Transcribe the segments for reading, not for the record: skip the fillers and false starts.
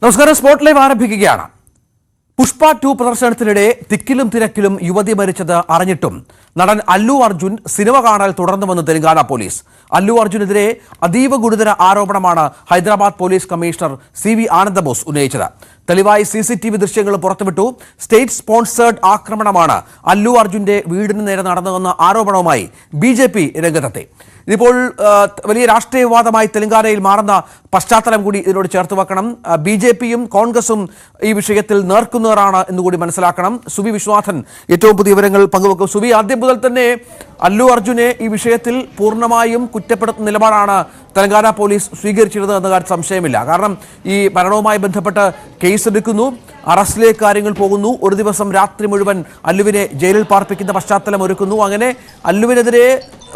നമസ്കാരം. Spot live ആരംഭിക്കുകയാണ്. പുഷ്പ 2 പ്രദർശനത്തിനിടെ തിക്കിലും തിരക്കിലും യുവതി മരിച്ചത് അറിഞ്ഞിട്ടും നടൻ അല്ലു അർജുൻ സിനിമ കാണാൻ തുടർന്നുവെന്ന് തെലങ്കാന പോലീസ്. അല്ലു അർജുനെതിരെ അതീവ ഗുരുതര ആരോപണമാണ് Hyderabad police commissioner CV Ananda Bose ഉന്നയിച്ചത്. തെളിവായി CCTV ദൃശ്യങ്ങൾ പുറത്തുവിട്ടു. സ്റ്റേറ്റ് സ്പോൺസേഡ് ആക്രമണമാണ് അല്ലു അർജുന്റെ വീടിന് നേരെ നടന്നതെന്ന ആരോപണവുമായി BJP രംഗത്തെത്തി. ഇതിപ്പോൾ വലിയ രാഷ്ട്രീയ വിവാദമായി തെലങ്കാനയിൽ മാറുന്ന പശ്ചാത്തലം കൂടി ഇതിനോട് ചേർത്ത് വെക്കണം. BJPയും കോൺഗ്രസും ഈ വിഷയത്തിൽ നേർക്കുനേറാണ് എന്നുകൂടി മനസ്സിലാക്കണം. സുബി വിശ്വനാഥൻ ഏറ്റവും പുതിയ വിവരങ്ങൾ പങ്കുവെക്കും. സുബി, ആദ്യം മുതൽ തന്നെ അല്ലു അർജുനെ ഈ വിഷയത്തിൽ പൂർണ്ണമായും കുറ്റപ്പെടുത്തുന്ന നിലപാടാണ് തെലങ്കാന പോലീസ് സ്വീകരിച്ചിരുന്നത് എന്ന കാര്യത്തിൽ സംശയമില്ല. കാരണം ഈ മരണവുമായി ബന്ധപ്പെട്ട് കേസെടുക്കുന്നു, അറസ്റ്റിലേക്ക് കാര്യങ്ങൾ പോകുന്നു, ഒരു ദിവസം രാത്രി മുഴുവൻ അല്ലുവിനെ ജയിലിൽ പാർപ്പിക്കുന്ന പശ്ചാത്തലം ഒരുക്കുന്നു. അങ്ങനെ അല്ലുവിനെതിരെ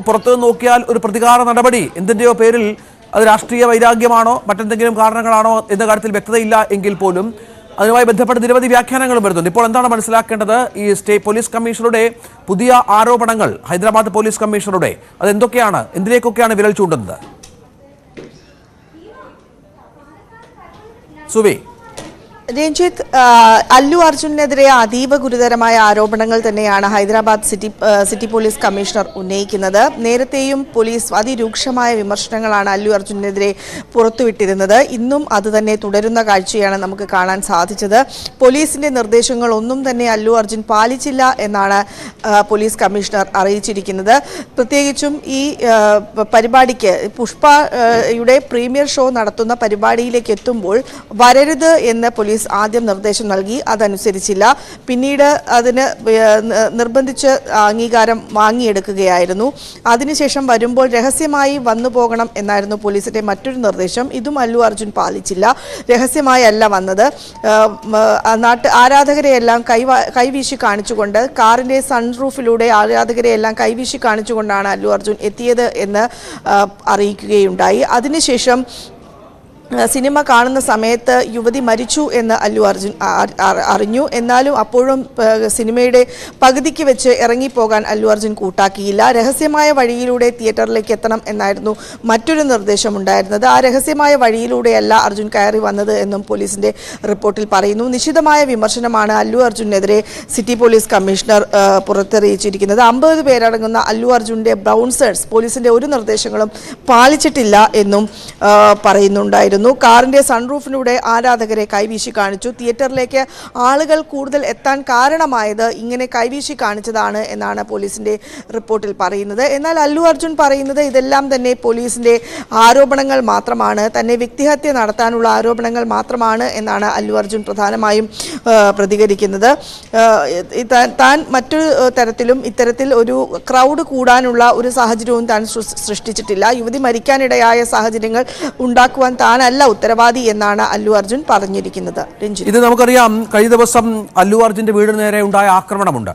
പുറത്തു നോക്കിയാൽ ഒരു പ്രതികാര നടപടി എന്തിൻ്റെയോ പേരിൽ അത് രാഷ്ട്രീയ വൈരാഗ്യമാണോ മറ്റെന്തെങ്കിലും കാരണങ്ങളാണോ എന്ന കാര്യത്തിൽ വ്യക്തതയില്ല എങ്കിൽ പോലും അതുമായി ബന്ധപ്പെട്ട് നിരവധി വ്യാഖ്യാനങ്ങളും വരുന്നുണ്ട്. ഇപ്പോൾ എന്താണ് മനസ്സിലാക്കേണ്ടത്? ഈ സ്റ്റേറ്റ് പോലീസ് കമ്മീഷണറുടെ പുതിയ ആരോപണങ്ങൾ, ഹൈദരാബാദ് പോലീസ് കമ്മീഷണറുടെ, അതെന്തൊക്കെയാണ്, എന്തിലേക്കൊക്കെയാണ് വിരൽ ചൂണ്ടുന്നത്? സുവി, രഞ്ജിത്ത്, അല്ലു അർജുനെതിരെ അതീവ ഗുരുതരമായ ആരോപണങ്ങൾ തന്നെയാണ് ഹൈദരാബാദ് സിറ്റി പോലീസ് കമ്മീഷണർ ഉന്നയിക്കുന്നത്. നേരത്തെയും പോലീസ് അതിരൂക്ഷമായ വിമർശനങ്ങളാണ് അല്ലു അർജുനെതിരെ പുറത്തുവിട്ടിരുന്നത്. ഇന്നും അതുതന്നെ തുടരുന്ന കാഴ്ചയാണ് നമുക്ക് കാണാൻ സാധിച്ചത്. പോലീസിന്റെ നിർദ്ദേശങ്ങൾ ഒന്നും തന്നെ അല്ലു അർജുൻ പാലിച്ചില്ല എന്നാണ് പോലീസ് കമ്മീഷണർ അറിയിച്ചിരിക്കുന്നത്. പ്രത്യേകിച്ചും ഈ പരിപാടിക്ക് പുഷ്പയുടെ പ്രീമിയർ ഷോ നടത്തുന്ന പരിപാടിയിലേക്ക് എത്തുമ്പോൾ വരരുത് എന്ന് പോലീസ് ആദ്യം നിർദ്ദേശം നൽകി. അതനുസരിച്ചില്ല. പിന്നീട് അതിന് നിർബന്ധിച്ച് അംഗീകാരം വാങ്ങിയെടുക്കുകയായിരുന്നു. അതിനുശേഷം വരുമ്പോൾ രഹസ്യമായി വന്നു പോകണം എന്നായിരുന്നു പോലീസിന്റെ മറ്റൊരു നിർദ്ദേശം. ഇതും അല്ലു അർജുൻ പാലിച്ചില്ല. രഹസ്യമായി അല്ല വന്നത്. ആരാധകരെയെല്ലാം കൈവീശി കാണിച്ചുകൊണ്ട്, കാറിന്റെ സൺറൂഫിലൂടെ ആരാധകരെയെല്ലാം കൈവീശി കാണിച്ചുകൊണ്ടാണ് അല്ലു അർജുൻ എത്തിയത് എന്ന് അറിയിക്കുകയുണ്ടായി. അതിനുശേഷം സിനിമ കാണുന്ന സമയത്ത് യുവതി മരിച്ചു എന്ന് അല്ലു അർജുൻ അറിഞ്ഞു. എന്നാലും അപ്പോഴും സിനിമയുടെ പകുതിക്ക് വെച്ച് ഇറങ്ങിപ്പോകാൻ അല്ലു അർജുൻ കൂട്ടാക്കിയില്ല. രഹസ്യമായ വഴിയിലൂടെ തിയേറ്ററിലേക്ക് എത്തണം എന്നായിരുന്നു മറ്റൊരു നിർദ്ദേശമുണ്ടായിരുന്നത്. ആ രഹസ്യമായ വഴിയിലൂടെയല്ല അർജുൻ കയറി വന്നത് എന്നും പോലീസിന്റെ റിപ്പോർട്ടിൽ പറയുന്നു. നിശിതമായ വിമർശനമാണ് അല്ലു അർജുനെതിരെ സിറ്റി പോലീസ് കമ്മീഷണർ പുറത്തിറക്കിയിരിക്കുന്നത്. 50 പേരടങ്ങുന്ന അല്ലു അർജുന്റെ ബൗൺസേഴ്സ് പോലീസിന്റെ ഒരു നിർദ്ദേശങ്ങളും പാലിച്ചിട്ടില്ല എന്നും പറയുന്നുണ്ടായിരുന്നു. കാറിന്റെ സൺറൂഫിലൂടെ ആരാധകരെ കൈവീശി കാണിച്ചു. തിയേറ്ററിലേക്ക് ആളുകൾ കൂടുതൽ എത്താൻ കാരണമായത് ഇങ്ങനെ കൈവീശി കാണിച്ചതാണ് എന്നാണ് പോലീസിന്റെ റിപ്പോർട്ടിൽ പറയുന്നത്. എന്നാൽ അല്ലു അർജുൻ പറയുന്നത് ഇതെല്ലാം തന്നെ പോലീസിന്റെ ആരോപണങ്ങൾ മാത്രമാണ്, തന്നെ വ്യക്തിഹത്യ നടത്താനുള്ള ആരോപണങ്ങൾ മാത്രമാണ് എന്നാണ് അല്ലു അർജുൻ പ്രധാനമായും പ്രതികരിക്കുന്നത്. താൻ മറ്റൊരു തരത്തിലും ഇത്തരത്തിൽ ഒരു ക്രൗഡ് കൂടാനുള്ള ഒരു സാഹചര്യവും താൻ സൃഷ്ടിച്ചിട്ടില്ല. യുവതി മരിക്കാനിടയായ സാഹചര്യങ്ങൾ ഉണ്ടാക്കുവാൻ താൻ അല്ല ഉത്തരവാദി എന്നാണ് അല്ലു അർജുൻ പറഞ്ഞിരിക്കുന്നത്. ഇത് നമുക്കറിയാം. കഴിഞ്ഞ ദിവസം അല്ലു അർജുന്റെ വീടിന് നേരെ ഉണ്ടായ ആക്രമണമുണ്ട്.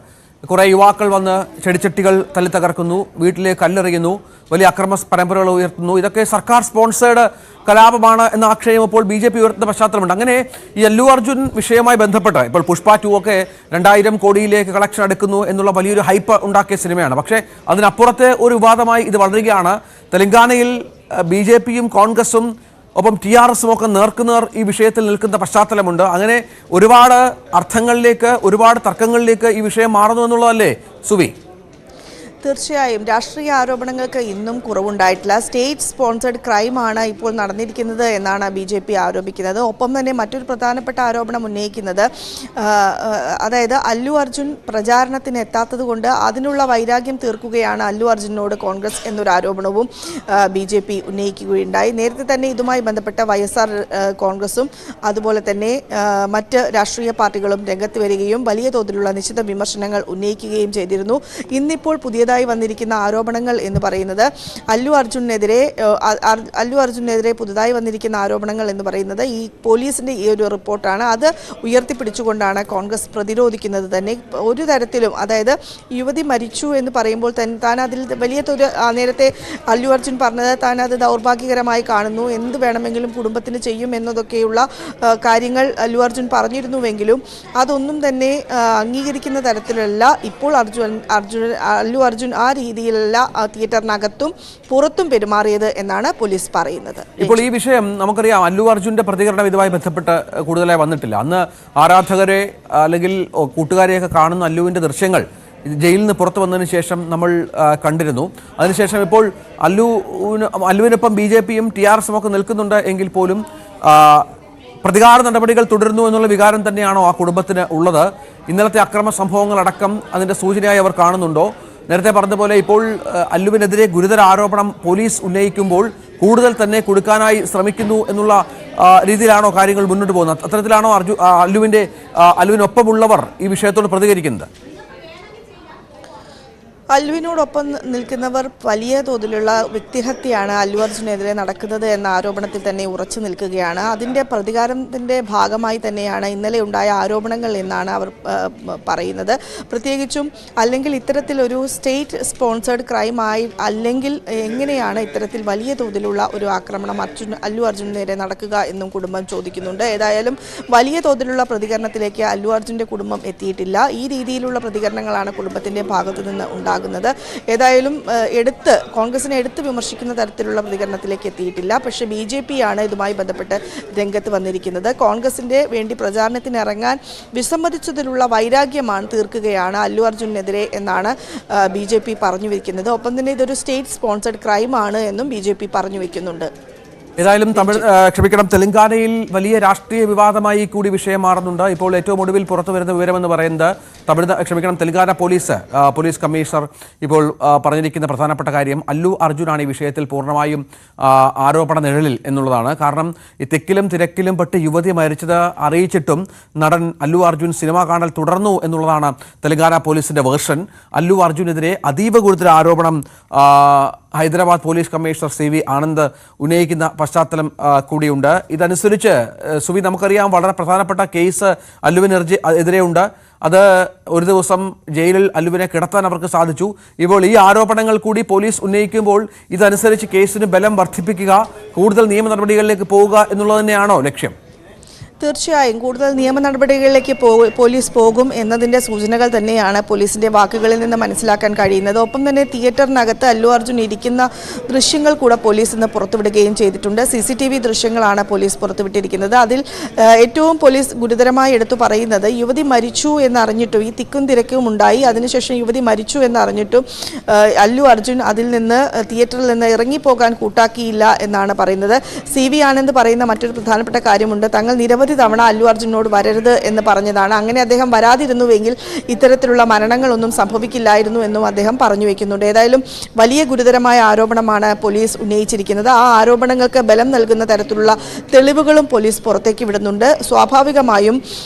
കുറെ യുവാക്കൾ വന്ന് ചെടിച്ചട്ടികൾ തല്ലി തകർക്കുന്നു, വീട്ടിലേക്ക് കല്ലെറിയുന്നു, വലിയ അക്രമ പരമ്പരകൾ ഉയർത്തുന്നു. ഇതൊക്കെ സർക്കാർ സ്പോൺസേഡ് കലാപമാണ് എന്ന ആക്ഷേപം ഇപ്പോൾ BJP ഉയർത്തുന്ന പശ്ചാത്തലമുണ്ട്. അങ്ങനെ ഈ അല്ലു അർജുൻ വിഷയവുമായി ബന്ധപ്പെട്ട് ഇപ്പോൾ പുഷ്പ 2 ഒക്കെ 2000 കോടിയിലേക്ക് കളക്ഷൻ എടുക്കുന്നു എന്നുള്ള വലിയൊരു ഹൈപ്പ് ഉണ്ടാക്കിയ സിനിമയാണ്. പക്ഷേ അതിനപ്പുറത്തെ ഒരു വിവാദമായി ഇത് വളരുകയാണ്. തെലങ്കാനയിൽ BJPയും കോൺഗ്രസും ഒപ്പം TRSും ഒക്കെ നേർക്കുനേർ ഈ വിഷയത്തിൽ നിൽക്കുന്ന പശ്ചാത്തലമുണ്ട്. അങ്ങനെ ഒരുപാട് അർത്ഥങ്ങളിലേക്ക്, ഒരുപാട് തർക്കങ്ങളിലേക്ക് ഈ വിഷയം മാറുന്നു എന്നുള്ളതല്ലേ സുവി? തീർച്ചയായും രാഷ്ട്രീയ ആരോപണങ്ങൾക്ക് ഇന്നും കുറവുണ്ടായിട്ടില്ല. സ്റ്റേറ്റ് സ്പോൺസേഡ് ക്രൈമാണ് ഇപ്പോൾ നടന്നിരിക്കുന്നത് എന്നാണ് BJP ആരോപിക്കുന്നത്. ഒപ്പം തന്നെ മറ്റൊരു പ്രധാനപ്പെട്ട ആരോപണം ഉന്നയിക്കുന്നത്, അതായത് അല്ലു അർജുൻ പ്രചാരണത്തിന് എത്താത്തത് കൊണ്ട് അതിനുള്ള വൈരാഗ്യം തീർക്കുകയാണ് അല്ലു അർജുനോട് കോൺഗ്രസ് എന്നൊരു ആരോപണവും BJP ഉന്നയിക്കുകയുണ്ടായി. നേരത്തെ തന്നെ ഇതുമായി ബന്ധപ്പെട്ട YSR കോൺഗ്രസും അതുപോലെ തന്നെ മറ്റ് രാഷ്ട്രീയ പാർട്ടികളും രംഗത്ത് വരികയും വലിയ തോതിലുള്ള നിശ്ചിത വിമർശനങ്ങൾ ഉന്നയിക്കുകയും ചെയ്തിരുന്നു. ഇന്നിപ്പോൾ പുതിയതായി വന്നിരിക്കുന്ന ആരോപണങ്ങൾ എന്ന് പറയുന്നത് അല്ലു അർജുനെതിരെ പുതുതായി വന്നിരിക്കുന്ന ആരോപണങ്ങൾ എന്ന് പറയുന്നത് ഈ പോലീസിന്റെ ഈ ഒരു റിപ്പോർട്ടാണ്. അത് ഉയർത്തിപ്പിടിച്ചുകൊണ്ടാണ് കോൺഗ്രസ് പ്രതിരോധിക്കുന്നത് തന്നെ. ഒരു തരത്തിലും, അതായത് യുവതി മരിച്ചു എന്ന് പറയുമ്പോൾ താൻ അതിൽ വലിയ നേരത്തെ അല്ലു അർജുൻ പറഞ്ഞത് താൻ അത് ദൗർഭാഗ്യകരമായി കാണുന്നു, എന്ത് വേണമെങ്കിലും കുടുംബത്തിന് ചെയ്യും എന്നതൊക്കെയുള്ള കാര്യങ്ങൾ അല്ലു അർജുൻ പറഞ്ഞിരുന്നുവെങ്കിലും അതൊന്നും തന്നെ അംഗീകരിക്കുന്ന തരത്തിലല്ല ഇപ്പോൾ അല്ലു അർജുൻ അർജുൻ ആ രീതിയിലല്ല തിയേറ്ററിനകത്തും പുറത്തും പെരുമാറിയത് എന്നാണ് പോലീസ് പറയുന്നത്. ഇപ്പോൾ ഈ വിഷയം നമുക്കറിയാം, അല്ലു അർജുന്റെ പ്രതികരണം ഇതുമായി ബന്ധപ്പെട്ട് കൂടുതലായി വന്നിട്ടില്ല. അന്ന് ആരാധകരെ അല്ലെങ്കിൽ കൂട്ടുകാരെയൊക്കെ കാണുന്ന അല്ലുവിന്റെ ദൃശ്യങ്ങൾ ജയിലിൽ നിന്ന് പുറത്തു വന്നതിന് ശേഷം നമ്മൾ കണ്ടിരുന്നു. അതിനുശേഷം ഇപ്പോൾ അല്ലുവിനൊപ്പം BJPയും TRSും ഒക്കെ നിൽക്കുന്നുണ്ട് എങ്കിൽ പോലും പ്രതികാര നടപടികൾ തുടരുന്നു എന്നുള്ള വികാരം തന്നെയാണോ ആ കുടുംബത്തിന് ഉള്ളത്? ഇന്നലത്തെ അക്രമ സംഭവങ്ങളടക്കം അതിൻ്റെ സൂചനയായി അവർ കാണുന്നുണ്ടോ? നേരത്തെ പറഞ്ഞതുപോലെ ഇപ്പോൾ അല്ലുവിനെതിരെ ഗുരുതര ആരോപണം പോലീസ് ഉന്നയിക്കുമ്പോൾ കൂടുതൽ തന്നെ കൊടുക്കാനായി ശ്രമിക്കുന്നു എന്നുള്ള രീതിയിലാണോ കാര്യങ്ങൾ മുന്നോട്ട് പോകുന്നത്? അത്തരത്തിലാണോ അല്ലുവിനൊപ്പമുള്ളവർ ഈ വിഷയത്തോട് പ്രതികരിക്കുന്നത്? അല്ലുവിനോടൊപ്പം നിൽക്കുന്നവർ വലിയ തോതിലുള്ള വ്യക്തിഹത്യയാണ് അല്ലു അർജുനെതിരെ നടക്കുന്നത് എന്ന ആരോപണത്തിൽ തന്നെ ഉറച്ചു നിൽക്കുകയാണ്. അതിൻ്റെ പ്രതികാരത്തിൻ്റെ ഭാഗമായി തന്നെയാണ് ഇന്നലെ ഉണ്ടായ ആരോപണങ്ങൾ എന്നാണ് അവർ പറയുന്നത്. പ്രത്യേകിച്ചും അല്ലെങ്കിൽ ഇത്തരത്തിലൊരു സ്റ്റേറ്റ് സ്പോൺസേഡ് ക്രൈമായി അല്ലെങ്കിൽ എങ്ങനെയാണ് ഇത്തരത്തിൽ വലിയ തോതിലുള്ള ഒരു ആക്രമണം അല്ലു അർജുനെതിരെ നടക്കുക എന്നും കുടുംബം ചോദിക്കുന്നുണ്ട്. ഏതായാലും വലിയ തോതിലുള്ള പ്രതികരണത്തിലേക്ക് അല്ലു അർജുൻ്റെ കുടുംബം എത്തിയിട്ടില്ല. ഈ രീതിയിലുള്ള പ്രതികരണങ്ങളാണ് കുടുംബത്തിൻ്റെ ഭാഗത്തു നിന്ന് ഉണ്ടാകുന്നത്. ഏതായാലും കോൺഗ്രസിനെ എടുത്ത് വിമർശിക്കുന്ന തരത്തിലുള്ള പ്രതികരണത്തിലേക്ക് എത്തിയിട്ടില്ല. പക്ഷേ BJP ആണ് ഇതുമായി ബന്ധപ്പെട്ട് രംഗത്ത് വന്നിരിക്കുന്നത്. കോൺഗ്രസിന്റെ വേണ്ടി പ്രചാരണത്തിന് ഇറങ്ങാൻ വിസമ്മതിച്ചതിലുള്ള വൈരാഗ്യമാണ് തീർക്കുകയാണ് അല്ലു അർജുനെതിരെ എന്നാണ് BJP പറഞ്ഞു വയ്ക്കുന്നത്. ഒപ്പം തന്നെ ഇതൊരു സ്റ്റേറ്റ് സ്പോൺസർഡ് ക്രൈമാണ് എന്നും BJP പറഞ്ഞു വയ്ക്കുന്നുണ്ട്. ഏതായാലും തെലങ്കാനയിൽ വലിയ രാഷ്ട്രീയ വിവാദമായി കൂടി വിഷയം മാറുന്നുണ്ട്. ഇപ്പോൾ ഏറ്റവും ഒടുവിൽ പുറത്തു വരുന്ന വിവരമെന്ന് പറയുന്നത് തെലങ്കാന പോലീസ് കമ്മീഷണർ ഇപ്പോൾ പറഞ്ഞിരിക്കുന്ന പ്രധാനപ്പെട്ട കാര്യം അല്ലു അർജുനാണ് ഈ വിഷയത്തിൽ പൂർണ്ണമായും ആരോപണ നിഴലിൽ എന്നുള്ളതാണ്. കാരണം ഈ തിക്കിലും തിരക്കിലും പെട്ട് യുവതി മരിച്ചത് അറിയിച്ചിട്ടും നടൻ അല്ലു അർജുൻ സിനിമ കാണൽ തുടർന്നു എന്നുള്ളതാണ് തെലങ്കാന പോലീസിന്റെ വേർഷൻ. അല്ലു അർജുനെതിരെ അതീവ ഗുരുതര ആരോപണം Hyderabad police commissioner CV Anand ഉന്നയിക്കുന്ന പശ്ചാത്തലം കൂടിയുണ്ട്. ഇതനുസരിച്ച് സുവി, നമുക്കറിയാം വളരെ പ്രധാനപ്പെട്ട കേസ് അല്ലുവിനെതിരെയുണ്ട്. അത് ഒരു ദിവസം ജയിലിൽ അല്ലുവിനെ കിടത്താൻ അവർക്ക് സാധിച്ചു. ഇപ്പോൾ ഈ ആരോപണങ്ങൾ കൂടി പോലീസ് ഉന്നയിക്കുമ്പോൾ ഇതനുസരിച്ച് കേസിന് ബലം വർദ്ധിപ്പിക്കുക, കൂടുതൽ നിയമ നടപടികളിലേക്ക് പോവുക എന്നുള്ളത് തന്നെയാണോ ലക്ഷ്യം? തീർച്ചയായും കൂടുതൽ നിയമ നടപടികളിലേക്ക് പോലീസ് പോകും എന്നതിൻ്റെ സൂചനകൾ തന്നെയാണ് പോലീസിൻ്റെ വാക്കുകളിൽ നിന്ന് മനസ്സിലാക്കാൻ കഴിയുന്നത്. ഒപ്പം തന്നെ തിയേറ്ററിനകത്ത് അല്ലു അർജുൻ ഇരിക്കുന്ന ദൃശ്യങ്ങൾ കൂടെ പോലീസ് ഇന്ന് പുറത്തുവിടുകയും ചെയ്തിട്ടുണ്ട്. CCTV ദൃശ്യങ്ങളാണ് പോലീസ് പുറത്തുവിട്ടിരിക്കുന്നത്. അതിൽ ഏറ്റവും പോലീസ് ഗുരുതരമായി എടുത്തു പറയുന്നത് യുവതി മരിച്ചു എന്നറിഞ്ഞിട്ടും ഈ തിക്കും തിരക്കും ഉണ്ടായി, അതിനുശേഷം യുവതി മരിച്ചു എന്നറിഞ്ഞിട്ടും അല്ലു അർജുൻ അതിൽ നിന്ന് തിയേറ്ററിൽ നിന്ന് ഇറങ്ങിപ്പോകാൻ കൂട്ടാക്കിയില്ല എന്നാണ് പറയുന്നത്. CV ആനന്ദ് പറയുന്ന മറ്റൊരു പ്രധാനപ്പെട്ട കാര്യമുണ്ട്. തങ്ങൾ നിരവധി തവണ അല്ലു അർജുനോട് വരരുത് എന്ന് പറഞ്ഞതാണ്. അങ്ങനെ അദ്ദേഹം വരാതിരുന്നുവെങ്കിൽ ഇത്തരത്തിലുള്ള മരണങ്ങളൊന്നും സംഭവിക്കില്ലായിരുന്നു എന്നും അദ്ദേഹം പറഞ്ഞു വയ്ക്കുന്നുണ്ട്. ഏതായാലും വലിയ ഗുരുതരമായ ആരോപണമാണ് പോലീസ് ഉന്നയിച്ചിരിക്കുന്നത്. ആ ആരോപണങ്ങൾക്ക് ബലം നൽകുന്ന തരത്തിലുള്ള തെളിവുകളും പോലീസ് പുറത്തേക്ക് വിടുന്നുണ്ട്. സ്വാഭാവികമായും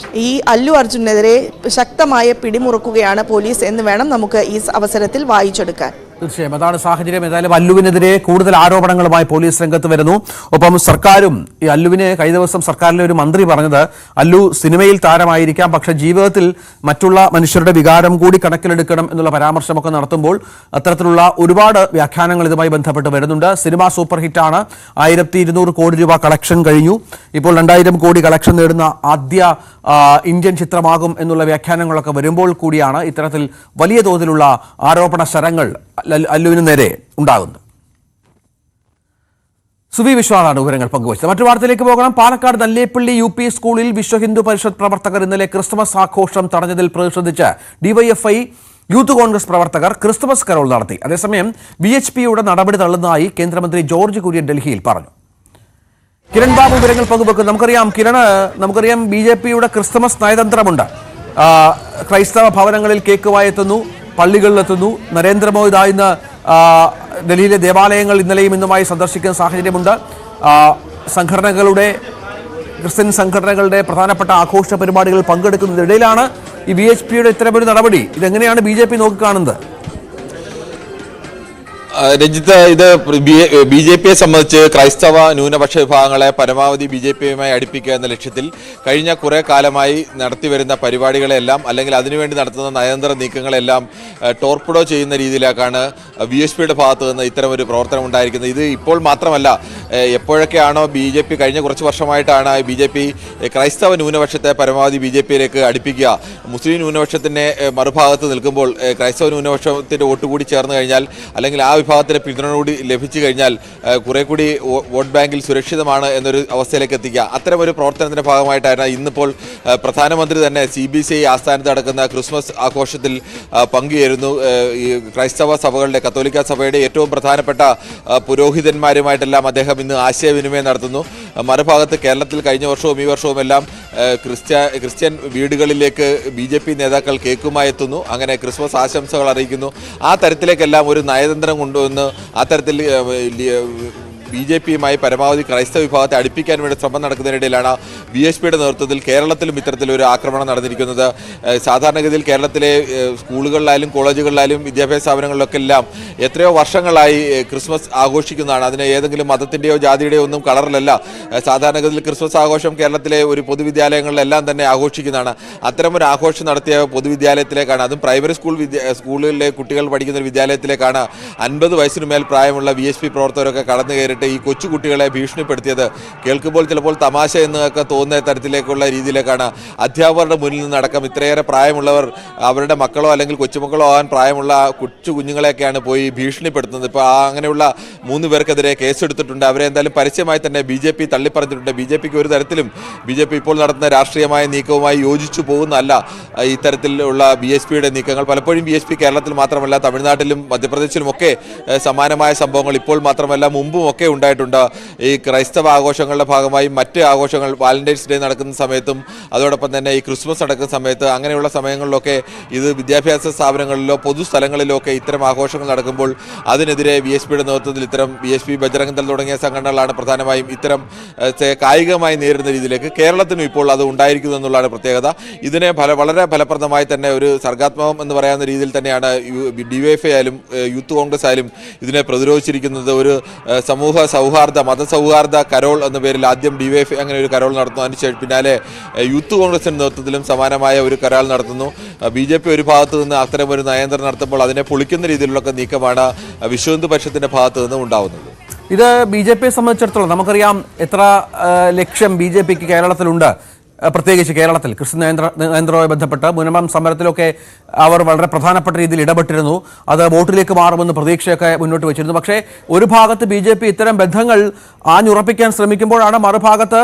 ഈ അല്ലു അർജുനെതിരെ ശക്തമായ പിടിമുറുക്കുകയാണ് പോലീസ് എന്ന് വേണം നമുക്ക് ഈ അവസരത്തിൽ വായിച്ചെടുക്കാൻ. തീർച്ചയായും അതാണ് സാഹചര്യം. ഏതായാലും അല്ലുവിനെതിരെ കൂടുതൽ ആരോപണങ്ങളുമായി പോലീസ് രംഗത്ത് വരുന്നു. ഒപ്പം സർക്കാരും ഈ അല്ലുവിനെ കഴിഞ്ഞ ദിവസം സർക്കാരിലെ ഒരു മന്ത്രി പറഞ്ഞത് അല്ലു സിനിമയിൽ താരമായിരിക്കാം, പക്ഷേ ജീവിതത്തിൽ മറ്റുള്ള മനുഷ്യരുടെ വികാരം കൂടി കണക്കിലെടുക്കണം എന്നുള്ള പരാമർശമൊക്കെ നടത്തുമ്പോൾ അത്തരത്തിലുള്ള ഒരുപാട് വ്യാഖ്യാനങ്ങൾ ഇതുമായി ബന്ധപ്പെട്ട് വരുന്നുണ്ട്. Cinema super ഹിറ്റാണ്. 1200 കോടി രൂപ കളക്ഷൻ കഴിഞ്ഞു. ഇപ്പോൾ 2000 കോടി കളക്ഷൻ നേടുന്ന ആദ്യ ഇന്ത്യൻ ചിത്രമാകും എന്നുള്ള വ്യാഖ്യാനങ്ങളൊക്കെ വരുമ്പോൾ കൂടിയാണ് ഇത്തരത്തിൽ വലിയ തോതിലുള്ള ആരോപണ ശരങ്ങൾ അല്ലുവിന് നേരെ ഉണ്ടാകുന്നത്. സുവി വിശ്വാസാണ് വിവരങ്ങൾ പങ്കുവച്ചത്. മറ്റു വാർത്തയിലേക്ക് പോകണം. പാലക്കാട് നല്ലേപ്പള്ളി UP സ്കൂളിൽ വിശ്വ ഹിന്ദു പരിഷത്ത് പ്രവർത്തകർ ഇന്നലെ ക്രിസ്തുമസ് ആഘോഷം തടഞ്ഞതിൽ പ്രതിഷേധിച്ച് DYFI യൂത്ത് കോൺഗ്രസ് പ്രവർത്തകർ ക്രിസ്തുമസ് കരോൾ നടത്തി. അതേസമയം BHPയുടെ നടപടി തള്ളുന്നതായി കേന്ദ്രമന്ത്രി ജോർജ് കുര്യൻ ഡൽഹിയിൽ പറഞ്ഞു. കിരൺ ബാബു വിവരങ്ങൾ പങ്കുവെക്കും. നമുക്കറിയാം BJPയുടെ ക്രിസ്തുമസ് നയതന്ത്രമുണ്ട്. ക്രൈസ്തവ ഭവനങ്ങളിൽ കേക്കുമായി എത്തുന്നു, പള്ളികളിലെത്തുന്നു. നരേന്ദ്രമോദി ഇന്ന് ഡൽഹിയിലെ ദേവാലയങ്ങൾ ഇന്നലെയും ഇന്നുമായി സന്ദർശിക്കുന്ന സാഹചര്യമുണ്ട്. ക്രിസ്ത്യൻ സംഘടനകളുടെ പ്രധാനപ്പെട്ട ആഘോഷ പരിപാടികളിൽ പങ്കെടുക്കുന്നതിനിടയിലാണ് ഈ BHPയുടെ ഇത്തരമൊരു നടപടി. ഇതെങ്ങനെയാണ് BJP നോക്കിക്കാണുന്നത്? രഞ്ജിത്ത്, ഇത് ബി ജെ പിയെ സംബന്ധിച്ച് ക്രൈസ്തവ ന്യൂനപക്ഷ വിഭാഗങ്ങളെ പരമാവധി ബി ജെ പിയുമായി അടുപ്പിക്കുക എന്ന ലക്ഷ്യത്തിൽ കഴിഞ്ഞ കുറെ കാലമായി നടത്തിവരുന്ന പരിപാടികളെല്ലാം അല്ലെങ്കിൽ അതിനുവേണ്ടി നടത്തുന്ന നയതന്ത്ര നീക്കങ്ങളെല്ലാം ടോർപ്പിഡോ ചെയ്യുന്ന രീതിയിലേക്കാണ് ബി എസ് പിയുടെ ഭാഗത്തു നിന്ന് ഇത്തരമൊരു പ്രവർത്തനം ഉണ്ടായിരിക്കുന്നത്. ഇത് ഇപ്പോൾ മാത്രമല്ല, എപ്പോഴൊക്കെയാണോ ബി ജെ പി കഴിഞ്ഞ കുറച്ച് വർഷമായിട്ടാണ് ബി ജെ പി ക്രൈസ്തവ ന്യൂനപക്ഷത്തെ പരമാവധി ബി ജെ പിയിലേക്ക് അടുപ്പിക്കുക. മുസ്ലിം ന്യൂനപക്ഷത്തിൻ്റെ മറുഭാഗത്ത് നിൽക്കുമ്പോൾ ക്രൈസ്തവ ന്യൂനപക്ഷത്തിൻ്റെ വോട്ട് കൂടി ചേർന്ന് കഴിഞ്ഞാൽ അല്ലെങ്കിൽ ആ വിഭാഗത്തിന് പിന്തുണ കൂടി ലഭിച്ചു കഴിഞ്ഞാൽ കുറെ കൂടി വോട്ട് ബാങ്കിൽ സുരക്ഷിതമാണ് എന്നൊരു അവസ്ഥയിലേക്ക് എത്തിക്കുക. അത്തരമൊരു പ്രവർത്തനത്തിന്റെ ഭാഗമായിട്ടാണ് ഇന്നിപ്പോൾ പ്രധാനമന്ത്രി തന്നെ CBCI ആസ്ഥാനത്ത് നടക്കുന്ന ക്രിസ്മസ് ആഘോഷത്തിൽ പങ്കുചേരുന്നു. ഈ ക്രൈസ്തവ സഭകളുടെ കത്തോലിക്ക സഭയുടെ ഏറ്റവും പ്രധാനപ്പെട്ട പുരോഹിതന്മാരുമായിട്ടെല്ലാം അദ്ദേഹം ഇന്ന് ആശയവിനിമയം നടത്തുന്നു. മറുഭാഗത്ത് കേരളത്തിൽ കഴിഞ്ഞ വർഷവും ഈ വർഷവുമെല്ലാം ക്രിസ്ത്യൻ വീടുകളിലേക്ക് BJP നേതാക്കൾ കേക്കുമായി എത്തുന്നു. അങ്ങനെ ക്രിസ്മസ് ആശംസകൾ അറിയിക്കുന്നു. ആ തരത്തിലേക്കെല്ലാം ഒരു നയതന്ത്രം കൊണ്ടുവന്ന് ആ തരത്തിൽ BJPയുമായി പരമാവധി ക്രൈസ്തവ വിഭാഗത്തെ അടുപ്പിക്കാൻ വേണ്ടി ശ്രമം നടക്കുന്നതിനിടയിലാണ് BSPയുടെ നേതൃത്വത്തിൽ കേരളത്തിലും ഇത്തരത്തിലൊരു ആക്രമണം നടന്നിരിക്കുന്നത്. സാധാരണഗതിയിൽ കേരളത്തിലെ സ്കൂളുകളിലായാലും കോളേജുകളിലായാലും വിദ്യാഭ്യാസ സ്ഥാപനങ്ങളിലൊക്കെ എല്ലാം എത്രയോ വർഷങ്ങളായി ക്രിസ്മസ് ആഘോഷിക്കുന്നതാണ്. അതിന് ഏതെങ്കിലും മതത്തിൻ്റെയോ ജാതിയുടെയോ ഒന്നും കളറിലല്ല. സാധാരണഗതിയിൽ ക്രിസ്മസ് ആഘോഷം കേരളത്തിലെ ഒരു പൊതുവിദ്യാലയങ്ങളിലെല്ലാം തന്നെ ആഘോഷിക്കുന്നതാണ്. അത്തരമൊരു ആഘോഷം നടത്തിയ പൊതുവിദ്യാലയത്തിലേക്കാണ്, അതും പ്രൈമറി സ്കൂളിലെ കുട്ടികൾ പഠിക്കുന്ന ഒരു വിദ്യാലയത്തിലേക്കാണ് 50 വയസ്സിന് മേൽ പ്രായമുള്ള BSP പ്രവർത്തകരൊക്കെ കടന്നു കയറിയിട്ട് ഈ കൊച്ചുകുട്ടികളെ ഭീഷണിപ്പെടുത്തിയത്. കേൾക്കുമ്പോൾ ചിലപ്പോൾ തമാശ എന്നൊക്കെ തോന്നുന്ന തരത്തിലേക്കുള്ള രീതിയിലേക്കാണ് അധ്യാപകരുടെ മുന്നിൽ നിന്നടക്കം ഇത്രയേറെ പ്രായമുള്ളവർ അവരുടെ മക്കളോ അല്ലെങ്കിൽ കൊച്ചുമക്കളോ ആവാൻ പ്രായമുള്ള കൊച്ചു കുഞ്ഞുങ്ങളെയൊക്കെയാണ് പോയി ഭീഷണിപ്പെടുത്തുന്നത്. ഇപ്പോൾ അങ്ങനെയുള്ള 3 പേർക്കെതിരെ കേസെടുത്തിട്ടുണ്ട്. അവരെ എന്തായാലും പരസ്യമായി തന്നെ BJP തള്ളിപ്പറഞ്ഞിട്ടുണ്ട്. BJPക്ക് ഒരു തരത്തിലും BJP ഇപ്പോൾ നടത്തുന്ന രാഷ്ട്രീയമായ നീക്കവുമായി യോജിച്ചു പോകുന്നതല്ല ഇത്തരത്തിലുള്ള BSPയുടെ നീക്കങ്ങൾ. പലപ്പോഴും BSP കേരളത്തിൽ മാത്രമല്ല തമിഴ്നാട്ടിലും മധ്യപ്രദേശിലുമൊക്കെ സമാനമായ സംഭവങ്ങൾ ഇപ്പോൾ മാത്രമല്ല മുമ്പും ഒക്കെ ഉണ്ടായിട്ടുണ്ട്. ഈ ക്രൈസ്തവ ആഘോഷങ്ങളുടെ ഭാഗമായി മറ്റ് ആഘോഷങ്ങൾ വാലന്റൈൻസ് ഡേ നടക്കുന്ന സമയത്തും അതോടൊപ്പം തന്നെ ഈ ക്രിസ്മസ് നടക്കുന്ന സമയത്ത് അങ്ങനെയുള്ള സമയങ്ങളിലൊക്കെ ഇത് വിദ്യാഭ്യാസ സ്ഥാപനങ്ങളിലോ പൊതുസ്ഥലങ്ങളിലോ ഒക്കെ ഇത്തരം ആഘോഷങ്ങൾ നടക്കുമ്പോൾ അതിനെതിരെ BSPയുടെ നേതൃത്വത്തിൽ ഇത്തരം BSP ബജറംഗ് ദൾ തുടങ്ങിയ സംഘടനകളാണ് പ്രധാനമായും ഇത്തരം കായികമായി നേരിടുന്ന രീതിയിലേക്ക് കേരളത്തിനും ഇപ്പോൾ അത് ഉണ്ടായിരിക്കുന്നു എന്നുള്ളതാണ് പ്രത്യേകത. ഇതിനെ വളരെ ഫലപ്രദമായി തന്നെ ഒരു സർഗാത്മകം എന്ന് പറയാവുന്ന രീതിയിൽ തന്നെയാണ് DYFI ആയാലും യൂത്ത് കോൺഗ്രസ് ആയാലും ഇതിനെ പ്രതിരോധിച്ചിരിക്കുന്നത്. ഒരു സമൂഹ സൗഹാർദ്ദ മതസൗഹാർദ്ദ കരോൾ എന്ന പേരിൽ ആദ്യം DYFI അങ്ങനെ ഒരു കരോൾ നടത്തുന്നു. അതിന് പിന്നാലെ യൂത്ത് കോൺഗ്രസിന്റെ നേതൃത്വത്തിലും സമാനമായ ഒരു കരാർ നടത്തുന്നു. BJP ഒരു ഭാഗത്തു നിന്ന് അത്തരം ഒരു നയതന്ത്രം നടത്തുമ്പോൾ അതിനെ പൊളിക്കുന്ന രീതിയിലുള്ള നീക്കമാണ് വിശ്വ ഹിന്ദു പരിഷത്തിന്റെ ഭാഗത്തു നിന്ന് ഉണ്ടാവുന്നത്. ഇത് BJPയെ സംബന്ധിച്ചിടത്തോളം നമുക്കറിയാം എത്ര ലക്ഷ്യം BJPക്ക് കേരളത്തിലുണ്ട്. പ്രത്യേകിച്ച് കേരളത്തിൽ ക്രിസ്ത്യൻ നയന്ത്രവുമായി ബന്ധപ്പെട്ട് മുൻപം സമരത്തിലൊക്കെ അവർ വളരെ പ്രധാനപ്പെട്ട രീതിയിൽ ഇടപെട്ടിരുന്നു. അത് വോട്ടിലേക്ക് മാറുമെന്ന് പ്രതീക്ഷയൊക്കെ മുന്നോട്ട് വെച്ചിരുന്നു. പക്ഷേ ഒരു ഭാഗത്ത് BJP ഇത്തരം ബന്ധങ്ങൾ ആഞ്ഞുറപ്പിക്കാൻ ശ്രമിക്കുമ്പോഴാണ് മറുഭാഗത്ത്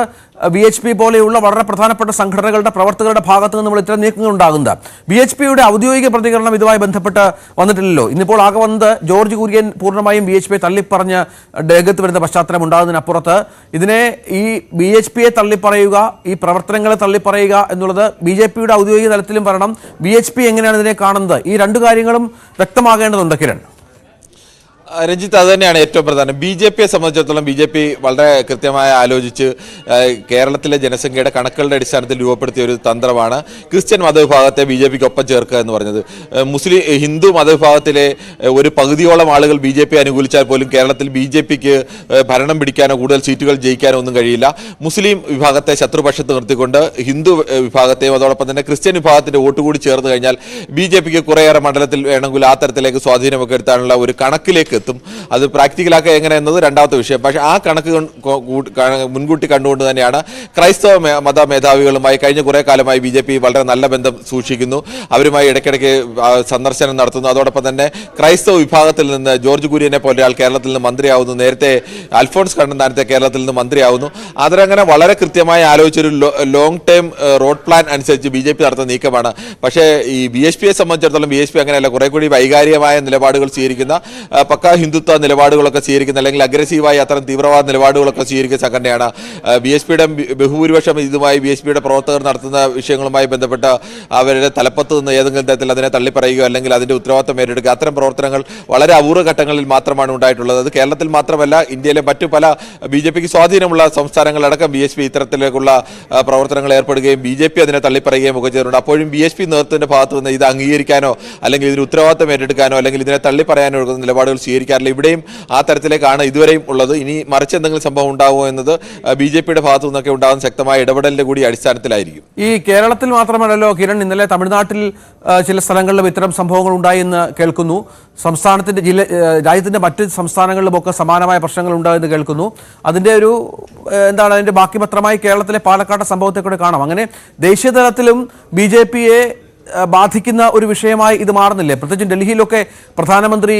VHP പോലെയുള്ള വളരെ പ്രധാനപ്പെട്ട സംഘടനകളുടെ പ്രവർത്തകരുടെ ഭാഗത്ത് നിന്ന് നമ്മൾ ഇത്തരം നീക്കങ്ങൾ ഉണ്ടാകുന്നത്. BHPയുടെ ഔദ്യോഗിക പ്രതികരണം ഇതുമായി ബന്ധപ്പെട്ട് വന്നിട്ടില്ലല്ലോ. ഇന്നിപ്പോൾ ആകെ വന്നത് ജോർജ് കുര്യൻ പൂർണ്ണമായും BHPയെ തള്ളിപ്പറഞ്ഞ് രംഗത്ത് വരുന്ന പശ്ചാത്തലം ഉണ്ടാകുന്നതിനപ്പുറത്ത് ഇതിനെ ഈ BHPയെ തള്ളിപ്പറയുക, ഈ പ്രവർത്തനങ്ങളെ തള്ളിപ്പറയുക എന്നുള്ളത് BJPയുടെ ഔദ്യോഗിക തലത്തിലും പറയണം. BHP എങ്ങനെയാണ് ഇതിനെ കാണുന്നത്? ഈ രണ്ടു കാര്യങ്ങളും വ്യക്തമാകേണ്ടതുണ്ട് കിരൺ. രഞ്ജിത്ത്, അത് തന്നെയാണ് ഏറ്റവും പ്രധാനം. BJPയെ സംബന്ധിച്ചിടത്തോളം BJP വളരെ കൃത്യമായി ആലോചിച്ച് കേരളത്തിലെ ജനസംഖ്യയുടെ കണക്കുകളുടെ അടിസ്ഥാനത്തിൽ രൂപപ്പെടുത്തിയ ഒരു തന്ത്രമാണ് ക്രിസ്ത്യൻ മതവിഭാഗത്തെ BJPക്ക് ഒപ്പം ചേർക്കുക എന്ന് പറഞ്ഞത്. ഹിന്ദു മതവിഭാഗത്തിലെ ഒരു പകുതിയോളം ആളുകൾ BJP അനുകൂലിച്ചാൽ പോലും കേരളത്തിൽ BJPക്ക് ഭരണം പിടിക്കാനോ കൂടുതൽ സീറ്റുകൾ ജയിക്കാനോ ഒന്നും കഴിയില്ല. മുസ്ലിം വിഭാഗത്തെ ശത്രുപക്ഷത്ത് നിർത്തിക്കൊണ്ട് ഹിന്ദു വിഭാഗത്തെയും അതോടൊപ്പം തന്നെ ക്രിസ്ത്യൻ വിഭാഗത്തിന്റെ വോട്ട് കൂടി ചേർന്ന് കഴിഞ്ഞാൽ BJPക്ക് കുറേയേറെ മണ്ഡലത്തിൽ വേണമെങ്കിൽ ആ തരത്തിലേക്ക് സ്വാധീനമൊക്കെ എടുത്താനുള്ള ഒരു കണക്കിലേക്ക് എത്തും. അത് പ്രാക്ടിക്കലാക്കുക എങ്ങനെ എന്നത് രണ്ടാമത്തെ വിഷയം. പക്ഷേ ആ കണക്ക് മുൻകൂട്ടി കണ്ടുകൊണ്ട് തന്നെയാണ് ക്രൈസ്തവ മത മേധാവികളുമായി കഴിഞ്ഞ കുറേ കാലമായി BJP വളരെ നല്ല ബന്ധം സൂക്ഷിക്കുന്നു. അവരുമായി ഇടയ്ക്കിടയ്ക്ക് സന്ദർശനം നടത്തുന്നു. അതോടൊപ്പം തന്നെ ക്രൈസ്തവ വിഭാഗത്തിൽ നിന്ന് ജോർജ് കുര്യനെ പോലെ ആൾ കേരളത്തിൽ നിന്ന് മന്ത്രിയാവുന്നു. നേരത്തെ അൽഫോൺസ് കണ്ണന്താനത്തെ കേരളത്തിൽ നിന്ന് മന്ത്രിയാവുന്നു. അതിനങ്ങനെ വളരെ കൃത്യമായി ആലോചിച്ചൊരു ലോങ് ടേം റോഡ് പ്ലാൻ അനുസരിച്ച് BJP നടത്തുന്ന നീക്കമാണ്. പക്ഷേ ഈ BHPയെ സംബന്ധിച്ചിടത്തോളം BHP അങ്ങനെയല്ല. കുറെ കൂടി വൈകാരികമായ നിലപാടുകൾ സ്വീകരിക്കുന്ന പക്ക ഹിന്ദുത്വ നിലപാടുകളൊക്കെ സ്വീകരിക്കുന്ന അല്ലെങ്കിൽ അഗ്രസീവായി അത്തരം തീവ്രവാദ നിലപാടുകളൊക്കെ സ്വീകരിക്കുന്ന സംഘടനയാണ്. BHPയുടെ ബഹുഭൂരിപക്ഷം ഇതുമായി BHPയുടെ പ്രവർത്തകർ നടത്തുന്ന വിഷയങ്ങളുമായി ബന്ധപ്പെട്ട് അവരുടെ തലപ്പത്ത് നിന്ന് ഏതെങ്കിലും തരത്തിൽ അതിനെ തള്ളിപ്പറയുകയോ അല്ലെങ്കിൽ അതിന്റെ ഉത്തരവാദിത്തം ഏറ്റെടുക്കുക അത്തരം പ്രവർത്തനങ്ങൾ വളരെ അപൂർവ ഘട്ടങ്ങളിൽ മാത്രമാണ് ഉണ്ടായിട്ടുള്ളത്. അത് കേരളത്തിൽ മാത്രമല്ല ഇന്ത്യയിലെ മറ്റു പല BJPക്ക് സ്വാധീനമുള്ള സംസ്ഥാനങ്ങളടക്കം BHP ഇത്തരത്തിലേക്കുള്ള പ്രവർത്തനങ്ങൾ ഏർപ്പെടുകയും BJP അതിനെ തള്ളിപ്പറയുകയും ഒക്കെ ചെയ്തിട്ടുണ്ട്. അപ്പോഴും BHP നേതൃത്വത്തിന്റെ ഭാഗത്ത് നിന്ന് ഇത് അംഗീകരിക്കാനോ അല്ലെങ്കിൽ ഇതിന് ഉത്തരവാദിത്തം ഏറ്റെടുക്കാനോ അല്ലെങ്കിൽ ഇതിനെ തള്ളിപ്പറയാനോ നിലപാടുകൾ സ്വീകരിക്കാറില്ല. ഇവിടെയും ആ തരത്തിലേക്കാണ് ഇതുവരെയും ഉള്ളത്. ഇനി മറിച്ച് എന്തെങ്കിലും സംഭവം ഉണ്ടാവുമോ എന്നത് BJPയുടെ ഭാഗത്തു നിന്നൊക്കെ ഉണ്ടാകുന്ന ശക്തമായ ഇടപെടലിന്റെ കൂടി അടിസ്ഥാനത്തിലായിരിക്കും. ഈ കേരളത്തിൽ മാത്രമല്ലല്ലോ കിരൺ, ഇന്നലെ തമിഴ്നാട്ടിൽ ചില സ്ഥലങ്ങളിലും ഇത്തരം സംഭവങ്ങൾ ഉണ്ടായി എന്ന് കേൾക്കുന്നു. സംസ്ഥാനത്തിന്റെ രാജ്യത്തിന്റെ മറ്റ് സംസ്ഥാനങ്ങളിലുമൊക്കെ സമാനമായ പ്രശ്നങ്ങൾ ഉണ്ടായെന്ന് കേൾക്കുന്നു. അതിന്റെ ഒരു എന്താണ് അതിന്റെ ബാക്കി പത്രമായി കേരളത്തിലെ പാലക്കാട് സംഭവത്തെ കൂടെ കാണാം. അങ്ങനെ ദേശീയ തലത്തിലും BJPയെ ബാധിക്കുന്ന ഒരു വിഷയമായി ഇത് മാറുന്നില്ലേ? പ്രത്യേകിച്ചും ഡൽഹിയിലൊക്കെ പ്രധാനമന്ത്രി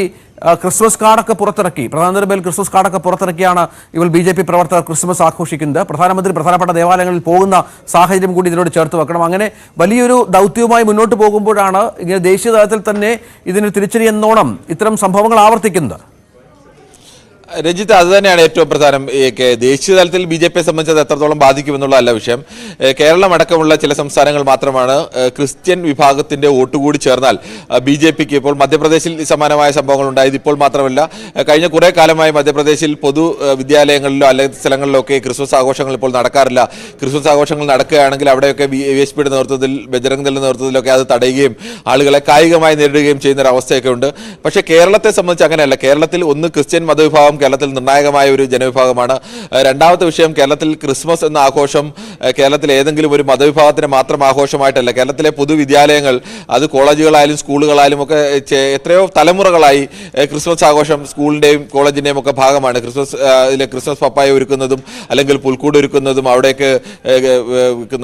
ക്രിസ്മസ് കാർഡൊക്കെ പുറത്തിറക്കി. പ്രധാനമന്ത്രി ക്രിസ്മസ് കാർഡൊക്കെ പുറത്തിറക്കിയാണ് ഇപ്പോൾ BJP പ്രവർത്തകർ ക്രിസ്മസ് ആഘോഷിക്കുന്നത്. പ്രധാനമന്ത്രി പ്രധാനപ്പെട്ട ദേവാലയങ്ങളിൽ പോകുന്ന സാഹചര്യം കൂടി ഇതിനോട് ചേർത്ത് വെക്കണം. അങ്ങനെ വലിയൊരു ദൗത്യവുമായി മുന്നോട്ട് പോകുമ്പോഴാണ് ഇങ്ങനെ ദേശീയ തലത്തിൽ തന്നെ ഇതിന് തിരിച്ചടി എന്നോണം ഇത്തരം സംഭവങ്ങൾ ആവർത്തിക്കുന്നത്. രഞ്ജിത്ത്, അത് തന്നെയാണ് ഏറ്റവും പ്രധാനം. ദേശീയ തലത്തിൽ BJPയെ സംബന്ധിച്ചത് എത്രത്തോളം ബാധിക്കുമെന്നുള്ളതല്ല വിഷയം. കേരളം അടക്കമുള്ള ചില സംസ്ഥാനങ്ങൾ മാത്രമാണ് ക്രിസ്ത്യൻ വിഭാഗത്തിന്റെ വോട്ടുകൂടി ചേർന്നാൽ BJPക്ക് ഇപ്പോൾ മധ്യപ്രദേശിൽ സമാനമായ സംഭവങ്ങൾ ഉണ്ടായത്. ഇപ്പോൾ മാത്രമല്ല, കഴിഞ്ഞ കുറേ കാലമായി മധ്യപ്രദേശിൽ പൊതു വിദ്യാലയങ്ങളിലോ അല്ലെങ്കിൽ സ്ഥലങ്ങളിലോ ഒക്കെ ക്രിസ്മസ് ആഘോഷങ്ങൾ ഇപ്പോൾ നടക്കാറില്ല. ക്രിസ്മസ് ആഘോഷങ്ങൾ നടക്കുകയാണെങ്കിൽ അവിടെയൊക്കെ VSPയുടെ നേതൃത്വത്തിൽ, ബജറംഗ് ദളിന്റെ നേതൃത്വത്തിലൊക്കെ അത് തടയുകയും ആളുകളെ കായികമായി നേരിടുകയും ചെയ്യുന്ന ഒരു അവസ്ഥയൊക്കെ ഉണ്ട്. പക്ഷേ കേരളത്തെ സംബന്ധിച്ച് അങ്ങനെയല്ല. കേരളത്തിൽ ഒന്ന് ക്രിസ്ത്യൻ മതവിഭാഗം കേരളത്തിൽ നിർണായകമായ ഒരു ജനവിഭാഗമാണ്. രണ്ടാമത്തെ വിഷയം, കേരളത്തിൽ ക്രിസ്മസ് എന്ന ആഘോഷം കേരളത്തിൽ ഏതെങ്കിലും ഒരു മതവിഭാഗത്തിന് മാത്രം ആഘോഷമായിട്ടല്ല. കേരളത്തിലെ പൊതുവിദ്യാലയങ്ങൾ, അത് കോളേജുകളായാലും സ്കൂളുകളായാലും ഒക്കെ എത്രയോ തലമുറകളായി ക്രിസ്മസ് ആഘോഷം സ്കൂളിൻ്റെയും കോളേജിൻ്റെയും ഒക്കെ ഭാഗമാണ്. ക്രിസ്മസ് പപ്പായ ഒരുക്കുന്നതും അല്ലെങ്കിൽ പുൽക്കൂട് ഒരുക്കുന്നതും അവിടേക്ക്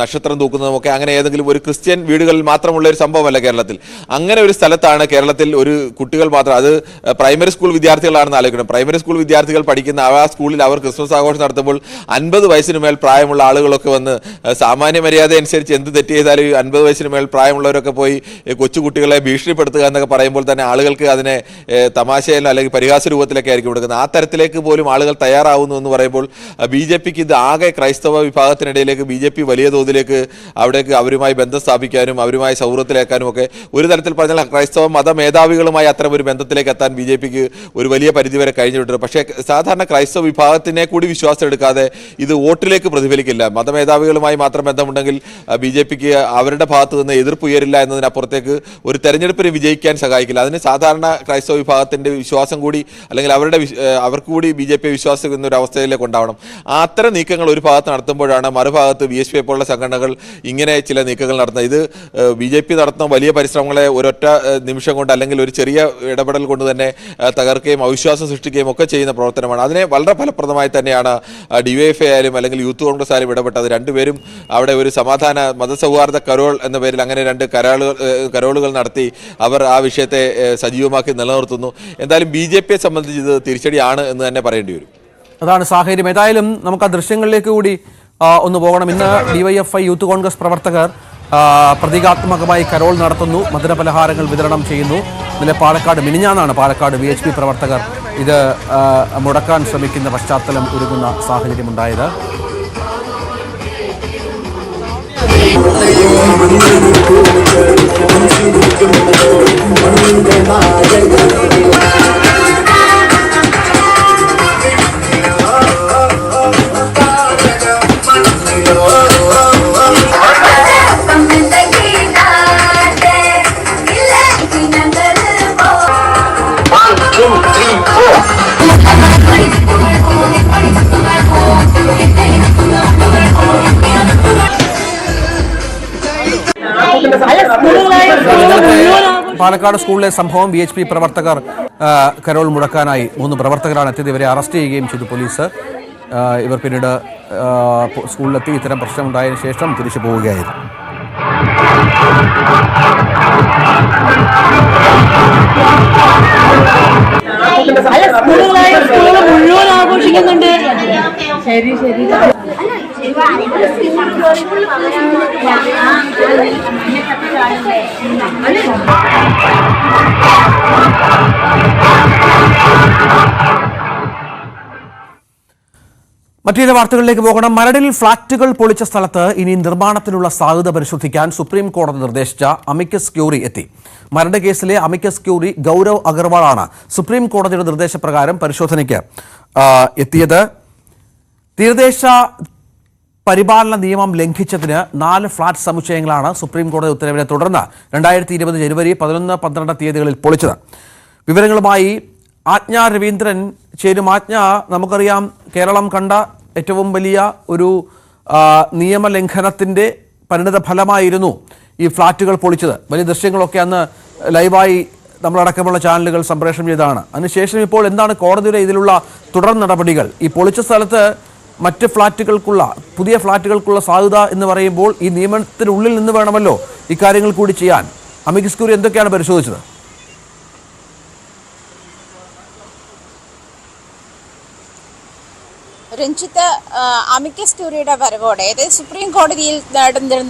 നക്ഷത്രം തൂക്കുന്നതും ഒക്കെ അങ്ങനെ ഏതെങ്കിലും ഒരു ക്രിസ്ത്യൻ വീടുകളിൽ മാത്രമുള്ള ഒരു സംഭവമല്ല കേരളത്തിൽ. അങ്ങനെ ഒരു സ്ഥലത്താണ് കേരളത്തിൽ ഒരു കുട്ടികൾ മാത്രം, അത് പ്രൈമറി സ്കൂൾ വിദ്യാർത്ഥികളാണെന്ന് ആലോചിക്കണം. പ്രൈമറി സ്കൂൾ വിദ്യാർത്ഥികൾ പഠിക്കുന്ന ആ സ്കൂളിൽ അവർ ക്രിസ്മസ് ആഘോഷം നടത്തുമ്പോൾ 50 വയസ്സിന് മേൽ പ്രായമുള്ള ആളുകളൊക്കെ വന്ന് സാമാന്യ മര്യാദ അനുസരിച്ച് എന്ത് തെറ്റ് ചെയ്താലും 50 വയസ്സിന് മേൽ പ്രായമുള്ളവരൊക്കെ പോയി കൊച്ചുകുട്ടികളെ ഭീഷണിപ്പെടുത്തുക എന്നൊക്കെ പറയുമ്പോൾ തന്നെ ആളുകൾക്ക് അതിനെ തമാശയിലോ അല്ലെങ്കിൽ പരിഹാസ രൂപത്തിലൊക്കെ ആയിരിക്കും കൊടുക്കുന്നത്. ആ തരത്തിലേക്ക് പോലും ആളുകൾ തയ്യാറാവുന്നു എന്ന് പറയുമ്പോൾ BJPക്ക് ഇത് ആകെ ക്രൈസ്തവ വിഭാഗത്തിനിടയിലേക്ക് BJP വലിയ തോതിലേക്ക് അവിടേക്ക് അവരുമായി ബന്ധം സ്ഥാപിക്കാനും അവരുമായി സൗഹൃദത്തിലേക്കാനും ഒക്കെ ഒരു തരത്തിൽ പറഞ്ഞാൽ ക്രൈസ്തവ മത മേധാവികളുമായി അത്തരം ഒരു ബന്ധത്തിലേക്ക് എത്താൻ BJPക്ക് ഒരു വലിയ പരിധിവരെ കഴിഞ്ഞിട്ടുണ്ട്. പക്ഷേ സാധാരണ ക്രൈസ്തവ വിഭാഗത്തിനെ കൂടി വിശ്വാസം എടുക്കാതെ ഇത് വോട്ടിലേക്ക് പ്രതിഫലിക്കില്ല. മതമേധാവികളുമായി മാത്രം ബന്ധമുണ്ടെങ്കിൽ BJPക്ക് അവരുടെ ഭാഗത്ത് നിന്ന് എതിർപ്പ് ഉയരില്ല എന്നതിനപ്പുറത്തേക്ക് ഒരു തെരഞ്ഞെടുപ്പിന് വിജയിക്കാൻ സഹായിക്കില്ല. അതിന് സാധാരണ ക്രൈസ്തവ വിഭാഗത്തിന്റെ വിശ്വാസം കൂടി അല്ലെങ്കിൽ അവർക്ക് കൂടി BJPയെ വിശ്വസിക്കുന്ന ഒരു അവസ്ഥയിലേക്ക് ഉണ്ടാവണം. അത്തരം നീക്കങ്ങൾ ഒരു ഭാഗത്ത് നടത്തുമ്പോഴാണ് മറുഭാഗത്ത് VSP പോലുള്ള സംഘടനകൾ ഇങ്ങനെ ചില നീക്കങ്ങൾ നടത്തുന്നത്. ഇത് BJP നടത്തുന്ന വലിയ പരിശ്രമങ്ങളെ ഒരൊറ്റ നിമിഷം കൊണ്ട് അല്ലെങ്കിൽ ഒരു ചെറിയ ഇടപെടൽ കൊണ്ട് തന്നെ തകർക്കുകയും അവിശ്വാസം സൃഷ്ടിക്കുകയും ഒക്കെ ചെയ്യുന്ന പ്രവർത്തനമാണ്. അതിനെ വളരെ ഫലപ്രദമായി തന്നെയാണ് DYFI ആയാലും അല്ലെങ്കിൽ യൂത്ത് കോൺഗ്രസ് ആയാലും ഇടപെട്ടത്. രണ്ടുപേരും അവിടെ ഒരു സമാധാന മതസൗഹാർദ്ദ കരോൾ എന്ന പേരിൽ അങ്ങനെ 2 കരോളുകൾ നടത്തി അവർ ആ വിഷയത്തെ സജീവമാക്കി നിലനിർത്തുന്നു. എന്തായാലും BJPയെ സംബന്ധിച്ച് ഇത് തിരിച്ചടിയാണ് എന്ന് തന്നെ പറയേണ്ടി വരും. അതാണ് സാഹചര്യം. ഏതായാലും നമുക്ക് ആ ദൃശ്യങ്ങളിലേക്ക് കൂടി ഒന്ന് പോകണം. ഇന്ന് DYFI യൂത്ത് കോൺഗ്രസ് പ്രവർത്തകർ പ്രതീകാത്മകമായി കരോൾ നടത്തുന്നു, മധുരപലഹാരങ്ങൾ വിതരണം ചെയ്യുന്നു. ഇന്നലെ മിനിഞ്ഞാന്നാണ് പാലക്കാട് VHP പ്രവർത്തകർ ഇത് മുടക്കാൻ ശ്രമിക്കുന്ന പശ്ചാത്തലം ഒരുങ്ങുന്ന സാഹചര്യമുണ്ടായത്. പാലക്കാട് സ്കൂളിലെ സംഭവം VHP പ്രവർത്തകർ കരോൾ മുടക്കാനായി 3 പ്രവർത്തകരാണ് എത്തിയത്. ഇവരെ അറസ്റ്റ് ചെയ്യുകയും ചെയ്തു പോലീസ്. ഇവർ പിന്നീട് സ്കൂളിലെത്തി ഇത്തരം പ്രശ്നമുണ്ടായതിനു ശേഷം തിരിച്ചു പോവുകയായിരുന്നു. മുഴുവൻ ആഘോഷിക്കുന്നുണ്ട്. ശരി ശരി മറ്റു ചില വാർത്തകളിലേക്ക് പോകണം. മരടിൽ ഫ്ളാറ്റുകൾ പൊളിച്ച സ്ഥലത്ത് ഇനി നിർമ്മാണത്തിനുള്ള സാധ്യത പരിശോധിക്കാൻ സുപ്രീം കോടതി നിർദ്ദേശിച്ച അമിക്കസ് ക്യൂറി എത്തി. മരട് കേസിലെ അമിക്കസ് ക്യൂറി ഗൗരവ് അഗർവാളാണ് സുപ്രീം കോടതിയുടെ നിർദ്ദേശപ്രകാരം പരിശോധനയ്ക്ക് എത്തിയത്. തീരദേശ പരിപാലന നിയമം ലംഘിച്ചതിന് 4 ഫ്ളാറ്റ് സമുച്ചയങ്ങളാണ് സുപ്രീം കോടതി ഉത്തരവിനെ തുടർന്ന് 2020 ജനുവരി 11, 12 തീയതികളിൽ പൊളിച്ചത്. വിവരങ്ങളുമായി ആജ്ഞ രവീന്ദ്രൻ ചേരും. ആജ്ഞ, നമുക്കറിയാം കേരളം കണ്ട ഏറ്റവും വലിയ ഒരു നിയമലംഘനത്തിൻ്റെ പരിണിത ഫലമായിരുന്നു ഈ ഫ്ളാറ്റുകൾ പൊളിച്ചത്. വലിയ ദൃശ്യങ്ങളൊക്കെ അന്ന് ലൈവായി നമ്മളടക്കമുള്ള ചാനലുകൾ സംപ്രേഷണം ചെയ്തതാണ്. അതിനുശേഷം ഇപ്പോൾ എന്താണ് കോടതിയുടെ ഇതിലുള്ള തുടർ നടപടികൾ? ഈ പൊളിച്ച സ്ഥലത്ത് മറ്റ് ഫ്ളാറ്റുകൾക്കുള്ള പുതിയ ഫ്ളാറ്റുകൾക്കുള്ള സാധ്യത എന്ന് പറയുമ്പോൾ ഈ നിയമത്തിനുള്ളിൽ നിന്ന് വേണമല്ലോ ഇക്കാര്യങ്ങൾ കൂടി ചെയ്യാൻ. അമിക്കസ് ക്യൂറി എന്തൊക്കെയാണ് പരിശോധിച്ചത്? രഞ്ജിത്ത്, അമിക്കസ് ക്യൂറിയുടെ വരവോടെ അതായത് സുപ്രീം കോടതിയിൽ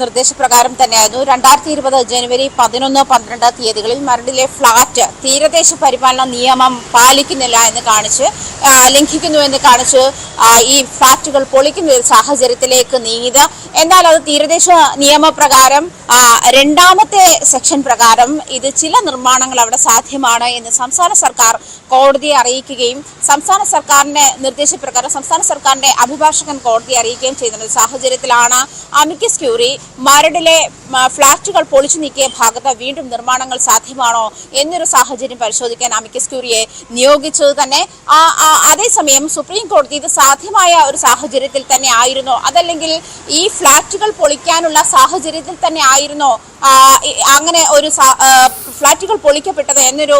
നിർദ്ദേശപ്രകാരം തന്നെയായിരുന്നു 2020 ജനുവരി 11, 12 തീയതികളിൽ മരടിലെ ഫ്ളാറ്റ് തീരദേശ പരിപാലന നിയമം പാലിക്കുന്നില്ല എന്ന് കാണിച്ച് ലംഘിക്കുന്നുവെന്ന് കാണിച്ച് ഈ ഫ്ളാറ്റുകൾ പൊളിക്കുന്ന ഒരു സാഹചര്യത്തിലേക്ക് നീങ്ങിയത്. എന്നാൽ അത് തീരദേശ നിയമപ്രകാരം രണ്ടാമത്തെ സെക്ഷൻ പ്രകാരം ഇത് ചില നിർമ്മാണങ്ങൾ അവിടെ സാധ്യമാണ് എന്ന് സംസ്ഥാന സർക്കാർ കോടതിയെ അറിയിക്കുകയും സംസ്ഥാന സർക്കാരിന്റെ നിർദ്ദേശപ്രകാരം സംസ്ഥാന സർക്കാരിന്റെ അഭിഭാഷകൻ കോടതിയെ അറിയിക്കുകയും ചെയ്യുന്ന സാഹചര്യത്തിലാണ് അമിക്കസ് ക്യൂറി മരടിലെ ഫ്ളാറ്റുകൾ പൊളിച്ചു നീക്കിയ ഭാഗത്ത് വീണ്ടും നിർമ്മാണങ്ങൾ സാധ്യമാണോ എന്നൊരു സാഹചര്യം പരിശോധിക്കാൻ അമിക്കസ് ക്യൂറിയെ നിയോഗിച്ചത് തന്നെ. അതേസമയം സുപ്രീം കോടതി ഇത് സാധ്യമായ ഒരു സാഹചര്യത്തിൽ തന്നെ ആയിരുന്നോ, അതല്ലെങ്കിൽ ഈ ഫ്ളാറ്റുകൾ പൊളിക്കാനുള്ള സാഹചര്യത്തിൽ തന്നെ ആയിരുന്നോ അങ്ങനെ ഒരു ഫ്ളാറ്റുകൾ പൊളിക്കപ്പെട്ടത് എന്നൊരു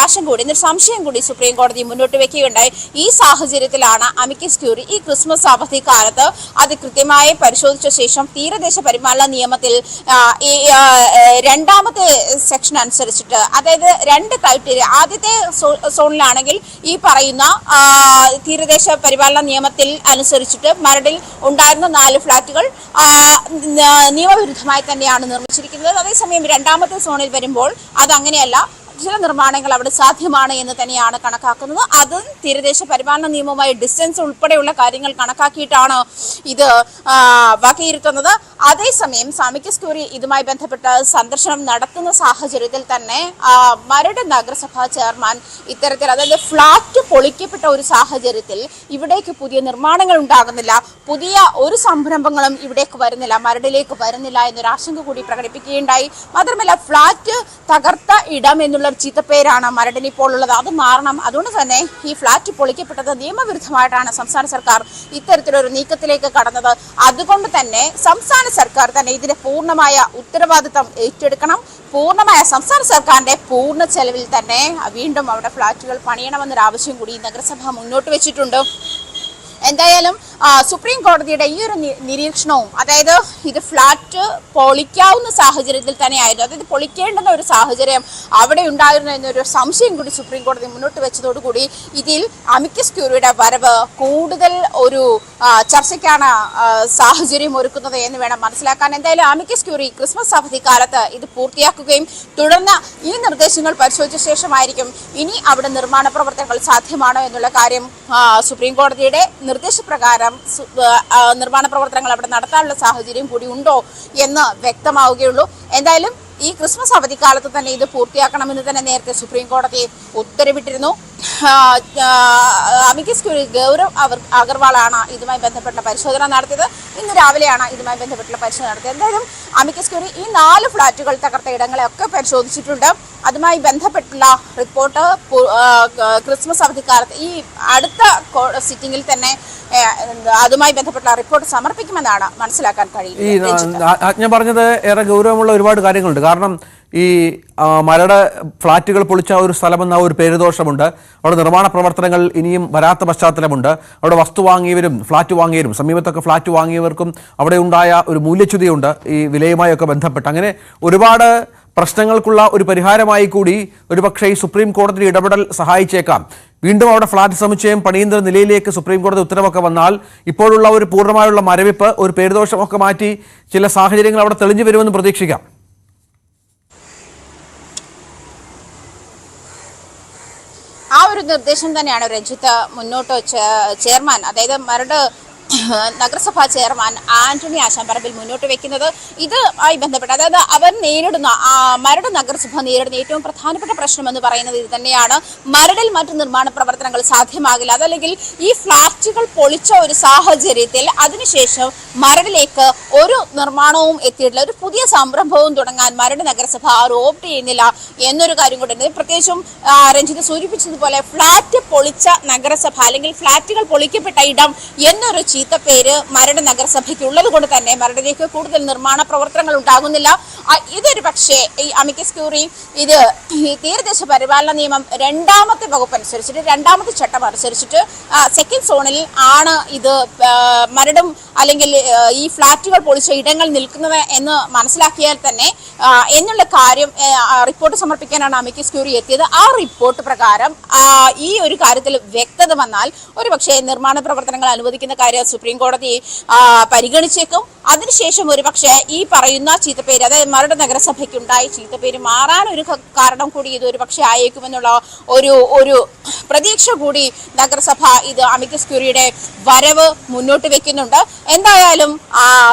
ആശങ്ക കൂടി, എന്നൊരു സംശയം കൂടി സുപ്രീം കോടതി മുന്നോട്ട് വെക്കുകയുണ്ടായി. ഈ സാഹചര്യത്തിലാണ് അമിക്കസ് ക്യൂറി ഈ ക്രിസ്മസ് അവധി കാലത്ത് അത് കൃത്യമായി പരിശോധിച്ച ശേഷം തീരദേശ പരിപാലന നിയമത്തിൽ രണ്ടാമത്തെ സെക്ഷൻ അനുസരിച്ചിട്ട്, അതായത് 2 ക്രൈറ്റീരിയ, ആദ്യത്തെ സോണിലാണെങ്കിൽ ഈ പറയുന്ന തീരദേശ പരിപാലന നിയമത്തിൽ അനുസരിച്ചിട്ട് മരടിൽ ഉണ്ടായിരുന്ന 4 ഫ്ളാറ്റുകൾ നിയമവിരുദ്ധമായി തന്നെയാണ് നിർമ്മിച്ചിരിക്കുന്നത്. അതേസമയം രണ്ടാമത്തെ സോണിൽ വരുമ്പോൾ അതങ്ങനെയല്ല, ചില നിർമ്മാണങ്ങൾ അവിടെ സാധ്യമാണ് എന്ന് തന്നെയാണ് കണക്കാക്കുന്നത്. അതും തീരദേശ പരിപാലന നിയമവുമായി ഡിസ്റ്റൻസ് ഉൾപ്പെടെയുള്ള കാര്യങ്ങൾ കണക്കാക്കിയിട്ടാണ് ഇത് വകയിരുത്തുന്നത്. അതേസമയം അമിക്കസ് ക്യൂറി ഇതുമായി ബന്ധപ്പെട്ട് സന്ദർശനം നടത്തുന്ന സാഹചര്യത്തിൽ തന്നെ മരട് നഗരസഭാ ചെയർമാൻ ഇത്തരത്തിൽ, അതായത് ഫ്ളാറ്റ് പൊളിക്കപ്പെട്ട ഒരു സാഹചര്യത്തിൽ ഇവിടേക്ക് പുതിയ നിർമ്മാണങ്ങൾ ഉണ്ടാകുന്നില്ല, പുതിയ ഒരു സംരംഭങ്ങളും ഇവിടേക്ക് വരുന്നില്ല, മരടിലേക്ക് വരുന്നില്ല എന്നൊരു ആശങ്ക കൂടി പ്രകടിപ്പിക്കുകയുണ്ടായി. മാത്രമല്ല ഫ്ളാറ്റ് തകർത്ത ഇടം എന്നുള്ള ചീത്തപ്പേരാണ് മരടിന് ഇപ്പോൾ ഉള്ളത്, അത് മാറണം. അതുകൊണ്ട് തന്നെ ഈ ഫ്ളാറ്റ് പൊളിക്കപ്പെട്ടത് നിയമവിരുദ്ധമായിട്ടാണ് സംസ്ഥാന സർക്കാർ ഇത്തരത്തിലൊരു നീക്കത്തിലേക്ക് കടന്നത്. അതുകൊണ്ട് തന്നെ സംസ്ഥാന സർക്കാർ തന്നെ ഇതിന്റെ പൂർണ്ണമായ ഉത്തരവാദിത്തം ഏറ്റെടുക്കണം. പൂർണ്ണമായ സംസ്ഥാന സർക്കാരിന്റെ പൂർണ്ണ ചെലവിൽ തന്നെ വീണ്ടും അവിടെ ഫ്ളാറ്റുകൾ പണിയണമെന്നൊരു ആവശ്യം കൂടി നഗരസഭ മുന്നോട്ട് വെച്ചിട്ടുണ്ട്. എന്തായാലും സുപ്രീം കോടതിയുടെ ഈ ഒരു നിരീക്ഷണവും, അതായത് ഇത് ഫ്ളാറ്റ് പൊളിക്കാവുന്ന സാഹചര്യത്തിൽ തന്നെയായിരുന്നു, അതായത് പൊളിക്കേണ്ടുന്ന ഒരു സാഹചര്യം അവിടെ ഉണ്ടായിരുന്നു എന്നൊരു സംശയം കൂടി സുപ്രീം കോടതി മുന്നോട്ട് വെച്ചതോടുകൂടി ഇതിൽ അമിക്കസ് ക്യൂറിയുടെ വരവ് കൂടുതൽ ഒരു ചർച്ചയ്ക്കാണ് സാഹചര്യം ഒരുക്കുന്നത് എന്ന് വേണം മനസ്സിലാക്കാൻ. എന്തായാലും അമിക്കസ് ക്യൂറി ക്രിസ്മസ് അവധിക്കാലത്ത് ഇത് പൂർത്തിയാക്കുകയും തുടർന്ന് ഈ നിർദ്ദേശങ്ങൾ പരിശോധിച്ച ശേഷമായിരിക്കും ഇനി അവിടെ നിർമ്മാണ പ്രവർത്തനങ്ങൾ സാധ്യമാണോ എന്നുള്ള കാര്യം സുപ്രീം കോടതിയുടെ നിർദ്ദേശപ്രകാരം നിർമ്മാണ പ്രവർത്തനങ്ങൾ അവിടെ നടത്താനുള്ള സാഹചര്യം കൂടി ഉണ്ടോ എന്ന് വ്യക്തമാവുകയുള്ളൂ. എന്തായാലും ഈ ക്രിസ്മസ് അവധിക്കാലത്ത് തന്നെ ഇത് പൂർത്തിയാക്കണമെന്ന് തന്നെ നേരത്തെ സുപ്രീം കോടതി ഉത്തരവിട്ടിരുന്നു. അമിക്കസ് ക്യൂറി ഗൗരവ് അഗർവാളാണ് ഇതുമായി ബന്ധപ്പെട്ട പരിശോധന നടത്തിയത്. ഇന്ന് രാവിലെയാണ് ഇതുമായി ബന്ധപ്പെട്ടുള്ള പരിശോധന നടത്തിയത്. എന്തായാലും അമിക്കസ് ക്യൂറി ഈ 4 ഫ്ളാറ്റുകൾ തകർത്ത ഇടങ്ങളെയൊക്കെ പരിശോധിച്ചിട്ടുണ്ട്. അതുമായി ബന്ധപ്പെട്ടുള്ള റിപ്പോർട്ട് ക്രിസ്മസ് അവധിക്കാലത്ത് ഈ അടുത്ത സിറ്റിംഗിൽ തന്നെ അതുമായി ബന്ധപ്പെട്ടുള്ള റിപ്പോർട്ട് സമർപ്പിക്കുമെന്നാണ് മനസ്സിലാക്കാൻ കഴിയുന്നത്. ഞാൻ പറഞ്ഞത് ഏറെ ഗൗരവമുള്ള ഒരുപാട് കാര്യങ്ങളുണ്ട്. കാരണം ഈ മരട് ഫ്ളാറ്റുകൾ പൊളിച്ച ഒരു സ്ഥലമെന്ന ഒരു പേരുദോഷമുണ്ട്. അവിടെ നിർമ്മാണ പ്രവർത്തനങ്ങൾ ഇനിയും വരാത്ത പശ്ചാത്തലമുണ്ട്. അവിടെ വസ്തു വാങ്ങിയവരും ഫ്ളാറ്റ് വാങ്ങിയവരും സമീപത്തൊക്കെ ഫ്ളാറ്റ് വാങ്ങിയവർക്കും അവിടെ ഉണ്ടായ ഒരു മൂല്യച്യുതിയുണ്ട് ഈ വിലയുമായൊക്കെ ബന്ധപ്പെട്ട്. അങ്ങനെ ഒരുപാട് പ്രശ്നങ്ങൾക്കുള്ള ഒരു പരിഹാരമായി കൂടി ഒരുപക്ഷെ ഈ സുപ്രീം കോടതി ഇടപെടൽ സഹായിച്ചേക്കാം. വീണ്ടും അവിടെ ഫ്ളാറ്റ് സമുച്ചയം പണിയുന്ന നിലയിലേക്ക് സുപ്രീം കോടതി ഉത്തരവൊക്കെ വന്നാൽ ഇപ്പോഴുള്ള ഒരു പൂർണ്ണമായുള്ള മരവിപ്പ്, ഒരു പേരുദോഷമൊക്കെ മാറ്റി ചില സാഹചര്യങ്ങൾ അവിടെ തെളിഞ്ഞു വരുമെന്ന് പ്രതീക്ഷിക്കാം. ആ ഒരു നിർദ്ദേശം തന്നെയാണ് രഞ്ജിത്ത് മുന്നോട്ട് വെച്ച ചെയർമാൻ, അതായത് മരട് നഗരസഭാ ചെയർമാൻ ആന്റണി ആശാമ്പറമ്പിൽ മുന്നോട്ട് വെക്കുന്നത് ഇതുമായി ബന്ധപ്പെട്ട്, അതായത് അവർ നേരിടുന്ന മരട് നഗരസഭ നേരിടുന്ന ഏറ്റവും പ്രധാനപ്പെട്ട പ്രശ്നം എന്ന് പറയുന്നത് ഇത് തന്നെയാണ്. മരടിൽ മറ്റു നിർമ്മാണ പ്രവർത്തനങ്ങൾ സാധ്യമാകില്ല. അതല്ലെങ്കിൽ ഈ ഫ്ളാറ്റുകൾ പൊളിച്ച ഒരു സാഹചര്യത്തിൽ അതിനുശേഷം മരടിലേക്ക് ഒരു നിർമ്മാണവും എത്തിയിട്ടില്ല, ഒരു പുതിയ സംരംഭവും തുടങ്ങാൻ മരട് നഗരസഭ ഓപ്റ്റ് ചെയ്യുന്നില്ല എന്നൊരു കാര്യം കൊണ്ടുണ്ട്. പ്രത്യേകിച്ചും രഞ്ജിത്ത് സൂചിപ്പിച്ചതുപോലെ ഫ്ളാറ്റ് പൊളിച്ച നഗരസഭ അല്ലെങ്കിൽ ഫ്ളാറ്റുകൾ പൊളിക്കപ്പെട്ട ഇടം എന്നൊരു ചീത്തപ്പേര് മരട് നഗരസഭയ്ക്ക് ഉള്ളത് കൊണ്ട് തന്നെ മരടിലേക്ക് കൂടുതൽ നിർമ്മാണ പ്രവർത്തനങ്ങൾ ഉണ്ടാകുന്നില്ല. ഇതൊരു പക്ഷേ ഈ അമിക്കസ് ക്യൂറി ഇത് ഈ തീരദേശ പരിപാലന നിയമം 2ാമത്തെ വകുപ്പ് അനുസരിച്ചിട്ട് 2ാമത്തെ ചട്ടം അനുസരിച്ചിട്ട് സെക്കൻഡ് സോണിൽ ആണ് ഇത് മരടും അല്ലെങ്കിൽ ഈ ഫ്ളാറ്റുകൾ പൊളിച്ച ഇടങ്ങൾ നിൽക്കുന്നത് എന്ന് മനസ്സിലാക്കിയാൽ തന്നെ എന്നുള്ള കാര്യം റിപ്പോർട്ട് സമർപ്പിക്കാനാണ് അമിക്കസ് ക്യൂറി എത്തിയത്. ആ റിപ്പോർട്ട് പ്രകാരം ഈ ഒരു കാര്യത്തിൽ വ്യക്തത വന്നാൽ ഒരുപക്ഷെ നിർമ്മാണ പ്രവർത്തനങ്ങൾ അനുവദിക്കുന്ന കാര്യം സുപ്രീം കോടതി പരിഗണിച്ചേക്കും. അതിനുശേഷം ഒരുപക്ഷെ ഈ പറയുന്ന ചീത്തപ്പേര്, അതായത് മരട് നഗരസഭയ്ക്കുണ്ടായ ചീത്തപ്പേര് മാറാൻ ഒരു കാരണം കൂടി ഇത് ഒരു പക്ഷേ ആയേക്കുമെന്നുള്ള ഒരു പ്രതീക്ഷ കൂടി നഗരസഭ ഇത് അമിക്കസ് ക്യൂറിയുടെ വരവ് മുന്നോട്ട് വെക്കുന്നുണ്ട്. എന്തായാലും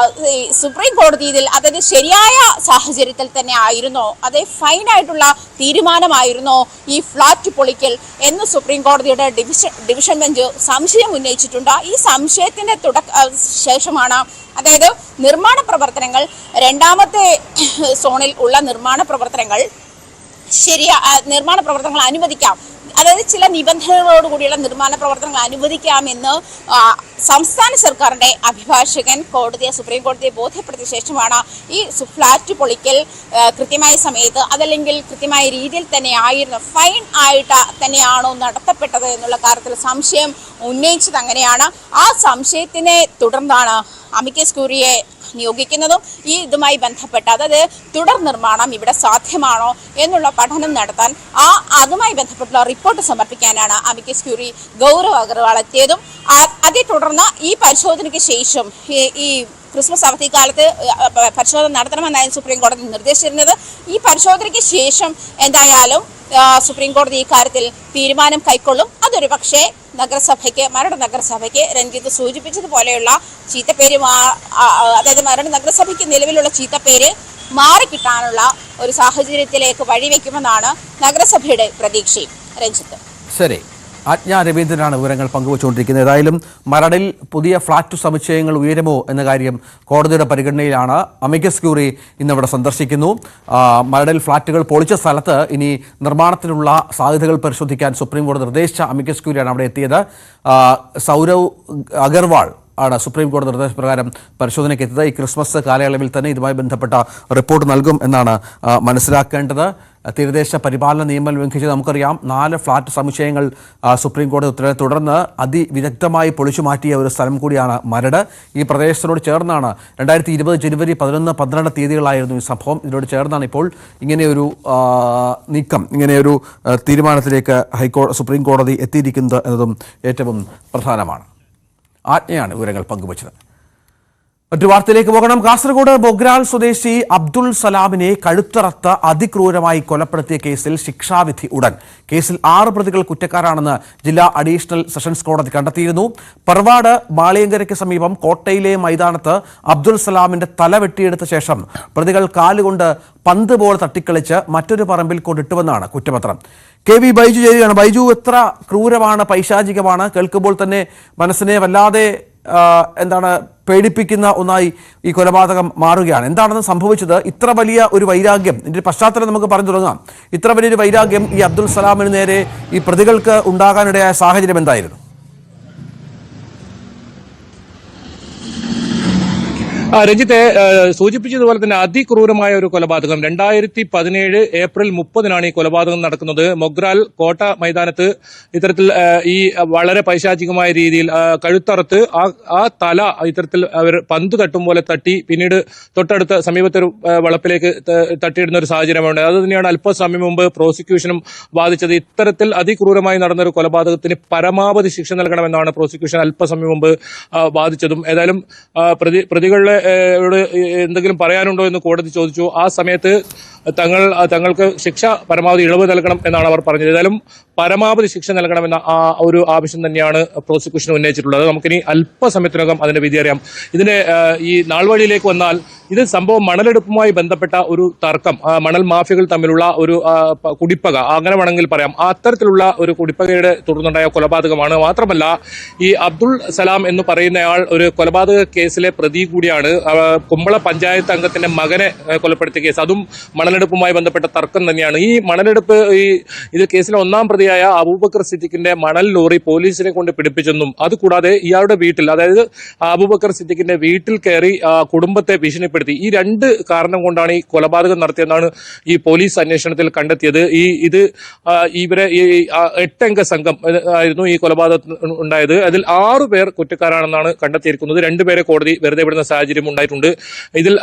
സുപ്രീം കോടതി ഇതിൽ, അതായത് ശരിയായ സാഹചര്യത്തിൽ തന്നെ ആയിരുന്നോ, അതേ ഫൈനായിട്ടുള്ള തീരുമാനമായിരുന്നോ ഈ ഫ്ളാറ്റ് പൊളിക്കൽ എന്ന് സുപ്രീം കോടതിയുടെ ഡിവിഷൻ ബെഞ്ച് സംശയം ഉന്നയിച്ചിട്ടുണ്ട്. ഈ സംശയത്തിന്റെ ശേഷമാണ്, അതായത് നിർമ്മാണ പ്രവർത്തനങ്ങൾ 2ാമത്തെ സോണിൽ ഉള്ള നിർമ്മാണ പ്രവർത്തനങ്ങൾ അനുവദിക്കാം, അതായത് ചില നിബന്ധനകളോടുകൂടിയുള്ള നിർമ്മാണ പ്രവർത്തനങ്ങൾ അനുവദിക്കാമെന്ന് സംസ്ഥാന സർക്കാരിന്റെ അഭിഭാഷകൻ സുപ്രീം കോടതിയെ ബോധ്യപ്പെടുത്തിയ ശേഷമാണ് ഈ ഫ്ളാറ്റ് പൊളിക്കൽ കൃത്യമായ സമയത്ത് അതല്ലെങ്കിൽ കൃത്യമായ രീതിയിൽ തന്നെ ആയിരുന്നു, ഫൈൻ ആയിട്ട് തന്നെയാണോ നടത്തപ്പെട്ടത് എന്നുള്ള കാര്യത്തിൽ സംശയം ഉന്നയിച്ചത്. അങ്ങനെയാണ് ആ സംശയത്തിനെ തുടർന്നാണ് അമിക്കസ് ക്യൂറിയെ നിയോഗിക്കുന്നതും ഇതുമായി ബന്ധപ്പെട്ട്, അതായത് തുടർ നിർമ്മാണം ഇവിടെ സാധ്യമാണോ എന്നുള്ള പഠനം നടത്താൻ അതുമായി ബന്ധപ്പെട്ടുള്ള റിപ്പോർട്ട് സമർപ്പിക്കാനാണ് അമിക്കസ് ക്യൂറി ഗൗരവ് അഗർവാൾ എത്തിയതും. അതേ തുടർന്ന് ഈ പരിശോധനയ്ക്ക് ശേഷം ഈ ക്രിസ്മസ് അവധിക്കാലത്ത് പരിശോധന നടത്തണമെന്നായിരുന്നു സുപ്രീം കോടതി നിർദ്ദേശിച്ചിരുന്നത്. ഈ പരിശോധനയ്ക്ക് ശേഷം എന്തായാലും സുപ്രീം കോടതി ഈ കാര്യത്തിൽ തീരുമാനം കൈക്കൊള്ളും. അതൊരു പക്ഷേ മരട് നഗരസഭയ്ക്ക് രഞ്ജിത്ത് സൂചിപ്പിച്ചതുപോലെയുള്ള ചീത്തപ്പേര്, അതായത് മരട് നഗരസഭയ്ക്ക് നിലവിലുള്ള ചീത്തപ്പേര് മാറിക്കിട്ടാനുള്ള ഒരു സാഹചര്യത്തിലേക്ക് വഴിവെക്കുമെന്നാണ് നഗരസഭയുടെ പ്രതീക്ഷയും. രഞ്ജിത്ത്. ശരി, ആജ്ഞ രവീന്ദ്രനാണ് വിവരങ്ങൾ പങ്കുവച്ചുകൊണ്ടിരിക്കുന്നത്. ഏതായാലും മരടിൽ പുതിയ ഫ്ളാറ്റ് സമുച്ചയങ്ങൾ ഉയരുമോ എന്ന കാര്യം കോടതിയുടെ പരിഗണനയിലാണ്. അമിക്കസ് ക്യൂറി ഇന്നിവിടെ സന്ദർശിക്കുന്നു. മരടിൽ ഫ്ളാറ്റുകൾ പൊളിച്ച സ്ഥലത്ത് ഇനി നിർമ്മാണത്തിനുള്ള സാധ്യതകൾ പരിശോധിക്കാൻ സുപ്രീം കോടതി നിർദ്ദേശിച്ച അമിക്കസ് ക്യൂറിയാണ് അവിടെ എത്തിയത്. സൗരവ് അഗർവാൾ ആണ് സുപ്രീം കോടതി നിർദ്ദേശപ്രകാരം പരിശോധനയ്ക്ക് എത്തിയത്. ഈ ക്രിസ്മസ് കാലയളവിൽ തന്നെ ഇതുമായി ബന്ധപ്പെട്ട റിപ്പോർട്ട് നൽകും എന്നാണ് മനസ്സിലാക്കേണ്ടത്. തീരദേശ പരിപാലന നിയമം ലംഘിച്ച് നമുക്കറിയാം 4 ഫ്ളാറ്റ് സമുച്ചയങ്ങൾ സുപ്രീം കോടതി ഉത്തരവിനെ തുടർന്ന് അതിവിദഗ്ധമായി പൊളിച്ചു മാറ്റിയ ഒരു സ്ഥലം കൂടിയാണ് മരട്. ഈ പ്രദേശത്തോട് ചേർന്നാണ് 2020 ജനുവരി 11, 12 തീയതികളായിരുന്നു ഈ സംഭവം. ഇതിനോട് ചേർന്നാണ് ഇപ്പോൾ ഇങ്ങനെയൊരു നീക്കം, ഇങ്ങനെയൊരു തീരുമാനത്തിലേക്ക് സുപ്രീം കോടതി എത്തിയിരിക്കുന്നത് എന്നതും ഏറ്റവും പ്രധാനമാണ്. ആജ്ഞയാണ് വിവരങ്ങൾ പങ്കുവച്ചത്. മറ്റു വാർത്തയിലേക്ക് പോകണം. കാസർഗോഡ് ബൊഗ്രാൽ സ്വദേശി അബ്ദുൾ സലാമിനെ കഴുത്തറത്ത് അതിക്രൂരമായി കൊലപ്പെടുത്തിയ കേസിൽ ശിക്ഷാവിധി ഉടൻ. കേസിൽ 6 പ്രതികൾ കുറ്റക്കാരാണെന്ന് ജില്ലാ അഡീഷണൽ സെഷൻസ് കോടതി കണ്ടെത്തിയിരുന്നു. പറവാട് മാളിയങ്കരയ്ക്ക് സമീപം കോട്ടയിലെ മൈതാനത്ത് അബ്ദുൾ സലാമിന്റെ തല വെട്ടിയെടുത്ത ശേഷം പ്രതികൾ കാലുകൊണ്ട് പന്ത് പോലെ തട്ടിക്കളിച്ച് മറ്റൊരു പറമ്പിൽ കൊണ്ടിട്ടുവെന്നാണ് കുറ്റപത്രം. KV ബൈജു ചെയ്യുകയാണ്. ബൈജു, എത്ര ക്രൂരമാണ്, പൈശാചികമാണ്, കേൾക്കുമ്പോൾ തന്നെ മനസ്സിനെ വല്ലാതെ പേടിപ്പിക്കുന്ന ഒന്നായി ഈ കൊലപാതകം മാറുകയാണ്. എന്താണെന്ന് സംഭവിച്ചത്? ഇത്ര വലിയ ഒരു വൈരാഗ്യം, ഇതിന്റെ പശ്ചാത്തലം നമുക്ക് പറഞ്ഞു തുടങ്ങാം. ഇത്ര വലിയൊരു വൈരാഗ്യം ഈ അബ്ദുൾ സലാമിന് നേരെ ഈ പ്രതികൾക്ക് ഉണ്ടാകാനിടയായ സാഹചര്യം എന്തായിരുന്നു? രഞ്ജിത്തെ സൂചിപ്പിച്ചതുപോലെ തന്നെ അതിക്രൂരമായ ഒരു കൊലപാതകം. 2017 ഏപ്രിൽ 30 ഈ കൊലപാതകം നടക്കുന്നത്. മൊഗ്രാൽ കോട്ട മൈതാനത്ത് ഇത്തരത്തിൽ ഈ വളരെ പൈശാചികമായ രീതിയിൽ കഴുത്തറുത്ത് ആ തല ഇത്തരത്തിൽ അവർ പന്ത് തട്ടും പോലെ തട്ടി പിന്നീട് തൊട്ടടുത്ത സമീപത്തൊരു വളപ്പിലേക്ക് തട്ടിയിടുന്ന ഒരു സാഹചര്യമുണ്ട്. അത് തന്നെയാണ് അല്പസമയം മുമ്പ് പ്രോസിക്യൂഷനും വാദിച്ചത്. ഇത്തരത്തിൽ അതിക്രൂരമായി നടന്നൊരു കൊലപാതകത്തിന് പരമാവധി ശിക്ഷ നൽകണമെന്നാണ് പ്രോസിക്യൂഷൻ അല്പസമയം മുമ്പ് വാദിച്ചതും. ഏതായാലും പ്രതികളുടെ എന്തെങ്കിലും പറയാനുണ്ടോ എന്ന് കോടതി ചോദിച്ചു. ആ സമയത്ത് തങ്ങൾക്ക് ശിക്ഷ പരമാവധി ഇളവ് നൽകണം എന്നാണ് അവർ പറഞ്ഞത്. ഏതായാലും പരമാവധി ശിക്ഷ നൽകണമെന്ന ഒരു ആവശ്യം തന്നെയാണ് പ്രോസിക്യൂഷൻ ഉന്നയിച്ചിട്ടുള്ളത്. നമുക്കിനി അല്പസമയത്തിനകം അതിന്റെ വിധി അറിയാം. ഇതിന്റെ ഈ നാൾവഴിയിലേക്ക് വന്നാൽ ഇത് സംഭവം മണലെടുപ്പുമായി ബന്ധപ്പെട്ട ഒരു തർക്കം, മണൽ മാഫിയകൾ തമ്മിലുള്ള ഒരു കുടിപ്പക അങ്ങനെ വേണമെങ്കിൽ പറയാം. അത്തരത്തിലുള്ള ഒരു കുടിപ്പകയുടെ തുടർന്നുണ്ടായ കൊലപാതകമാണ്. മാത്രമല്ല ഈ അബ്ദുൾ സലാം എന്ന് പറയുന്നയാൾ ഒരു കൊലപാതക കേസിലെ പ്രതി കൂടിയാണ്. കുമ്പള പഞ്ചായത്ത് അംഗത്തിന്റെ മകനെ കൊലപ്പെടുത്തിയ കേസ്, അതും മണലെടുപ്പുമായി ബന്ധപ്പെട്ട തർക്കം തന്നെയാണ്. ഈ മണലെടുപ്പ് ഇത് കേസിലെ ഒന്നാം പ്രതിയായ അബൂബക്കർ സിദ്ദിഖിന്റെ മണൽ ലോറി പോലീസിനെ കൊണ്ട് പിടിപ്പിച്ചെന്നും അതുകൂടാതെ ഇയാളുടെ വീട്ടിൽ, അതായത് അബൂബക്കർ സിദ്ദിഖിന്റെ വീട്ടിൽ കയറി കുടുംബത്തെ ഭീഷണിപ്പെടുത്തി, ഈ രണ്ട് കാരണം കൊണ്ടാണ് ഈ കൊലപാതകം നടത്തിയെന്നാണ് ഈ പോലീസ് അന്വേഷണത്തിൽ കണ്ടെത്തിയത്. ഇവരെ 8 അംഗ സംഘം ആയിരുന്നു ഈ കൊലപാതകം ഉണ്ടായത്. അതിൽ 6 പേർ കുറ്റക്കാരാണെന്നാണ് കണ്ടെത്തിയിരിക്കുന്നത്. 2 പേരെ കോടതി വെറുതെ വിടുന്ന സാഹചര്യം ഉണ്ടായിട്ടുണ്ട്. ഇതിൽ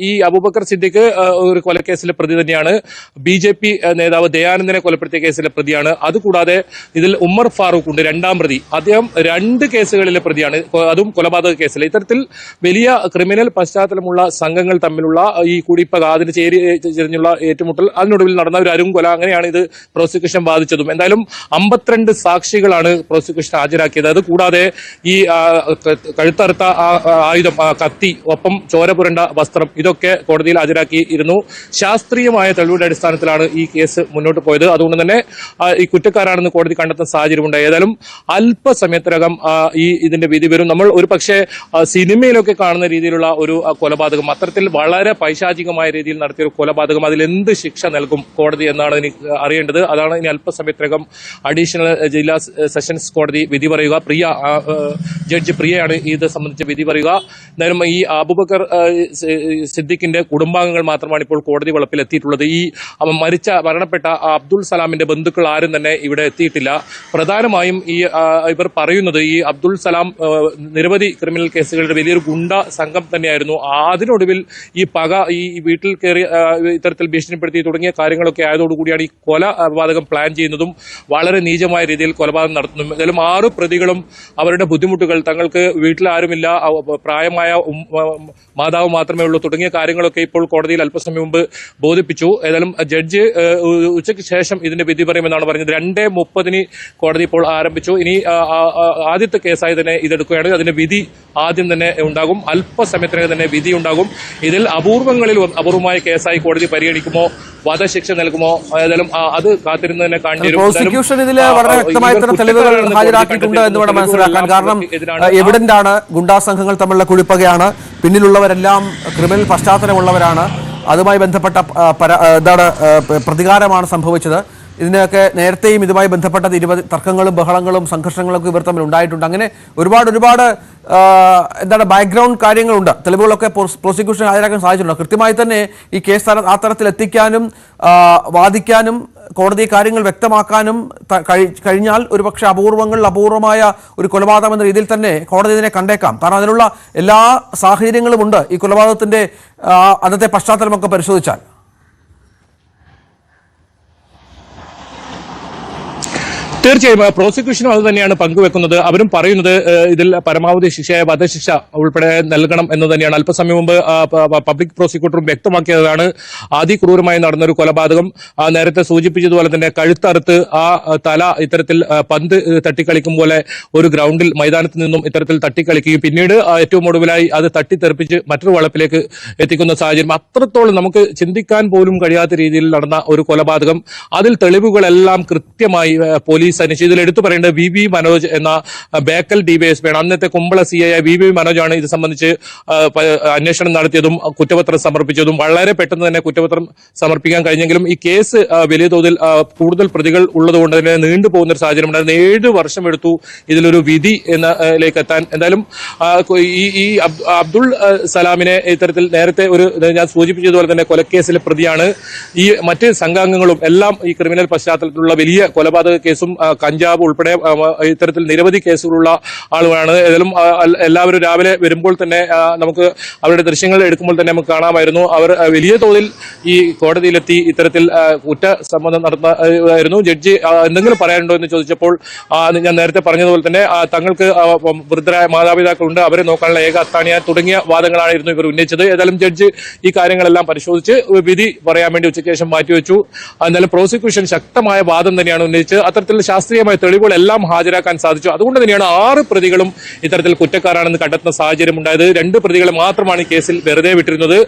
ഈ അബൂബക്കർ സിദ്ദിഖ് ഒരു കൊലക്കേസിലെ പ്രതി തന്നെയാണ്. BJP നേതാവ് ദയാനന്ദനെ കൊലപ്പെടുത്തിയ കേസിലെ പ്രതിയാണ്. അതുകൂടാതെ ഇതിൽ ഉമ്മർ ഫാറൂഖ് ഉണ്ട്, 2ാം പ്രതി. അദ്ദേഹം 2 കേസുകളിലെ പ്രതിയാണ്, അതും കൊലപാതക കേസിൽ. ഇത്തരത്തിൽ വലിയ ക്രിമിനൽ പശ്ചാത്തലമുള്ള സംഘങ്ങൾ തമ്മിലുള്ള ഈ കുടിപ്പക, അതിന് ചെരിഞ്ഞുള്ള ഏറ്റുമുട്ടൽ, അതിനൊടുവിൽ നടന്ന ഒരു അരുംകൊല, അങ്ങനെയാണ് ഇത് പ്രോസിക്യൂഷൻ വാദിച്ചതും. എന്തായാലും 52 സാക്ഷികളാണ് പ്രോസിക്യൂഷൻ ഹാജരാക്കിയത്. അത് കൂടാതെ ഈ കഴുത്തറുത്ത ആയുധം, കത്തി, ഒപ്പം ചോര പുരണ്ട വസ്ത്രം, ഇതൊക്കെ കോടതിയിൽ ഹാജരാക്കിയിരുന്നു. ശാസ്ത്രീയമായ തെളിവുകളുടെ അടിസ്ഥാനത്തിലാണ് ഈ കേസ് മുന്നോട്ട് പോയത്. അതുകൊണ്ട് തന്നെ ഈ കുറ്റക്കാരാണെന്ന് കോടതി കണ്ടെത്തുന്ന സാഹചര്യം ഉണ്ടായി. ഏതായാലും അല്പസമയത്തിനകം ഇതിന്റെ വിധി വരും. നമ്മൾ ഒരു പക്ഷേ സിനിമയിലൊക്കെ കാണുന്ന രീതിയിലുള്ള ഒരു കൊലപാതകം, അത്തരത്തിൽ വളരെ പൈശാചികമായ രീതിയിൽ നടത്തിയ ഒരു കൊലപാതകം, അതിൽ എന്ത് ശിക്ഷ നൽകും കോടതി എന്നാണ് എനിക്ക് അറിയേണ്ടത്. അതാണ് ഇനി അല്പസമയത്തിനകം അഡീഷണൽ ജില്ലാ സെഷൻസ് കോടതി വിധി പറയുക. ജഡ്ജി പ്രിയയാണ് ഇത് സംബന്ധിച്ച് വിധി പറയുക. എന്തായാലും ഈ അബൂബക്കർ സിദ്ദിഖിന്റെ കുടുംബാംഗങ്ങൾ മാത്രമാണ് ഇപ്പോൾ കോടതി വളപ്പിൽ എത്തിയിട്ടുള്ളത്. ഈ മരണപ്പെട്ട അബ്ദുൾ സലാമിന്റെ ബന്ധുക്കൾ ആരും തന്നെ ഇവിടെ എത്തിയിട്ടില്ല. പ്രധാനമായും ഇവർ പറയുന്നത് ഈ അബ്ദുൾ സലാം നിരവധി ക്രിമിനൽ കേസുകളുടെ വലിയൊരു ഗുണ്ട സംഘം തന്നെയായിരുന്നു. അതിനൊടുവിൽ ഈ പക, ഈ വീട്ടിൽ കയറി ഇത്തരത്തിൽ ഭീഷണിപ്പെടുത്തി തുടങ്ങിയ കാര്യങ്ങളൊക്കെ ആയതോടുകൂടിയാണ് ഈ കൊലപാതകം പ്ലാൻ ചെയ്യുന്നതും വളരെ നീചമായ രീതിയിൽ കൊലപാതകം നടത്തുന്നതും. എന്തായാലും 6 പ്രതികളും അവരുടെ ബുദ്ധിമുട്ടുകൾ, തങ്ങൾക്ക് വീട്ടിൽ ആരുമില്ല, പ്രായമായ മാതാവ് മാത്രമേ ഉള്ളൂ തുടങ്ങിയ കാര്യങ്ങളൊക്കെ ഇപ്പോൾ കോടതിയിൽ അല്പസമയം മുമ്പ് ബോധിപ്പിച്ചു. ഏതായാലും ജഡ്ജ് ഉച്ചയ്ക്ക് ശേഷം ഇതിന്റെ വിധി പറയുമെന്നാണ് പറഞ്ഞത്. 2:30 കോടതി ഇപ്പോൾ ആരംഭിച്ചു. ഇനി ആദ്യത്തെ കേസായി തന്നെ ഇതെടുക്കുകയാണ്. അതിന്റെ വിധി ആദ്യം തന്നെ ഉണ്ടാകും. അല്പസമയത്തിനകം തന്നെ വിധി ഉണ്ടാകും. ഇതിൽ അപൂർവമായ കേസായി കോടതി പരിഗണിക്കുമോ, വധശിക്ഷ നൽകുമോ, ഏതായാലും അത് കാത്തിരുന്ന് തന്നെ കാണേണ്ടി വരും. പ്രോസിക്യൂഷൻ ഇതിൽ വളരെ വ്യക്തമായ തെളിവുകൾ ഹാജരാക്കിയിട്ടുണ്ട് എന്ന് വേണം മനസ്സിലാക്കാൻ. കാരണം എവിഡന്റ് ആണ്, ഗുണ്ടാ സംഘങ്ങൾ തമ്മിലുള്ള കുഴിപ്പകയാണ്, പിന്നിലുള്ളവരെല്ലാം ക്രിമിനൽ പശ്ചാത്തലമുള്ളവരാണ്, അതുമായി ബന്ധപ്പെട്ട പ്രതികാരമാണ് സംഭവിച്ചത്. ഇതിനൊക്കെ നേരത്തെയും ഇതുമായി ബന്ധപ്പെട്ട 20 തർക്കങ്ങളും ബഹളങ്ങളും സംഘർഷങ്ങളൊക്കെ ഇവർ തമ്മിൽ ഉണ്ടായിട്ടുണ്ട്. അങ്ങനെ ഒരുപാട് ബാക്ക്ഗ്രൗണ്ട് കാര്യങ്ങളുണ്ട്. തെളിവുകളൊക്കെ പ്രോസിക്യൂഷൻ ഹാജരാക്കാൻ സാധിച്ചിട്ടുണ്ട്. കൃത്യമായി തന്നെ ഈ കേസ് ആ തരത്തിൽ എത്തിക്കാനും വാദിക്കാനും കോടതി കാര്യങ്ങൾ വ്യക്തമാക്കാനും കഴിഞ്ഞാൽ ഒരുപക്ഷെ അപൂർവമായ ഒരു കൊലപാതകം എന്ന രീതിയിൽ തന്നെ കോടതി ഇതിനെ കണ്ടേക്കാം. കാരണം അതിനുള്ള എല്ലാ സാഹചര്യങ്ങളും ഉണ്ട് ഈ കൊലപാതകത്തിന്റെ അന്നത്തെ പശ്ചാത്തലമൊക്കെ പരിശോധിച്ചാൽ. തീർച്ചയായും പ്രോസിക്യൂഷനും അത് തന്നെയാണ് പങ്കുവെക്കുന്നത്. അവരും പറയുന്നത് ഇതിൽ പരമാവധി ശിക്ഷയായ വധശിക്ഷ ഉൾപ്പെടെ നൽകണം എന്ന് തന്നെയാണ്. അല്പസമയം മുമ്പ് പബ്ലിക് പ്രോസിക്യൂട്ടറും വ്യക്തമാക്കിയതാണ് അതിക്രൂരമായി നടന്നൊരു കൊലപാതകം. നേരത്തെ സൂചിപ്പിച്ചതുപോലെ തന്നെ കഴുത്തറുത്ത് തല ഇത്തരത്തിൽ പന്ത് തട്ടിക്കളിക്കും പോലെ ഒരു ഗ്രൗണ്ടിൽ, മൈതാനത്ത് നിന്നും ഇത്തരത്തിൽ തട്ടിക്കളിക്കുകയും പിന്നീട് ഏറ്റവും ഒടുവിലായി അത് തട്ടിത്തെറിപ്പിച്ച് മറ്റൊരു വളപ്പിലേക്ക് എത്തിക്കുന്ന സാഹചര്യം. അത്രത്തോളം നമുക്ക് ചിന്തിക്കാൻ പോലും കഴിയാത്ത രീതിയിൽ നടന്ന ഒരു കൊലപാതകം. അതിൽ തെളിവുകളെല്ലാം കൃത്യമായി പോലീസ് അന്വേഷിച്ചു. ഇതിൽ എടുത്തു പറയേണ്ടത് VV മനോജ് എന്ന ബേക്കൽ DYSP ആണ്. അന്നത്തെ കുമ്പള CI VV മനോജാണ് ഇത് സംബന്ധിച്ച് അന്വേഷണം നടത്തിയതും കുറ്റപത്രം സമർപ്പിച്ചതും. വളരെ പെട്ടെന്ന് തന്നെ കുറ്റപത്രം സമർപ്പിക്കാൻ കഴിഞ്ഞെങ്കിലും ഈ കേസ് വലിയ തോതിൽ കൂടുതൽ പ്രതികൾ ഉള്ളതുകൊണ്ട് തന്നെ നീണ്ടുപോകുന്ന ഒരു സാഹചര്യം ഉണ്ടായിരുന്നു. 7 വർഷം എടുത്തു ഇതിലൊരു വിധി എന്നതിലേക്ക് എത്താൻ. എന്തായാലും ഈ അബ്ദുൾ സലാമിനെ ഇത്തരത്തിൽ നേരത്തെ ഞാൻ സൂചിപ്പിച്ചതുപോലെ തന്നെ കൊലക്കേസിലെ പ്രതിയാണ്. ഈ മറ്റ് സംഘാംഗങ്ങളും എല്ലാം ഈ ക്രിമിനൽ പശ്ചാത്തലത്തിലുള്ള വലിയ കൊലപാതക കേസും കഞ്ചാവ് ഉൾപ്പെടെ ഇത്തരത്തിൽ നിരവധി കേസുകളുള്ള ആളുകളാണ്. ഏതായാലും എല്ലാവരും രാവിലെ വരുമ്പോൾ തന്നെ നമുക്ക് അവരുടെ ദൃശ്യങ്ങൾ എടുക്കുമ്പോൾ തന്നെ നമുക്ക് കാണാമായിരുന്നു. അവർ വലിയ തോതിൽ ഈ കോടതിയിലെത്തി ഇത്തരത്തിൽ കുറ്റസമ്മതം നടത്തുന്നു. ജഡ്ജി എന്തെങ്കിലും പറയാനുണ്ടോ എന്ന് ചോദിച്ചപ്പോൾ ഞാൻ നേരത്തെ പറഞ്ഞതുപോലെ തന്നെ തങ്ങൾക്ക് വൃദ്ധരായ മാതാപിതാക്കളുണ്ട്, അവരെ നോക്കാനുള്ള ഏക അത്താണിയ തുടങ്ങിയ വാദങ്ങളായിരുന്നു ഇവർ ഉന്നയിച്ചത്. ഏതായാലും ജഡ്ജി ഈ കാര്യങ്ങളെല്ലാം പരിശോധിച്ച് വിധി പറയാൻ വേണ്ടി ഉച്ചയ്ക്ക് ശേഷം മാറ്റിവെച്ചു. എന്നാലും പ്രോസിക്യൂഷൻ ശക്തമായ വാദം തന്നെയാണ് ഉന്നയിച്ചത്. അത്തരത്തിൽ ശാസ്ത്രീയമായ തെളിവുകളെല്ലാം ഹാജരാക്കാൻ സാധിച്ചു. അതുകൊണ്ട് തന്നെയാണ് 6 പ്രതികളും ഇത്തരത്തിൽ കുറ്റക്കാരാണെന്ന് കണ്ടെത്തുന്ന സാഹചര്യം ഉണ്ടായത്. 2 പ്രതികളെ മാത്രമാണ് ഈ കേസിൽ വെറുതെ വിട്ടിരുന്നത്.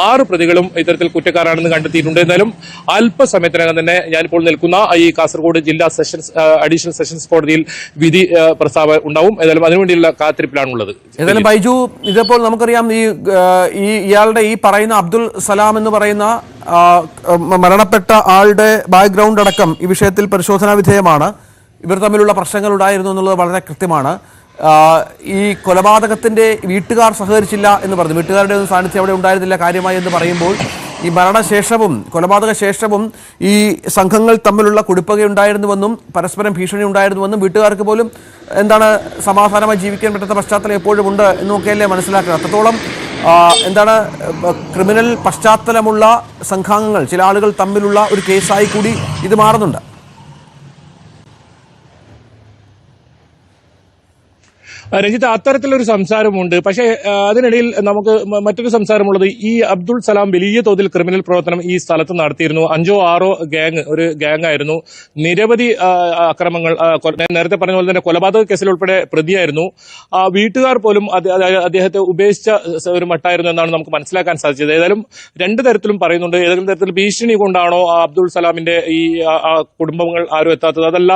6 പ്രതികളും ഇത്തരത്തിൽ കുറ്റക്കാരാണെന്ന് കണ്ടെത്തിയിട്ടുണ്ട്. എന്നാലും അല്പസമയത്തിനകം തന്നെ ഞാനിപ്പോൾ നിൽക്കുന്ന ഈ കാസർഗോഡ് ജില്ലാ സെഷൻസ് അഡീഷണൽ സെഷൻസ് കോടതിയിൽ വിധി പ്രസ്താവന ഉണ്ടാവും. ഏതായാലും അതിനുവേണ്ടിയുള്ള കാത്തിരിപ്പിലാണുള്ളത്. ഏതായാലും ബൈജു, ഇതിപ്പോൾ നമുക്കറിയാം ഇയാളുടെ ഈ പറയുന്ന അബ്ദുൾ സലാം എന്ന് പറയുന്ന മരണപ്പെട്ട ആളുടെ ബാക്ക്ഗ്രൗണ്ട് അടക്കം ഈ വിഷയത്തിൽ പരിശോധനാ വിധേയമാണ്. ഇവർ തമ്മിലുള്ള പ്രശ്നങ്ങൾ ഉണ്ടായിരുന്നു എന്നുള്ളത് വളരെ കൃത്യമാണ്. ഈ കൊലപാതകത്തിന്റെ വീട്ടുകാർ സഹകരിച്ചില്ല എന്ന് പറഞ്ഞു. വീട്ടുകാരുടെ ഒന്നും സാന്നിധ്യം അവിടെ ഉണ്ടായിരുന്നില്ല കാര്യമായി എന്ന് പറയുമ്പോൾ ഈ മരണശേഷവും കൊലപാതക ശേഷവും ഈ സംഘങ്ങൾ തമ്മിലുള്ള കുടിപ്പകയുണ്ടായിരുന്നുവെന്നും പരസ്പരം ഭീഷണി ഉണ്ടായിരുന്നുവെന്നും വീട്ടുകാർക്ക് പോലും സമാധാനമായി ജീവിക്കാൻ പറ്റുന്ന പശ്ചാത്തലം എപ്പോഴും ഉണ്ട് എന്നൊക്കെയല്ലേ മനസ്സിലാക്കുക. അത്രത്തോളം ക്രിമിനൽ പശ്ചാത്തലമുള്ള സംഘാംഗങ്ങൾ, ചില ആളുകൾ തമ്മിലുള്ള ഒരു കേസായി കൂടി ഇത് മാറുന്നുണ്ട്. രഞ്ജിത്ത്, അത്തരത്തിലൊരു സംസാരമുണ്ട്. പക്ഷേ അതിനിടയിൽ നമുക്ക് മറ്റൊരു സംസാരമുള്ളത്, ഈ അബ്ദുൾ സലാം വലിയ തോതിൽ ക്രിമിനൽ പ്രവർത്തനം ഈ സ്ഥലത്ത് നടത്തിയിരുന്നു. 5-6 ഒരു ഗ്യാങ് ആയിരുന്നു. നിരവധി അക്രമങ്ങൾ, നേരത്തെ പറഞ്ഞ പോലെ തന്നെ കൊലപാതക കേസിൽ ഉൾപ്പെടെ പ്രതിയായിരുന്നു. വീട്ടുകാർ പോലും അദ്ദേഹത്തെ ഉപേക്ഷിച്ച ഒരു മട്ടായിരുന്നു എന്നാണ് നമുക്ക് മനസ്സിലാക്കാൻ സാധിച്ചത്. ഏതായാലും 2 തരത്തിലും പറയുന്നുണ്ട്. ഏതെങ്കിലും തരത്തിൽ ഭീഷണി കൊണ്ടാണോ അബ്ദുൾ സലാമിന്റെ ഈ കുടുംബങ്ങൾ ആരും എത്താത്തത്, അതല്ല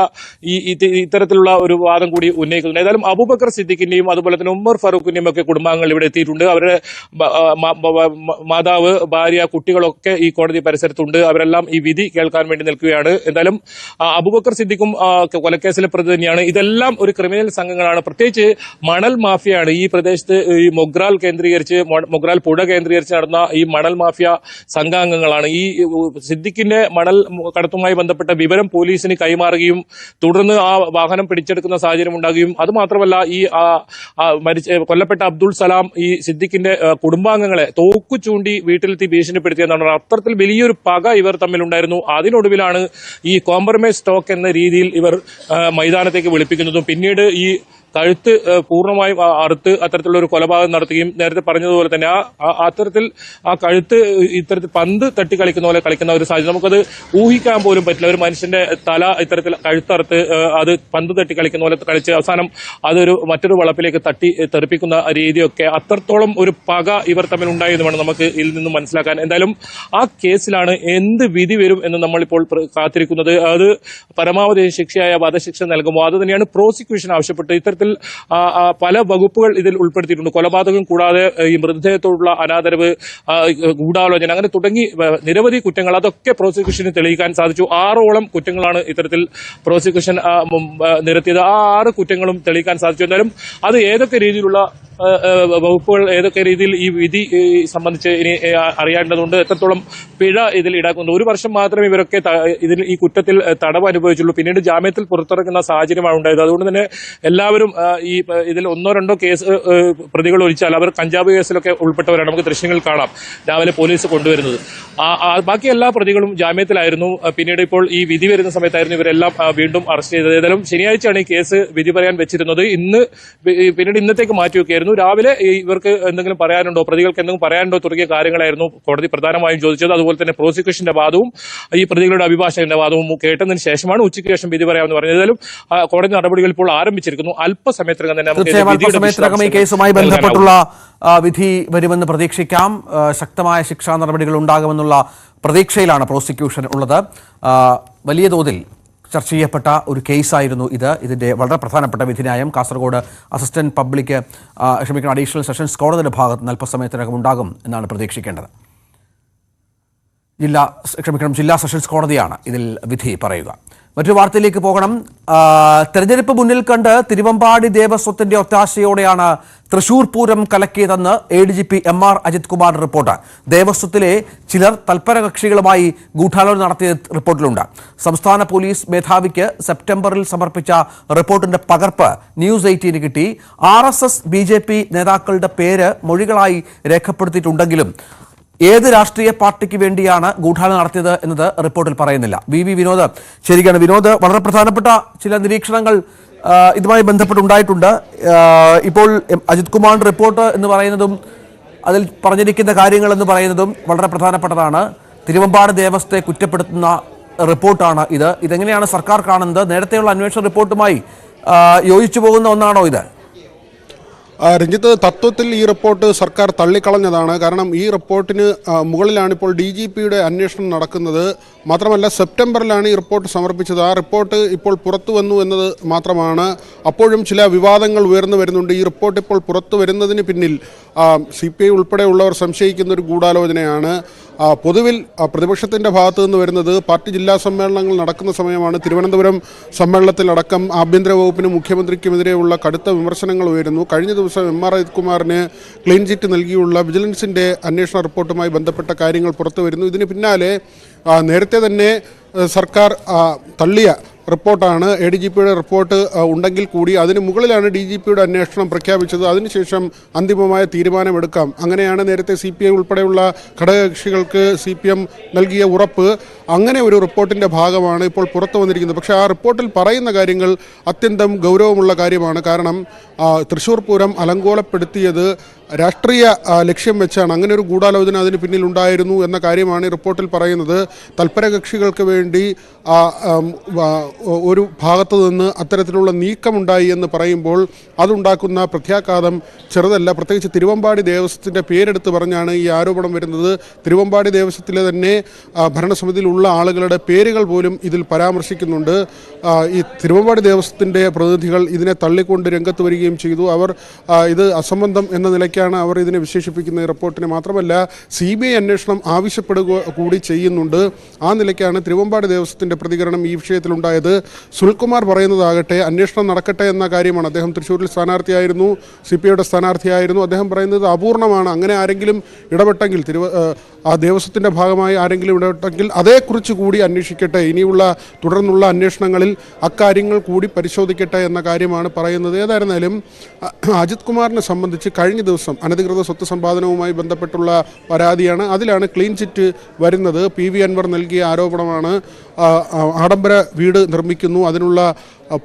ഇത്തരത്തിലുള്ള ഒരു വാദം കൂടി ഉന്നയിക്കുന്നുണ്ട്. ഏതായാലും അബൂബക്കർ സിദ്ദീഖിന്റെയും അതുപോലെ തന്നെ ഉമർ ഫാറൂഖിന്റെയും ഒക്കെ കുടുംബാംഗങ്ങൾ ഇവിടെ എത്തിയിട്ടുണ്ട്. അവരുടെ മാതാവ്, ഭാര്യ, കുട്ടികളൊക്കെ ഈ കോടതി പരിസരത്തുണ്ട്. അവരെല്ലാം ഈ വിധി കേൾക്കാൻ വേണ്ടി നിൽക്കുകയാണ്. എന്തായാലും അബൂബക്കർ സിദ്ദീഖും കൊലക്കേസിലെ പ്രതി തന്നെയാണ്. ഇതെല്ലാം ഒരു ക്രിമിനൽ സംഘങ്ങളാണ്. പ്രത്യേകിച്ച് മണൽ മാഫിയയാണ് ഈ പ്രദേശത്ത്. ഈ മൊഗ്രാൽ പുഴ കേന്ദ്രീകരിച്ച് നടന്ന ഈ മണൽ മാഫിയ സംഘാംഗങ്ങളാണ്. ഈ സിദ്ദീഖിന്റെ മണൽ കടത്തുമായി ബന്ധപ്പെട്ട വിവരം പോലീസിന് കൈമാറുകയും തുടർന്ന് ആ വാഹനം പിടിച്ചെടുക്കുന്ന സാഹചര്യം ഉണ്ടാകുകയും, അതുമാത്രമല്ല ഈ കൊല്ലപ്പെട്ട അബ്ദുൾ സലാം ഈ സിദ്ദീഖിന്റെ കുടുംബാംഗങ്ങളെ തോക്കു ചൂണ്ടി വീട്ടിലെത്തി ഭീഷണിപ്പെടുത്തിയെന്നാണ്. അത്തരത്തിൽ വലിയൊരു പക ഇവർ തമ്മിലുണ്ടായിരുന്നു. അതിനൊടുവിലാണ് ഈ കോംപ്രമൈസ് ടോക്ക് എന്ന രീതിയിൽ ഇവർ മൈതാനത്തേക്ക് വിളിപ്പിക്കുന്നതും പിന്നീട് ഈ കഴുത്ത് പൂർണ്ണമായും അറുത്ത് അത്തരത്തിലുള്ള ഒരു കൊലപാതകം നടത്തുകയും, നേരത്തെ പറഞ്ഞതുപോലെ തന്നെ അത്തരത്തിൽ ആ കഴുത്ത് ഇത്തരത്തിൽ പന്ത് തട്ടി കളിക്കുന്ന പോലെ കളിക്കുന്ന ഒരു സാഹചര്യം നമുക്കത് ഊഹിക്കാൻ പോലും പറ്റില്ല. ഒരു മനുഷ്യന്റെ തല ഇത്തരത്തിൽ കഴുത്തറുത്ത് അത് പന്ത് തട്ടി കളിക്കുന്ന പോലെ കളിച്ച് അവസാനം അതൊരു മറ്റൊരു വളപ്പിലേക്ക് തട്ടി തെറിപ്പിക്കുന്ന രീതിയൊക്കെ, അത്രത്തോളം ഒരു പക ഇവർ തമ്മിൽ ഉണ്ടായെന്ന് വേണം നമുക്ക് ഇതിൽ നിന്നും മനസ്സിലാക്കാൻ. എന്തായാലും ആ കേസിലാണ് എന്ത് വിധി വരും എന്ന് നമ്മളിപ്പോൾ കാത്തിരിക്കുന്നത്. അത് പരമാവധി ശിക്ഷയായ വധശിക്ഷ നൽകുമോ, അത് തന്നെയാണ് പ്രോസിക്യൂഷൻ ആവശ്യപ്പെട്ടത്. ഇത്തരത്തിൽ പല വകുപ്പുകൾ ഇതിൽ ഉൾപ്പെടുത്തിയിട്ടുണ്ട്. കൊലപാതകം കൂടാതെ ഈ മൃതദേഹത്തോടുള്ള അനാദരവ്, ഗൂഢാലോചന, അങ്ങനെ തുടങ്ങി നിരവധി കുറ്റങ്ങൾ, അതൊക്കെ പ്രോസിക്യൂഷന് തെളിയിക്കാൻ സാധിച്ചു. 6ഓളം കുറ്റങ്ങളാണ് ഇത്തരത്തിൽ പ്രോസിക്യൂഷൻ നിരത്തിയത്. ആ 6 കുറ്റങ്ങളും തെളിയിക്കാൻ സാധിച്ചു. എന്നാലും അത് ഏതൊക്കെ രീതിയിലുള്ള വകുപ്പുകൾ, ഏതൊക്കെ രീതിയിൽ ഈ വിധി സംബന്ധിച്ച് ഇനി അറിയേണ്ടതുണ്ട്. എത്രത്തോളം പിഴ ഇതിൽ ഈടാക്കുന്നത്. 1 വർഷം മാത്രമേ ഇവരൊക്കെ ഇതിൽ ഈ കുറ്റത്തിൽ തടവ് അനുഭവിച്ചുള്ളൂ. പിന്നീട് ജാമ്യത്തിൽ പുറത്തിറക്കുന്ന സാഹചര്യമാണ് ഉണ്ടായത്. അതുകൊണ്ട് തന്നെ എല്ലാവരും ഈ ഇതിൽ 1-2 കേസ് പ്രതികൾ ഒഴിച്ചാൽ അവർ കഞ്ചാവ് കേസിലൊക്കെ ഉൾപ്പെട്ടവരാണ്. നമുക്ക് ദൃശ്യങ്ങൾ കാണാം രാവിലെ പോലീസ് കൊണ്ടുവരുന്നത്. ബാക്കി എല്ലാ പ്രതികളും ജാമ്യത്തിലായിരുന്നു. പിന്നീട് ഇപ്പോൾ ഈ വിധി വരുന്ന സമയത്തായിരുന്നു ഇവരെല്ലാം വീണ്ടും അറസ്റ്റ് ചെയ്തത്. ഏതായാലും ശനിയാഴ്ചയാണ് ഈ കേസ് വിധി പറയാൻ വെച്ചിരുന്നത്. പിന്നീട് ഇന്നത്തേക്ക് മാറ്റിവെക്കുകയായിരുന്നു. രാവിലെ ഇവർക്ക് എന്തെങ്കിലും പറയാനുണ്ടോ, പ്രതികൾക്ക് എന്തെങ്കിലും പറയാനുണ്ടോ തുടങ്ങിയ കാര്യങ്ങളായിരുന്നു കോടതി പ്രധാനമായും ചോദിച്ചത്. അതുപോലെ തന്നെ പ്രോസിക്യൂഷന്റെ വാദവും ഈ പ്രതികളുടെ അഭിഭാഷകന്റെ വാദവും കേട്ടതിന് ശേഷമാണ് ഉച്ചയ്ക്ക് ശേഷം വിധി പറയാമെന്ന് പറഞ്ഞത്. ഏതായാലും കോടതി നടപടികൾ ഇപ്പോൾ ആരംഭിച്ചിരിക്കുന്നു. അല്പസമയത്തിനകം തന്നെ ഈ കേസുമായി ബന്ധപ്പെട്ടുള്ള വിധി വരുമെന്ന് പ്രതീക്ഷിക്കാം. ശക്തമായ ശിക്ഷാ നടപടികൾ ഉണ്ടാകുമെന്നുള്ള പ്രതീക്ഷയിലാണ് പ്രോസിക്യൂഷൻ ഉള്ളത്. വലിയ തോതിൽ ചർച്ച ചെയ്യപ്പെട്ട ഒരു കേസായിരുന്നു ഇത്. ഇതിന്റെ വളരെ പ്രധാനപ്പെട്ട വിധിന്യായം കാസർഗോഡ് അഡീഷണൽ സെഷൻസ് കോടതിയുടെ ഭാഗത്ത് നിന്ന് അല്പസമയത്തിനകം ഉണ്ടാകും എന്നാണ് പ്രതീക്ഷിക്കേണ്ടത്. ജില്ലാ സെഷൻസ് കോടതിയാണ് ഇതിൽ വിധി പറയുക. മറ്റൊരു വാർത്തയിലേക്ക് പോകണം. തെരഞ്ഞെടുപ്പ് മുന്നിൽ കണ്ട് തിരുവമ്പാടി ദേവസ്വത്തിന്റെ ഒത്താശയോടെയാണ് തൃശൂർ പൂരം കലക്കിയതെന്ന് ADGP MR Ajith Kumar report. ദേവസ്വത്തിലെ ചിലർ തൽപര കക്ഷികളുമായി ഗൂഢാലോചന നടത്തിയ റിപ്പോർട്ടിലുണ്ട്. സംസ്ഥാന പോലീസ് മേധാവിക്ക് സെപ്റ്റംബറിൽ സമർപ്പിച്ച റിപ്പോർട്ടിന്റെ പകർപ്പ് News 18 കിട്ടി. RSS BJP നേതാക്കളുടെ പേര് മൊഴികളായി രേഖപ്പെടുത്തിയിട്ടുണ്ടെങ്കിലും ഏത് രാഷ്ട്രീയ പാർട്ടിക്ക് വേണ്ടിയാണ് ഗൂഢാലോചന നടത്തിയത് എന്നത് റിപ്പോർട്ടിൽ പറയുന്നില്ല. VV വിനോദ് ശരിയാണ്. വിനോദ്, വളരെ പ്രധാനപ്പെട്ട ചില നിരീക്ഷണങ്ങൾ ഇതുമായി ബന്ധപ്പെട്ടുണ്ടായിട്ടുണ്ട്. ഇപ്പോൾ അജിത് കുമാറിന്റെ റിപ്പോർട്ട് എന്ന് പറയുന്നതും അതിൽ പറഞ്ഞിരിക്കുന്ന കാര്യങ്ങൾ എന്ന് പറയുന്നതും വളരെ പ്രധാനപ്പെട്ടതാണ്. തിരുവമ്പാട് ദേവസ്വത്തെ കുറ്റപ്പെടുത്തുന്ന റിപ്പോർട്ടാണ് ഇത്. ഇതെങ്ങനെയാണ് സർക്കാർ കാണുന്നത്? നേരത്തെയുള്ള അന്വേഷണ റിപ്പോർട്ടുമായി യോജിച്ചു പോകുന്ന ഒന്നാണോ ഇത്? രഞ്ജിത്ത്, തത്വത്തിൽ ഈ റിപ്പോർട്ട് സർക്കാർ തള്ളിക്കളഞ്ഞതാണ്. കാരണം ഈ റിപ്പോർട്ടിന് മുകളിലാണ് ഇപ്പോൾ DGPയുടെ അന്വേഷണം നടക്കുന്നത്. മാത്രമല്ല, സെപ്റ്റംബറിലാണ് ഈ റിപ്പോർട്ട് സമർപ്പിച്ചത്. ആ റിപ്പോർട്ട് ഇപ്പോൾ പുറത്തു വന്നു എന്നത് മാത്രമാണ്. അപ്പോഴും ചില വിവാദങ്ങൾ ഉയർന്നു വരുന്നുണ്ട്. ഈ റിപ്പോർട്ട് ഇപ്പോൾ പുറത്തു വരുന്നതിന് പിന്നിൽ CPI ഉൾപ്പെടെയുള്ളവർ സംശയിക്കുന്ന ഒരു ഗൂഢാലോചനയാണ്. പൊതുവിൽ പ്രതിപക്ഷത്തിൻ്റെ ഭാഗത്തു നിന്ന് വരുന്നത് പാർട്ടി ജില്ലാ സമ്മേളനങ്ങൾ നടക്കുന്ന സമയമാണ്. തിരുവനന്തപുരം സമ്മേളനത്തിലടക്കം ആഭ്യന്തര വകുപ്പിനും മുഖ്യമന്ത്രിക്കുമെതിരെയുള്ള കടുത്ത വിമർശനങ്ങൾ ഉയരുന്നു. കഴിഞ്ഞ ദിവസം MR അജിത് കുമാറിന് ക്ലീൻ ചിറ്റ് നൽകിയുള്ള വിജിലൻസിൻ്റെ അന്വേഷണ റിപ്പോർട്ടുമായി ബന്ധപ്പെട്ട കാര്യങ്ങൾ പുറത്തു വരുന്നു. ഇതിന് പിന്നാലെ നേരത്തെ തന്നെ സർക്കാർ തള്ളിയ റിപ്പോർട്ടാണ് ADGPയുടെ റിപ്പോർട്ട് ഉണ്ടെങ്കിൽ കൂടി അതിന് മുകളിലാണ് DGPയുടെ അന്വേഷണം പ്രഖ്യാപിച്ചത്. അതിനുശേഷം അന്തിമമായ തീരുമാനമെടുക്കാം. അങ്ങനെയാണ് നേരത്തെ CPI ഉൾപ്പെടെയുള്ള ഘടകകക്ഷികൾക്ക് CPM നൽകിയ ഉറപ്പ്. അങ്ങനെ ഒരു റിപ്പോർട്ടിൻ്റെ ഭാഗമാണ് ഇപ്പോൾ പുറത്തു വന്നിരിക്കുന്നത്. പക്ഷേ ആ റിപ്പോർട്ടിൽ പറയുന്ന കാര്യങ്ങൾ അത്യന്തം ഗൗരവമുള്ള കാര്യമാണ്. കാരണം തൃശ്ശൂർ പൂരം അലങ്കോലപ്പെടുത്തിയത് രാഷ്ട്രീയ ലക്ഷ്യം വെച്ചാണ്. അങ്ങനെ ഒരു ഗൂഢാലോചന അതിന് പിന്നിലുണ്ടായിരുന്നു എന്ന കാര്യമാണ് ഈ റിപ്പോർട്ടിൽ പറയുന്നത്. തൽപര കക്ഷികൾക്ക് വേണ്ടി ഒരു ഭാഗത്തു നിന്ന് അത്തരത്തിലുള്ള നീക്കമുണ്ടായി എന്ന് പറയുമ്പോൾ അതുണ്ടാക്കുന്ന പ്രത്യാഘാതം ചെറുതല്ല. പ്രത്യേകിച്ച് തിരുവമ്പാടി ദേവസ്വത്തിൻ്റെ പേരെടുത്ത് പറഞ്ഞാണ് ഈ ആരോപണം വരുന്നത്. തിരുവമ്പാടി ദേവസ്വത്തിലെ തന്നെ ഭരണസമിതിയിലുള്ള ആളുകളുടെ പേരുകൾ പോലും ഇതിൽ പരാമർശിക്കുന്നുണ്ട്. ഈ തിരുവമ്പാടി ദേവസ്വത്തിൻ്റെ പ്രതിനിധികൾ ഇതിനെ തള്ളിക്കൊണ്ട് രംഗത്ത് വരികയും ചെയ്തു. അവർ ഇത് അസംബന്ധം എന്ന നിലയ്ക്കാണ് അവർ ഇതിനെ വിശേഷിപ്പിക്കുന്ന റിപ്പോർട്ടിനെ. മാത്രമല്ല, CBI അന്വേഷണം ആവശ്യപ്പെടുക കൂടി ചെയ്യുന്നുണ്ട്. ആ നിലയ്ക്കാണ് തിരുവമ്പാടി ദേവസ്വത്തിൻ്റെ പ്രതികരണം ഈ വിഷയത്തിലുണ്ടായത്. സുനിൽകുമാർ പറയുന്നതാകട്ടെ അന്വേഷണം നടക്കട്ടെ എന്ന കാര്യമാണ്. അദ്ദേഹം തൃശ്ശൂരിൽ സ്ഥാനാർത്ഥിയായിരുന്നു, CPIയുടെ സ്ഥാനാർത്ഥിയായിരുന്നു. അദ്ദേഹം പറയുന്നത് അപൂർണമാണ്. അങ്ങനെ ആരെങ്കിലും ഇടപെട്ടെങ്കിൽ ആ ദേവസ്വത്തിൻ്റെ ഭാഗമായി ആരെങ്കിലും ഇടപെട്ടെങ്കിൽ അതേക്കുറിച്ച് കൂടി അന്വേഷിക്കട്ടെ, ഇനിയുള്ള തുടർന്നുള്ള അന്വേഷണങ്ങളിൽ അക്കാര്യങ്ങൾ കൂടി പരിശോധിക്കട്ടെ എന്ന കാര്യമാണ് പറയുന്നത്. ഏതായിരുന്നാലും അജിത് കുമാറിനെ സംബന്ധിച്ച് കഴിഞ്ഞ ദിവസം അനധികൃത സ്വത്ത് സമ്പാദനവുമായി ബന്ധപ്പെട്ടുള്ള പരാതിയാണ്. അതിലാണ് ക്ലീൻ ചിറ്റ് വരുന്നത്. PV അൻവർ നൽകിയ ആരോപണമാണ്. ആഡംബര വീട് നിർമ്മിക്കുന്നു, അതിനുള്ള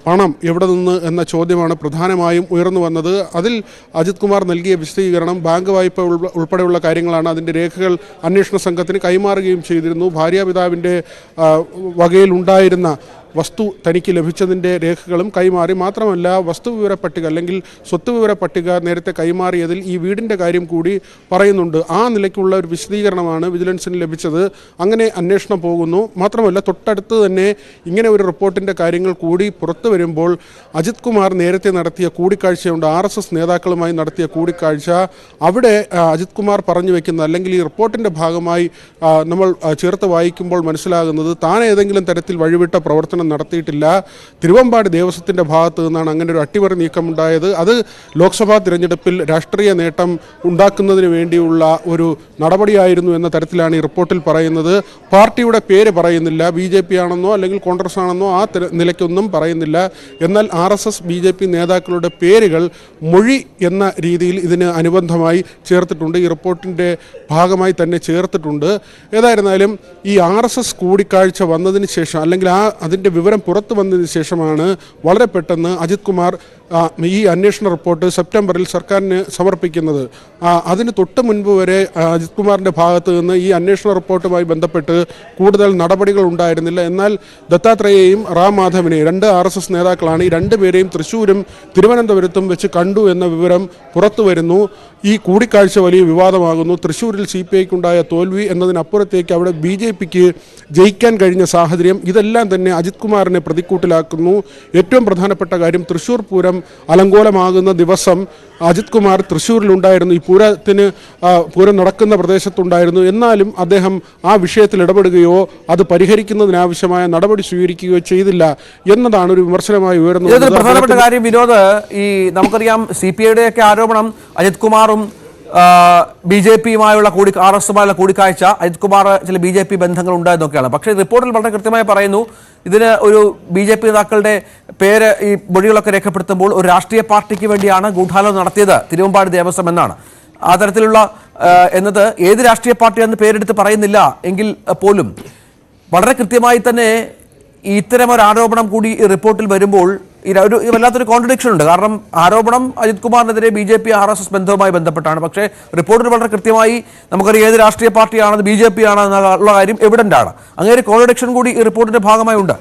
പണം എവിടെ നിന്ന് എന്ന ചോദ്യമാണ് പ്രധാനമായും ഉയർന്നു വന്നത്. അതിൽ അജിത് കുമാർ നൽകിയ വിശദീകരണം ബാങ്ക് വായ്പ ഉൾപ്പെടെയുള്ള കാര്യങ്ങളാണ്. അതിൻ്റെ രേഖകൾ അന്വേഷണ സംഘത്തിന് കൈമാറുകയും ചെയ്തിരുന്നു. ഭാര്യാപിതാവിൻ്റെ വകയിലുണ്ടായിരുന്ന വസ്തു തനിക്ക് ലഭിച്ചതിൻ്റെ രേഖകളും കൈമാറി. മാത്രമല്ല, വസ്തുവിവര പട്ടിക അല്ലെങ്കിൽ സ്വത്ത് വിവര പട്ടിക നേരത്തെ കൈമാറിയതിൽ ഈ വീടിൻ്റെ കാര്യം കൂടി പറയുന്നുണ്ട്. ആ നിലയ്ക്കുള്ള ഒരു വിശദീകരണമാണ് വിജിലൻസിന് ലഭിച്ചത്. അങ്ങനെ അന്വേഷണം പോകുന്നു. മാത്രമല്ല, തൊട്ടടുത്ത് തന്നെ ഇങ്ങനെ ഒരു റിപ്പോർട്ടിൻ്റെ കാര്യങ്ങൾ കൂടി പുറത്തു വരുമ്പോൾ അജിത് കുമാർ നേരത്തെ നടത്തിയ കൂടിക്കാഴ്ചയുണ്ട്, RSS നേതാക്കളുമായി നടത്തിയ കൂടിക്കാഴ്ച. അവിടെ അജിത് കുമാർ പറഞ്ഞു വെക്കുന്ന അല്ലെങ്കിൽ ഈ റിപ്പോർട്ടിൻ്റെ ഭാഗമായി നമ്മൾ ചേർത്ത് വായിക്കുമ്പോൾ മനസ്സിലാകുന്നത് താൻ ഏതെങ്കിലും തരത്തിൽ വഴിവിട്ട പ്രവർത്തനം നടത്തിയിട്ടില്ല. തിരുവമ്പാടി ദേവസ്വത്തിൻ്റെ ഭാഗത്തു നിന്നാണ് അങ്ങനെ ഒരു അട്ടിമറി നീക്കമുണ്ടായത്. അത് ലോക്സഭാ തിരഞ്ഞെടുപ്പിൽ രാഷ്ട്രീയ നേട്ടം ഉണ്ടാക്കുന്നതിന് വേണ്ടിയുള്ള ഒരു നടപടിയായിരുന്നു എന്ന തരത്തിലാണ് ഈ റിപ്പോർട്ടിൽ പറയുന്നത്. പാർട്ടിയുടെ പേര് പറയുന്നില്ല, BJP ആണെന്നോ അല്ലെങ്കിൽ കോൺഗ്രസ് ആണെന്നോ ആ നിലയ്ക്കൊന്നും പറയുന്നില്ല. എന്നാൽ RSS BJP നേതാക്കളുടെ പേരുകൾ മൊഴി എന്ന രീതിയിൽ ഇതിന് അനുബന്ധമായി ചേർത്തിട്ടുണ്ട്. ഈ റിപ്പോർട്ടിൻ്റെ ഭാഗമായി തന്നെ ചേർത്തിട്ടുണ്ട്. ഏതായിരുന്നാലും ഈ RSS കൂടിക്കാഴ്ച വന്നതിന് ശേഷം അല്ലെങ്കിൽ അതിൻ്റെ വിവരം പുറത്തു വന്നതിന് ശേഷമാണ് വളരെ പെട്ടെന്ന് അജിത് കുമാർ ഈ അന്വേഷണ റിപ്പോർട്ട് സെപ്റ്റംബറിൽ സർക്കാരിന് സമർപ്പിക്കുന്നത്. അതിന് തൊട്ട് മുൻപ് വരെ അജിത് കുമാറിൻ്റെ ഭാഗത്ത് നിന്ന് ഈ അന്വേഷണ റിപ്പോർട്ടുമായി ബന്ധപ്പെട്ട് കൂടുതൽ നടപടികൾ ഉണ്ടായിരുന്നില്ല. എന്നാൽ ദത്താത്രേയയും റാം മാധവനെയും, 2 RSS നേതാക്കളാണ്, ഈ 2 പേരെയും തൃശ്ശൂരും തിരുവനന്തപുരത്തും വെച്ച് കണ്ടു എന്ന വിവരം പുറത്തു വരുന്നു. ഈ കൂടിക്കാഴ്ച വലിയ വിവാദമാകുന്നു. തൃശ്ശൂരിൽ CPIക്കുണ്ടായ തോൽവി എന്നതിനപ്പുറത്തേക്ക് അവിടെ BJPക്ക് ജയിക്കാൻ കഴിഞ്ഞ സാഹചര്യം, ഇതെല്ലാം തന്നെ അജിത് കുമാറിനെ പ്രതിക്കൂട്ടിലാക്കുന്നു. ഏറ്റവും പ്രധാനപ്പെട്ട കാര്യം, തൃശ്ശൂർ പൂരം അലങ്കോലമാകുന്ന ദിവസം അജിത് കുമാർ തൃശ്ശൂരിലുണ്ടായിരുന്നു. ഈ പൂരം നടക്കുന്ന പ്രദേശത്തുണ്ടായിരുന്നു. എന്നാലും അദ്ദേഹം ആ വിഷയത്തിൽ ഇടപെടുകയോ അത് പരിഹരിക്കുന്നതിനാവശ്യമായ നടപടി സ്വീകരിക്കുകയോ ചെയ്തില്ല എന്നതാണ് ഒരു വിമർശനമായി ഉയർന്നത്. പ്രധാനപ്പെട്ട കാര്യം വിനോദ്, ഈ നമുക്കറിയാം CPI ഒക്കെ ആരോപണം അജിത് കുമാറും BJP-യുമായുള്ള RS-യുമായുള്ള കൂടിക്കാഴ്ച, അജിത് കുമാർ ചില BJP ബന്ധങ്ങൾ ഉണ്ടായെന്നൊക്കെയാണ്. പക്ഷേ റിപ്പോർട്ടിൽ വളരെ കൃത്യമായി പറയുന്നു ഇതിന് ഒരു BJP നേതാക്കളുടെ പേര് ഈ മൊഴികളൊക്കെ രേഖപ്പെടുത്തുമ്പോൾ ഒരു രാഷ്ട്രീയ പാർട്ടിക്ക് വേണ്ടിയാണ് ഗൂഢാലോചന നടത്തിയത് തിരുവമ്പാടി ദേവസ്വം എന്നാണ്. ആ തരത്തിലുള്ള എന്നത് ഏത് രാഷ്ട്രീയ പാർട്ടിയെന്ന് പേരെടുത്ത് പറയുന്നില്ല എങ്കിൽ പോലും വളരെ കൃത്യമായി തന്നെ ഇത്തരം ഒരു ആരോപണം കൂടി ഈ റിപ്പോർട്ടിൽ വരുമ്പോൾ ഒരു വല്ലാത്തൊരു കോൺട്രഡിക്ഷൻ ഉണ്ട്. കാരണം ആരോപണം അജിത് കുമാറിനെതിരെ BJP RSS ബന്ധവുമായി ബന്ധപ്പെട്ടാണ്. പക്ഷേ റിപ്പോർട്ടിൽ വളരെ കൃത്യമായി നമുക്കറിയാം ഏത് രാഷ്ട്രീയ പാർട്ടിയാണത് BJP ആണെന്നുള്ള കാര്യം എവിഡന്റ് ആണ്. അങ്ങനെ ഒരു കോൺട്രഡിക്ഷൻ കൂടി ഈ റിപ്പോർട്ടിന്റെ ഭാഗമായി ഉണ്ട്.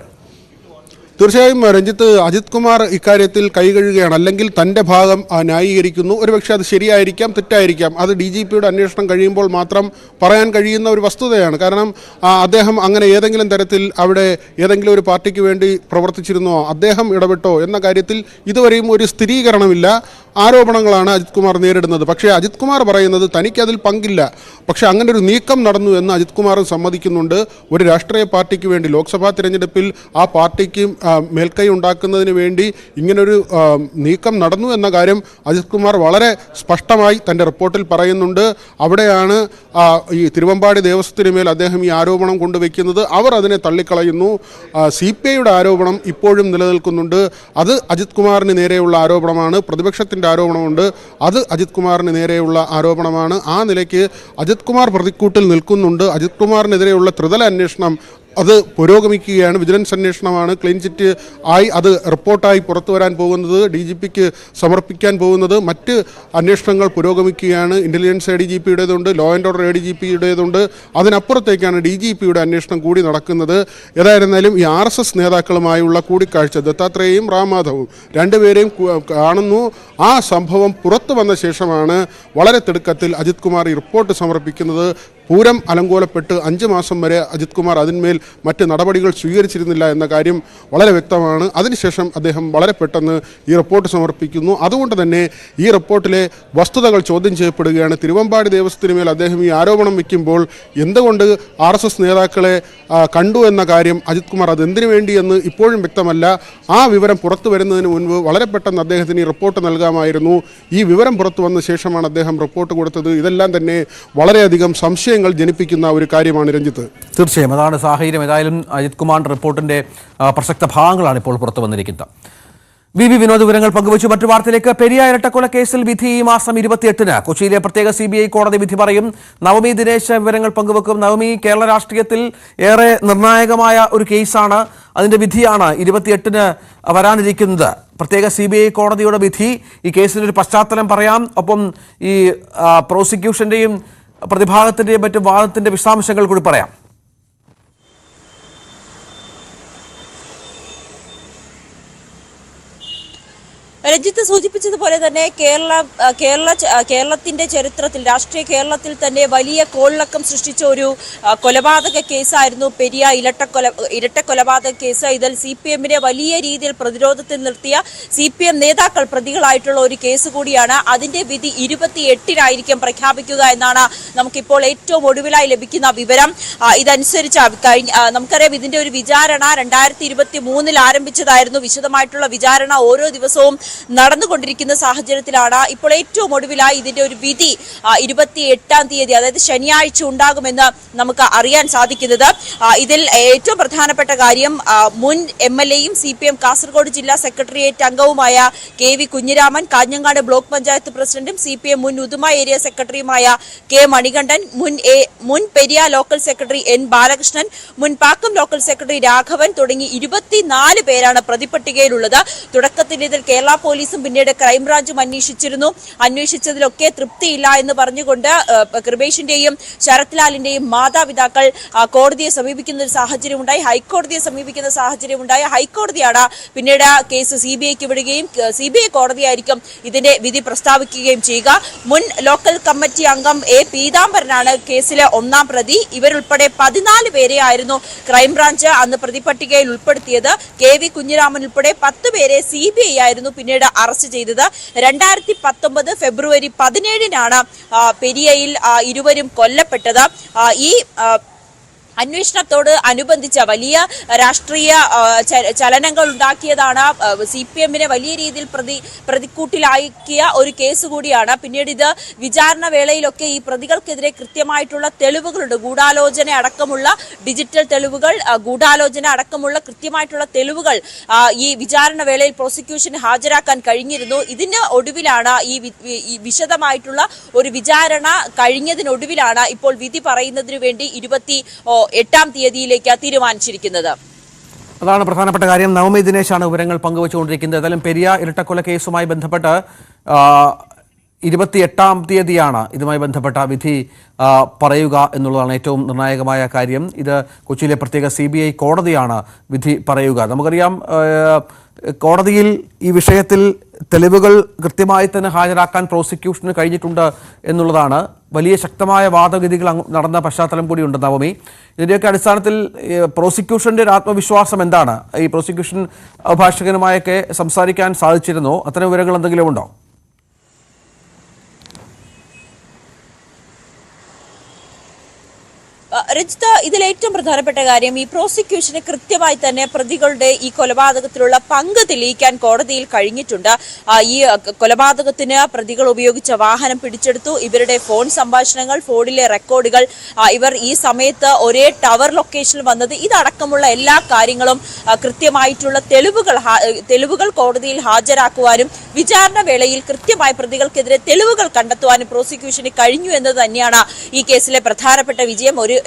തീർച്ചയായും രഞ്ജിത്ത്, അജിത് കുമാർ ഇക്കാര്യത്തിൽ കൈകഴുകുകയാണ്, അല്ലെങ്കിൽ തൻ്റെ ഭാഗം ന്യായീകരിക്കുന്നു. ഒരുപക്ഷെ അത് ശരിയായിരിക്കാം, തെറ്റായിരിക്കാം. അത് DGPയുടെ അന്വേഷണം കഴിയുമ്പോൾ മാത്രം പറയാൻ കഴിയുന്ന ഒരു വസ്തുതയാണ്. കാരണം അദ്ദേഹം അങ്ങനെ ഏതെങ്കിലും തരത്തിൽ അവിടെ ഏതെങ്കിലും ഒരു പാർട്ടിക്ക് വേണ്ടി പ്രവർത്തിച്ചിരുന്നോ, അദ്ദേഹം ഇടപെട്ടോ എന്ന കാര്യത്തിൽ ഇതുവരെയും ഒരു സ്ഥിരീകരണമില്ല. ആരോപണങ്ങളാണ് അജിത് കുമാർ നേരിടുന്നത്. പക്ഷേ അജിത് കുമാർ പറയുന്നത് തനിക്കതിൽ പങ്കില്ല. പക്ഷേ അങ്ങനെ ഒരു നീക്കം നടന്നു എന്ന് അജിത് കുമാർ സമ്മതിക്കുന്നുണ്ട്. ഒരു രാഷ്ട്രീയ പാർട്ടിക്ക് വേണ്ടി ലോക്സഭാ തിരഞ്ഞെടുപ്പിൽ ആ പാർട്ടിക്ക് മേൽക്കൈ ഉണ്ടാക്കുന്നതിന് വേണ്ടി ഇങ്ങനൊരു നീക്കം നടന്നു എന്ന കാര്യം അജിത് കുമാർ വളരെ സ്പഷ്ടമായി തൻ്റെ റിപ്പോർട്ടിൽ പറയുന്നുണ്ട്. അവിടെയാണ് ഈ തിരുവമ്പാടി ദേവസ്വത്തിന് മേൽ അദ്ദേഹം ഈ ആരോപണം കൊണ്ടുവയ്ക്കുന്നത്. അവർ അതിനെ തള്ളിക്കളയുന്നു. CPIയുടെ ആരോപണം ഇപ്പോഴും നിലനിൽക്കുന്നുണ്ട്. അത് അജിത് കുമാറിന് നേരെയുള്ള ആരോപണമാണ്. പ്രതിപക്ഷത്തിൻ്റെ ആരോപണമുണ്ട്, അത് അജിത് കുമാറിന് നേരെയുള്ള ആരോപണമാണ്. ആ നിലയ്ക്ക് അജിത് കുമാർ പ്രതിക്കൂട്ടിൽ നിൽക്കുന്നുണ്ട്. അജിത് കുമാറിനെതിരെയുള്ള ത്രിതല അന്വേഷണം അത് പുരോഗമിക്കുകയാണ്. വിജിലൻസ് അന്വേഷണമാണ് ക്ലീൻ ചിറ്റ് ആയി അത് റിപ്പോർട്ടായി പുറത്തു വരാൻ പോകുന്നത്, DGPക്ക് സമർപ്പിക്കാൻ പോകുന്നത്. മറ്റ് അന്വേഷണങ്ങൾ പുരോഗമിക്കുകയാണ്. ഇൻ്റലിജൻസ് ADGPയുടേതുണ്ട്, ലോ ആൻഡ് ഓർഡർ ADGPയുടേതുണ്ട്. അതിനപ്പുറത്തേക്കാണ് DGPയുടെ അന്വേഷണം കൂടി നടക്കുന്നത്. ഏതായിരുന്നാലും ഈ RSS നേതാക്കളുമായുള്ള കൂടിക്കാഴ്ച ദത്താത്രേയയും റാംമാധവും രണ്ടുപേരെയും കാണുന്നു. ആ സംഭവം പുറത്തു വന്ന ശേഷമാണ് വളരെ തിടുക്കത്തിൽ അജിത് കുമാർ ഈ റിപ്പോർട്ട് സമർപ്പിക്കുന്നത്. പൂരം അലങ്കോലപ്പെട്ട് 5 മാസം വരെ അജിത് കുമാർ അതിന്മേൽ മറ്റ് നടപടികൾ സ്വീകരിച്ചിരുന്നില്ല എന്ന കാര്യം വളരെ വ്യക്തമാണ്. അതിനുശേഷം അദ്ദേഹം വളരെ പെട്ടെന്ന് ഈ റിപ്പോർട്ട് സമർപ്പിക്കുന്നു. അതുകൊണ്ട് തന്നെ ഈ റിപ്പോർട്ടിലെ വസ്തുതകൾ ചോദ്യം ചെയ്യപ്പെടുകയാണ്. തിരുവമ്പാടി ദേവസ്വത്തിന് മേൽ അദ്ദേഹം ഈ ആരോപണം വയ്ക്കുമ്പോൾ എന്തുകൊണ്ട് RSS നേതാക്കളെ കണ്ടു എന്ന കാര്യം അജിത് കുമാർ അതെന്തിനു വേണ്ടിയെന്ന് ഇപ്പോഴും വ്യക്തമല്ല. ആ വിവരം പുറത്തു വരുന്നതിന് മുൻപ് വളരെ പെട്ടെന്ന് അദ്ദേഹത്തിന് ഈ റിപ്പോർട്ട് നൽകാമായിരുന്നു. ഈ വിവരം പുറത്തു വന്ന ശേഷമാണ് അദ്ദേഹം റിപ്പോർട്ട് കൊടുത്തത്. ഇതെല്ലാം തന്നെ വളരെയധികം സംശയങ്ങൾ ജനിപ്പിക്കുന്ന ഒരു കാര്യമാണ് രഞ്ജിത്ത്. തീർച്ചയായും അതാണ് സാഹചര്യം. ഏതായാലും അജിത് കുമാറിന്റെ റിപ്പോർട്ടിന്റെ പ്രസക്ത ഭാഗങ്ങളാണ് ഇപ്പോൾ പുറത്തു വന്നിരിക്കുന്നത്. VV വിനോദ് വിവരങ്ങൾ പങ്കുവച്ചു. മറ്റു വാർത്തയിലേക്ക്. പെരിയ ഇരട്ടക്കൊല കേസിൽ വിധി ഈ മാസം 28-ന് കൊച്ചിയിലെ പ്രത്യേക CBI കോടതി വിധി പറയും. നവമി ദിനേശ് വിവരങ്ങൾ പങ്കുവെക്കും. നവമി, കേരള രാഷ്ട്രീയത്തിൽ ഏറെ നിർണായകമായ ഒരു കേസാണ്. അതിന്റെ വിധിയാണ് 28-ന് വരാനിരിക്കുന്നത്. പ്രത്യേക CBI കോടതിയുടെ വിധി. ഈ കേസിന്റെ ഒരു പശ്ചാത്തലം പറയാം. ഒപ്പം ഈ പ്രോസിക്യൂഷന്റെയും പ്രതിഭാഗത്തിന്റെയും മറ്റു വാദത്തിന്റെ വിശദാംശങ്ങൾ കൂടി പറയാം. രഞ്ജിത്ത് സൂചിപ്പിച്ചതുപോലെ തന്നെ കേരളത്തിന്റെ ചരിത്രത്തിൽ, രാഷ്ട്രീയ കേരളത്തിൽ തന്നെ വലിയ കോളിളക്കം സൃഷ്ടിച്ച ഒരു കൊലപാതക കേസായിരുന്നു പെരിയ ഇരട്ട കൊലപാതക കേസ്. ഇതിൽ CPM-നെ വലിയ രീതിയിൽ പ്രതിരോധത്തിൽ നിർത്തിയ CPM നേതാക്കൾ പ്രതികളായിട്ടുള്ള ഒരു കേസ് കൂടിയാണ്. അതിന്റെ വിധി 28-നായിരിക്കും പ്രഖ്യാപിക്കുക എന്നാണ് നമുക്കിപ്പോൾ ഏറ്റവും ഒടുവിലായി ലഭിക്കുന്ന വിവരം. ഇതനുസരിച്ച് നമുക്കറിയാം ഇതിന്റെ ഒരു വിചാരണ 2023-ൽ ആരംഭിച്ചതായിരുന്നു. വിശദമായിട്ടുള്ള വിചാരണ ഓരോ ദിവസവും നടന്നുകൊണ്ടിരിക്കുന്ന സാഹചര്യത്തിലാണ് ഇപ്പോൾ ഏറ്റവും ഒടുവിലായി ഇതിന്റെ ഒരു വിധി 28-ാം തീയതി, അതായത് ശനിയാഴ്ച ഉണ്ടാകുമെന്ന് നമുക്ക് അറിയാൻ സാധിക്കുന്നത്. ഇതിൽ ഏറ്റവും പ്രധാനപ്പെട്ട കാര്യം മുൻ MLA-യും CPM കാസർഗോഡ് ജില്ലാ സെക്രട്ടേറിയറ്റ് അംഗവുമായ KV കുഞ്ഞിരാമൻ, കാഞ്ഞങ്ങാട് ബ്ലോക്ക് പഞ്ചായത്ത് പ്രസിഡന്റും CPM മുൻ ഉദുമ ഏരിയ സെക്രട്ടറിയുമായ K മണികണ്ഠൻ, മുൻ Periya local secretary N Balakrishnan, മുൻ പാക്കം ലോക്കൽ സെക്രട്ടറി രാഘവൻ തുടങ്ങി 24 പേരാണ് പ്രതിപട്ടികയിലുള്ളത്. തുടക്കത്തിൽ ഇതിൽ കേരള പോലീസും പിന്നീട് ക്രൈംബ്രാഞ്ചും അന്വേഷിച്ചതിലൊക്കെ തൃപ്തിയില്ല എന്ന് പറഞ്ഞുകൊണ്ട് കൃപേഷിന്റെയും ശരത്ലാലിന്റെയും മാതാപിതാക്കൾ കോടതിയെ സമീപിക്കുന്ന ഒരു സാഹചര്യം ഉണ്ടായി. ഹൈക്കോടതിയെ സമീപിക്കുന്ന സാഹചര്യം ഉണ്ടായി. ഹൈക്കോടതിയാണ് പിന്നീട് കേസ് CBIക്ക് വിടുകയും CBI കോടതിയായിരിക്കും ഇതിന്റെ വിധി പ്രസ്താവിക്കുകയും ചെയ്യുക. മുൻ ലോക്കൽ കമ്മിറ്റി അംഗം A പീതാംബരനാണ് കേസിലെ 1-ാം പ്രതി. ഇവരുൾപ്പെടെ 14 പേരെ ആയിരുന്നു ക്രൈംബ്രാഞ്ച് അന്ന് പ്രതിപട്ടികയിൽ ഉൾപ്പെടുത്തിയത്. KV കുഞ്ഞിരാമൻ ഉൾപ്പെടെ 10 പേരെ CBI ആയിരുന്നു പിന്നീട് പിന്നീട് അറസ്റ്റ് ചെയ്തത്. 2019 ഫെബ്രുവരി 17-നാണ് പെരിയയിൽ ഇരുവരും കൊല്ലപ്പെട്ടത്. ഈ അന്വേഷണത്തോട് അനുബന്ധിച്ച വലിയ രാഷ്ട്രീയ ചലനങ്ങൾ ഉണ്ടാക്കിയതാണ്. CPM-നെ വലിയ രീതിയിൽ പ്രതിക്കൂട്ടിലാക്കിയ ഒരു കേസ് കൂടിയാണ്. പിന്നീട് ഇത് വിചാരണ വേളയിലൊക്കെ ഈ പ്രതികൾക്കെതിരെ കൃത്യമായിട്ടുള്ള തെളിവുകളുണ്ട്. ഗൂഢാലോചന അടക്കമുള്ള ഡിജിറ്റൽ തെളിവുകൾ, ഗൂഢാലോചന അടക്കമുള്ള കൃത്യമായിട്ടുള്ള തെളിവുകൾ ഈ വിചാരണ വേളയിൽ പ്രോസിക്യൂഷന് ഹാജരാക്കാൻ കഴിഞ്ഞിരുന്നു. ഇതിന് ഒടുവിലാണ് ഈ വിശദമായിട്ടുള്ള ഒരു വിചാരണ കഴിഞ്ഞതിനൊടുവിലാണ് ഇപ്പോൾ വിധി പറയുന്നതിനു വേണ്ടി 28-ാം തീയതിയിലേക്ക് തീരുമാനിച്ചിരിക്കുന്നത്. അതാണ് പ്രധാനപ്പെട്ട കാര്യം. നവമി ദിനേശാണ് വിവരങ്ങൾ പങ്കുവച്ചുകൊണ്ടിരിക്കുന്നത്. ഏതായാലും പെരിയ ഇരട്ടക്കൊല കേസുമായി ബന്ധപ്പെട്ട് 28-ാം തീയതിയാണ് ഇതുമായി ബന്ധപ്പെട്ട വിധി പറയുക എന്നുള്ളതാണ് ഏറ്റവും നിർണായകമായ കാര്യം. ഇത് കൊച്ചിയിലെ പ്രത്യേക CBI കോടതിയാണ് വിധി പറയുക. നമുക്കറിയാം കോടതിയിൽ ഈ വിഷയത്തിൽ തെളിവുകൾ കൃത്യമായി തന്നെ ഹാജരാക്കാൻ പ്രോസിക്യൂഷന് കഴിഞ്ഞിട്ടുണ്ട് എന്നുള്ളതാണ്. വലിയ ശക്തമായ വാദഗതികൾ നടന്ന പശ്ചാത്തലം കൂടിയുണ്ട് നവമി. ഇതിൻ്റെയൊക്കെ അടിസ്ഥാനത്തിൽ പ്രോസിക്യൂഷൻ്റെ ഒരു ആത്മവിശ്വാസം എന്താണ്? ഈ പ്രോസിക്യൂഷൻ അഭിഭാഷകനുമായൊക്കെ സംസാരിക്കാൻ സാധിച്ചിരുന്നോ? അത്തരം വിവരങ്ങൾ എന്തെങ്കിലും ഉണ്ടോ? രജിത, ഇതിലേറ്റവും പ്രധാനപ്പെട്ട കാര്യം ഈ പ്രോസിക്യൂഷന് കൃത്യമായി തന്നെ പ്രതികളുടെ ഈ കൊലപാതകത്തിലുള്ള പങ്ക് തെളിയിക്കാൻ കോടതിയിൽ കഴിഞ്ഞിട്ടുണ്ട്. ഈ കൊലപാതകത്തിന് പ്രതികൾ ഉപയോഗിച്ച വാഹനം പിടിച്ചെടുത്തു, ഇവരുടെ ഫോൺ സംഭാഷണങ്ങൾ, ഫോണിലെ റെക്കോർഡുകൾ, ഇവർ ഈ സമയത്ത് ഒരേ ടവർ ലൊക്കേഷനിൽ വന്നത്, ഇതടക്കമുള്ള എല്ലാ കാര്യങ്ങളും കൃത്യമായിട്ടുള്ള തെളിവുകൾ കോടതിയിൽ ഹാജരാക്കുവാനും വിചാരണ വേളയിൽ കൃത്യമായി പ്രതികൾക്കെതിരെ തെളിവുകൾ കണ്ടെത്തുവാനും പ്രോസിക്യൂഷന് കഴിഞ്ഞു എന്നത് തന്നെയാണ് ഈ കേസിലെ പ്രധാനപ്പെട്ട വിജയം. ഒരു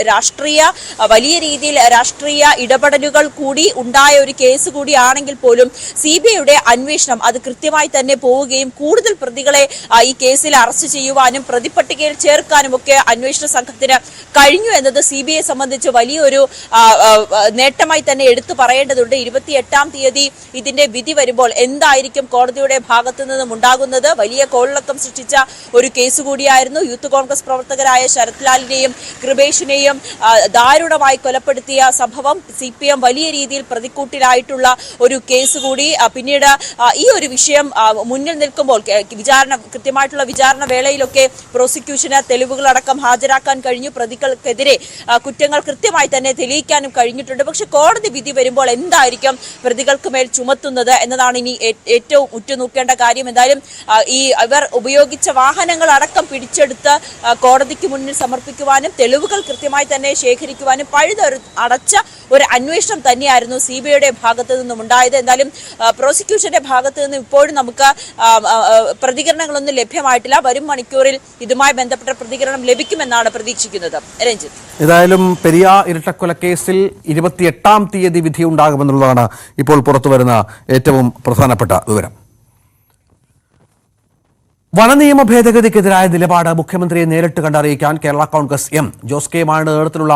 വലിയ രീതിയിൽ രാഷ്ട്രീയ ഇടപെടലുകൾ കൂടി ഉണ്ടായ ഒരു കേസ് കൂടിയാണെങ്കിൽ പോലും CBI-യുടെ അന്വേഷണം അത് കൃത്യമായി തന്നെ പോവുകയും കൂടുതൽ പ്രതികളെ ഈ കേസിൽ അറസ്റ്റ് ചെയ്യുവാനും പ്രതിപട്ടികയിൽ ചേർക്കാനും ഒക്കെ അന്വേഷണ സംഘത്തിന് കഴിഞ്ഞു എന്നത് CBI സംബന്ധിച്ച് വലിയൊരു നേട്ടമായി തന്നെ എടുത്തു പറയേണ്ടതുണ്ട്. 28-ാം തീയതി ഇതിന്റെ വിധി വരുമ്പോൾ എന്തായിരിക്കും കോടതിയുടെ ഭാഗത്തു നിന്നും ഉണ്ടാകുന്നത്? വലിയ കോളിളക്കം സൃഷ്ടിച്ച ഒരു കേസ് കൂടിയായിരുന്നു. യൂത്ത് കോൺഗ്രസ് പ്രവർത്തകരായ ശരത് ലാലിനെയും കൃപേഷിനെയും ദാരുണമായി കൊലപ്പെടുത്തിയ സംഭവം CPM വലിയ രീതിയിൽ പ്രതിക്കൂട്ടിലായിട്ടുള്ള ഒരു കേസ് കൂടി. പിന്നീട് ഈ ഒരു വിഷയം മുന്നിൽ നിൽക്കുമ്പോൾ കൃത്യമായിട്ടുള്ള വിചാരണ വേളയിലൊക്കെ പ്രോസിക്യൂഷന് തെളിവുകളടക്കം ഹാജരാക്കാൻ കഴിഞ്ഞു. പ്രതികൾക്കെതിരെ കുറ്റങ്ങൾ കൃത്യമായി തന്നെ തെളിയിക്കാനും കഴിഞ്ഞിട്ടുണ്ട്. പക്ഷെ കോടതി വിധി വരുമ്പോൾ എന്തായിരിക്കും പ്രതികൾക്ക് മേൽ ചുമത്തുന്നത് എന്നതാണ് ഇനി ഏറ്റവും ഉറ്റുനോക്കേണ്ട കാര്യം. എന്തായാലും ഇവർ ഉപയോഗിച്ച വാഹനങ്ങൾ അടക്കം പിടിച്ചെടുത്ത് കോടതിക്ക് മുന്നിൽ സമർപ്പിക്കുവാനും തെളിവുകൾ കൃത്യമായി തന്നെ ശേഖരിക്കുവാനും അടച്ച ഒരു അന്വേഷണം തന്നെയായിരുന്നു CBI-യുടെ ഭാഗത്തു നിന്നും ഉണ്ടായത്. എന്തായാലും പ്രോസിക്യൂഷന്റെ ഭാഗത്തു നിന്നും ഇപ്പോഴും നമുക്ക് പ്രതികരണങ്ങളൊന്നും ലഭ്യമായിട്ടില്ല. വരും മണിക്കൂറിൽ ഇതുമായി ബന്ധപ്പെട്ട പ്രതികരണം ലഭിക്കുമെന്നാണ് പ്രതീക്ഷിക്കുന്നത്. രഞ്ജിത്ത്, ഏതായാലും പെരിയ ഇരട്ടക്കൊലക്കേസിൽ 28-ാം തീയതി വിധി ഉണ്ടാകുമെന്നുള്ളതാണ് ഇപ്പോൾ പുറത്തുവരുന്ന ഏറ്റവും പ്രധാനപ്പെട്ട വിവരം. വനനിയമ ഭേദഗതിക്കെതിരായ നിലപാട് മുഖ്യമന്ത്രിയെ നേരിട്ട് കണ്ടറിയിക്കാൻ കേരള കോൺഗ്രസ് ജോസ് കെ മാണിയുടെ നേതൃത്വത്തിലുള്ള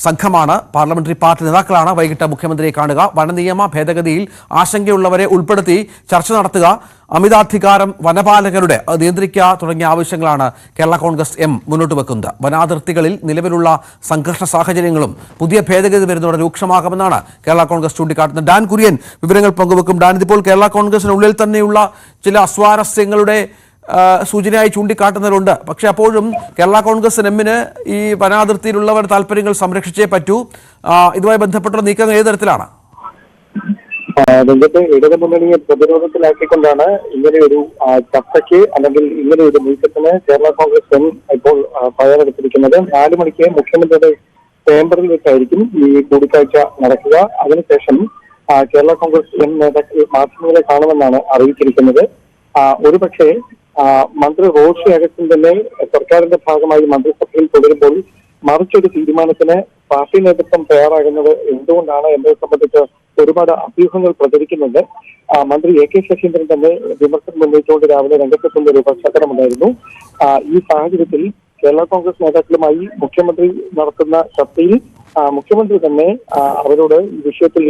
സംഘമാണ്. പാർലമെന്ററി പാർട്ടി നേതാക്കളാണ് വൈകിട്ട് മുഖ്യമന്ത്രിയെ കാണുക. വനനിയമ ഭേദഗതിയിൽ ആശങ്കയുള്ളവരെ ഉൾപ്പെടുത്തി ചർച്ച നടത്തുക, അമിതാധികാരം വനപാലകരുടെ നിയന്ത്രിക്കുക തുടങ്ങിയ ആവശ്യങ്ങളാണ് കേരള കോൺഗ്രസ് മുന്നോട്ട് വെക്കുന്നത്. വനാതിർത്തികളിൽ നിലവിലുള്ള സംഘർഷ സാഹചര്യങ്ങളും പുതിയ ഭേദഗതി വരുന്നതോടെ രൂക്ഷമാകുമെന്നാണ് കേരള കോൺഗ്രസ് ചൂണ്ടിക്കാട്ടുന്നത്. ഡാൻ കുര്യൻ വിവരങ്ങൾ പങ്കുവെക്കും. ഡാൻ, ഇതിപ്പോൾ കേരള കോൺഗ്രസിനുള്ളിൽ തന്നെയുള്ള ചില അസ്വാരസ്യങ്ങളുടെ സൂചനയായി ചൂണ്ടിക്കാട്ടുന്നവരുണ്ട്. പക്ഷെ അപ്പോഴും കേരള കോൺഗ്രസ് എമ്മിന് ഈ വനാതിർത്തിയിലുള്ളവരുടെ താല്പര്യങ്ങൾ സംരക്ഷിച്ചേ പറ്റൂ. ഇതുമായി ബന്ധപ്പെട്ട നീക്കങ്ങൾ ഏത് തരത്തിലാണ്? രംഗത്ത് ഇടതു മുന്നണിയെ പ്രതിരോധത്തിലാക്കിക്കൊണ്ടാണ് ഇങ്ങനെയൊരു ചർച്ചയ്ക്ക് അല്ലെങ്കിൽ ഇങ്ങനെ ഒരു നീക്കത്തിന് കേരള കോൺഗ്രസ് എം ഇപ്പോൾ തയ്യാറെടുത്തിരിക്കുന്നത്. 4 മണിക്ക് മുഖ്യമന്ത്രിയുടെ ചേംബറിൽ വെച്ചായിരിക്കും ഈ കൂടിക്കാഴ്ച നടക്കുക. അതിനുശേഷം കേരള കോൺഗ്രസ് എം നേതാക്കൾ മാധ്യമങ്ങളെ കാണുമെന്നാണ് അറിയിച്ചിരിക്കുന്നത്. ഒരുപക്ഷെ മന്ത്രി റോഷി അഗസ്റ്റിൻ തന്നെ സർക്കാരിന്റെ ഭാഗമായി മന്ത്രിസഭയിൽ തുടരുമ്പോൾ മറിച്ചൊരു തീരുമാനത്തിന് പാർട്ടി നേതൃത്വം തയ്യാറാകുന്നത് എന്തുകൊണ്ടാണ് എന്നതിനെ സംബന്ധിച്ച് ഒരുപാട് അഭ്യൂഹങ്ങൾ പ്രചരിക്കുന്നുണ്ട്. മന്ത്രി AK ശശീന്ദ്രൻ തന്നെ വിമർശനം ഉന്നയിച്ചുകൊണ്ട് രാവിലെ രംഗത്തെത്തുന്ന ഒരു പശ്ചാത്തലമുണ്ടായിരുന്നു. ഈ സാഹചര്യത്തിൽ കേരള കോൺഗ്രസ് നേതാക്കളുമായി മുഖ്യമന്ത്രി നടത്തുന്ന ചർച്ചയിൽ മുഖ്യമന്ത്രി തന്നെ അവരോട് ഈ വിഷയത്തിൽ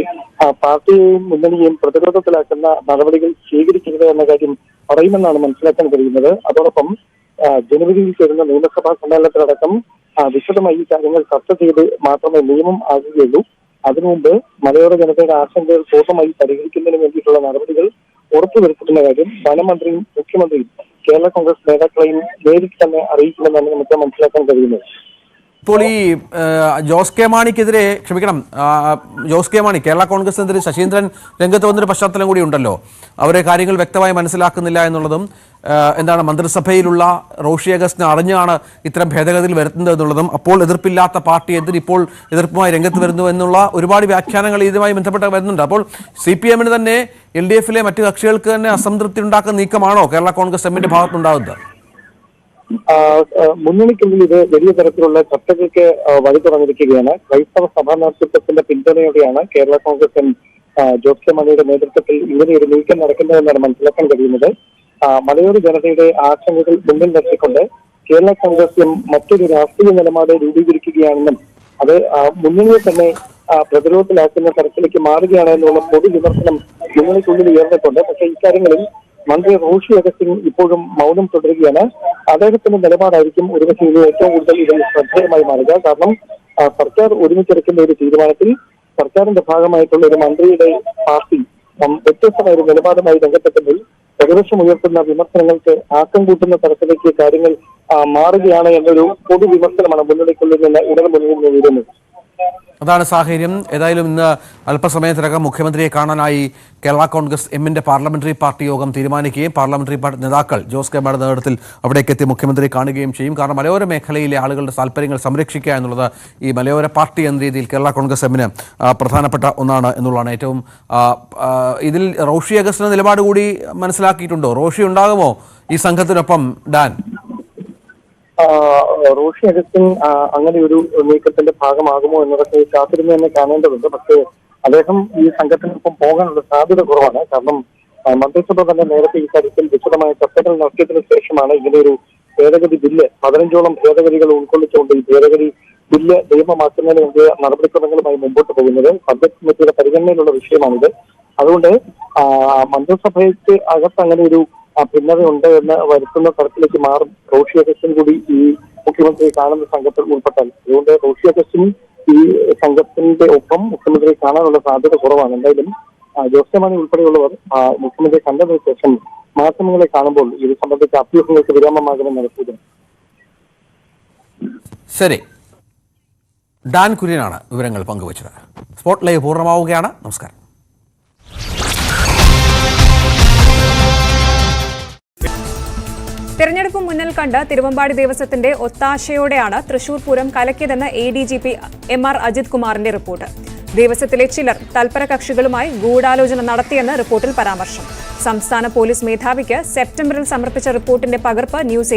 പാർട്ടിയെയും മുന്നണിയെയും പ്രതിരോധത്തിലാക്കുന്ന നടപടികൾ സ്വീകരിക്കരുത് എന്ന കാര്യം പറയുമെന്നാണ് മനസ്സിലാക്കാൻ കഴിയുന്നത്. അതോടൊപ്പം ജനുവരിയിൽ ചേരുന്ന നിയമസഭാ സമ്മേളനത്തിലടക്കം വിശദമായി ഈ കാര്യങ്ങൾ ചർച്ച ചെയ്ത് മാത്രമേ നിയമം ആകുകയുള്ളൂ. അതിനു മുമ്പ് മലയോര ജനതയുടെ ആശങ്കകൾ പൂർണ്ണമായി പരിഹരിക്കുന്നതിന് വേണ്ടിയിട്ടുള്ള നടപടികൾ ഉറപ്പുവരുത്തുന്ന കാര്യം വനമന്ത്രിയും മുഖ്യമന്ത്രിയും കേരള കോൺഗ്രസ് നേതാക്കളെയും നേരിട്ട് തന്നെ അറിയിക്കുമെന്നാണ് നമുക്ക് മനസ്സിലാക്കാൻ കഴിയുന്നത്. ഇപ്പോൾ ഈ ജോസ് കെ മാണിക്കെതിരെ ജോസ് കെ മാണി കേരള കോൺഗ്രസിനെതിരെ ശശീന്ദ്രൻ രംഗത്ത് വന്നൊരു പശ്ചാത്തലം കൂടി ഉണ്ടല്ലോ. അവരെ കാര്യങ്ങൾ വ്യക്തമായി മനസ്സിലാക്കുന്നില്ല എന്നുള്ളതും എന്താണ് മന്ത്രിസഭയിലുള്ള റോഷി അഗസ്റ്റിനെ അറിഞ്ഞാണ് ഇത്തരം ഭേദഗതിയിൽ വരുത്തുന്നത് എന്നുള്ളതും അപ്പോൾ എതിർപ്പില്ലാത്ത പാർട്ടി ഇപ്പോൾ എതിർപ്പുമായി രംഗത്ത് വരുന്നു എന്നുള്ള ഒരുപാട് വ്യാഖ്യാനങ്ങൾ ഇതുമായി ബന്ധപ്പെട്ട് വരുന്നുണ്ട്. അപ്പോൾ CPM തന്നെ LDF-ലെ മറ്റു കക്ഷികൾക്ക് തന്നെ അസംതൃപ്തി ഉണ്ടാക്കുന്ന നീക്കമാണോ കേരള കോൺഗ്രസ് എമ്മിന്റെ ഭാഗത്തുണ്ടാകുന്നത്? മുന്നണിക്കുള്ളിൽ ഇത് വലിയ തരത്തിലുള്ള ചർച്ചകൾക്ക് വഴി തുറന്നിരിക്കുകയാണ്. ക്രൈസ്തവ സഭാ നേതൃത്വത്തിന്റെ പിന്തുണയോടെയാണ് കേരള കോൺഗ്രസ് എം ജോസ് കെ മാണിയുടെ നേതൃത്വത്തിൽ ഇങ്ങനെയൊരു നീക്കം നടക്കുന്നതെന്നാണ് മനസ്സിലാക്കാൻ കഴിയുന്നത്. മലയോര ജനതയുടെ ആശങ്കകൾ മുന്നിൽ നിർത്തിക്കൊണ്ട് കേരള കോൺഗ്രസ് എം മറ്റൊരു രാഷ്ട്രീയ നിലപാട് രൂപീകരിക്കുകയാണെന്നും അത് മുന്നണിയെ തന്നെ പ്രതിരോധത്തിലാക്കുന്ന തരത്തിലേക്ക് മാറുകയാണ് എന്നുള്ള പൊതു വിമർശനം മുന്നണിക്കുള്ളിൽ ഉയർന്നിട്ടുണ്ട്. പക്ഷേ ഇക്കാര്യങ്ങളിൽ മന്ത്രി റോഷി അഗസ്റ്റിൻ ഇപ്പോഴും മൗനം തുടരുകയാണ്. അദ്ദേഹത്തിന്റെ നിലപാടായിരിക്കും ഒരുപക്ഷെ ഇത് ഏറ്റവും കൂടുതൽ ഇതിൽ ശ്രദ്ധേയമായി മാറുക. കാരണം സർക്കാർ ഒരുമിച്ചെടുക്കുന്ന ഒരു തീരുമാനത്തിൽ സർക്കാരിന്റെ ഭാഗമായിട്ടുള്ള ഒരു മന്ത്രിയുടെ പാർട്ടി വ്യത്യസ്തമായ ഒരു നിലപാടുമായി രംഗത്തെത്തുമ്പോൾ പ്രതിപക്ഷം ഉയർത്തുന്ന വിമർശനങ്ങൾക്ക് ആക്കം കൂട്ടുന്ന തരത്തിലേക്ക് കാര്യങ്ങൾ മാറുകയാണ് എന്നൊരു പൊതു വിമർശനമാണ് മുന്നണിക്കുള്ളിൽ നിന്ന് മുന്നിൽ വരുന്നത്. അതാണ് സാഹചര്യം. ഏതായാലും ഇന്ന് അല്പസമയത്തിനകം മുഖ്യമന്ത്രിയെ കാണാനായി കേരള കോൺഗ്രസ് എമ്മിന്റെ പാർലമെന്ററി പാർട്ടി യോഗം തീരുമാനിക്കുകയും പാർലമെന്ററി പാർട്ടി നേതാക്കൾ ജോസ് കെ മാണിയുടെ നേതൃത്വത്തിൽ അവിടേക്ക് എത്തി മുഖ്യമന്ത്രിയെ കാണുകയും ചെയ്യും. കാരണം മലയോര മേഖലയിലെ ആളുകളുടെ താല്പര്യങ്ങൾ സംരക്ഷിക്കുക എന്നുള്ളത് ഈ മലയോര പാർട്ടി എന്ന രീതിയിൽ കേരള കോൺഗ്രസ് എമ്മിന് പ്രധാനപ്പെട്ട ഒന്നാണ് എന്നുള്ളതാണ് ഏറ്റവും. ഇതിൽ റോഷി അഗസ്റ്റിന്റെ നിലപാട് കൂടി മനസ്സിലാക്കിയിട്ടുണ്ടോ? റോഷി ഉണ്ടാകുമോ ഈ സംഘത്തിനൊപ്പം? ഡാൻ, റോഷി അഗസ്റ്റിൻ അങ്ങനെ ഒരു നീക്കത്തിന്റെ ഭാഗമാകുമോ എന്നതൊക്കെ കാത്തിരുന്ന് തന്നെ കാണേണ്ടതുണ്ട്. പക്ഷേ അദ്ദേഹം ഈ സംഘത്തിനൊപ്പം പോകാനുള്ള സാധ്യത കുറവാണ്. കാരണം മന്ത്രിസഭ തന്നെ നേരത്തെ ഈ കാര്യത്തിൽ വിശദമായ ചർച്ചകൾ നടത്തിയതിനു ശേഷമാണ് ഇങ്ങനെയൊരു ഭേദഗതി ബില്ല് 15ഓളം ഭേദഗതികൾ ഉൾക്കൊള്ളിച്ചുകൊണ്ട് ഈ ഭേദഗതി ബില്ല് നിയമമാക്കുന്നതിന് വേണ്ടി നടപടിക്രമങ്ങളുമായി മുമ്പോട്ട് പോകുന്നത്. സബ്ജക്ട് കമ്മിറ്റിയുടെ പരിഗണനയിലുള്ള വിഷയമാണിത്. അതുകൊണ്ട് മന്ത്രിസഭയ്ക്ക് അകത്ത് അങ്ങനെ ഒരു ഭിന്നതയുണ്ട് എന്ന് വരുത്തുന്ന തരത്തിലേക്ക് മാറും റോഷി അഗസ്റ്റിൻ കൂടി ഈ മുഖ്യമന്ത്രിയെ കാണുന്ന സംഘത്തിൽ ഉൾപ്പെട്ടാൽ. അതുകൊണ്ട് റോഷി അഗസ്റ്റിൻ ഈ സംഘത്തിന്റെ ഒപ്പം മുഖ്യമന്ത്രിയെ കാണാനുള്ള സാധ്യത കുറവാണ്. എന്തായാലും ജോസ് കെ മാണി ഉൾപ്പെടെയുള്ളവർ മുഖ്യമന്ത്രിയെ കണ്ടതിനു ശേഷം മാധ്യമങ്ങളെ കാണുമ്പോൾ ഇത് സംബന്ധിച്ച അഭ്യൂഹങ്ങൾക്ക് വിരാമമാകുമെന്നാണ് സൂചന. ശരി, ഡാൻ കുര്യനാണ് വിവരങ്ങൾ പങ്കുവച്ചത്. സ്പോട്ട് ലൈവ് പൂർണ്ണമാവുകയാണ്. നമസ്കാരം. തെരഞ്ഞെടുപ്പ് മുന്നിൽ കണ്ട് തിരുവമ്പാടി ദേവസ്വത്തിന്റെ ഒത്താശയോടെയാണ് തൃശൂർ പൂരം കലക്കിയതെന്ന് ADGP MR അജിത് കുമാറിന്റെ റിപ്പോർട്ട്. ദേവസ്വത്തിലെ ചിലർ തൽപര കക്ഷികളുമായി ഗൂഢാലോചന നടത്തിയെന്ന് റിപ്പോർട്ടിൽ പരാമർശം. സംസ്ഥാന പോലീസ് മേധാവിക്ക് സെപ്റ്റംബറിൽ സമർപ്പിച്ച റിപ്പോർട്ടിന്റെ പകർപ്പ് ന്യൂസ്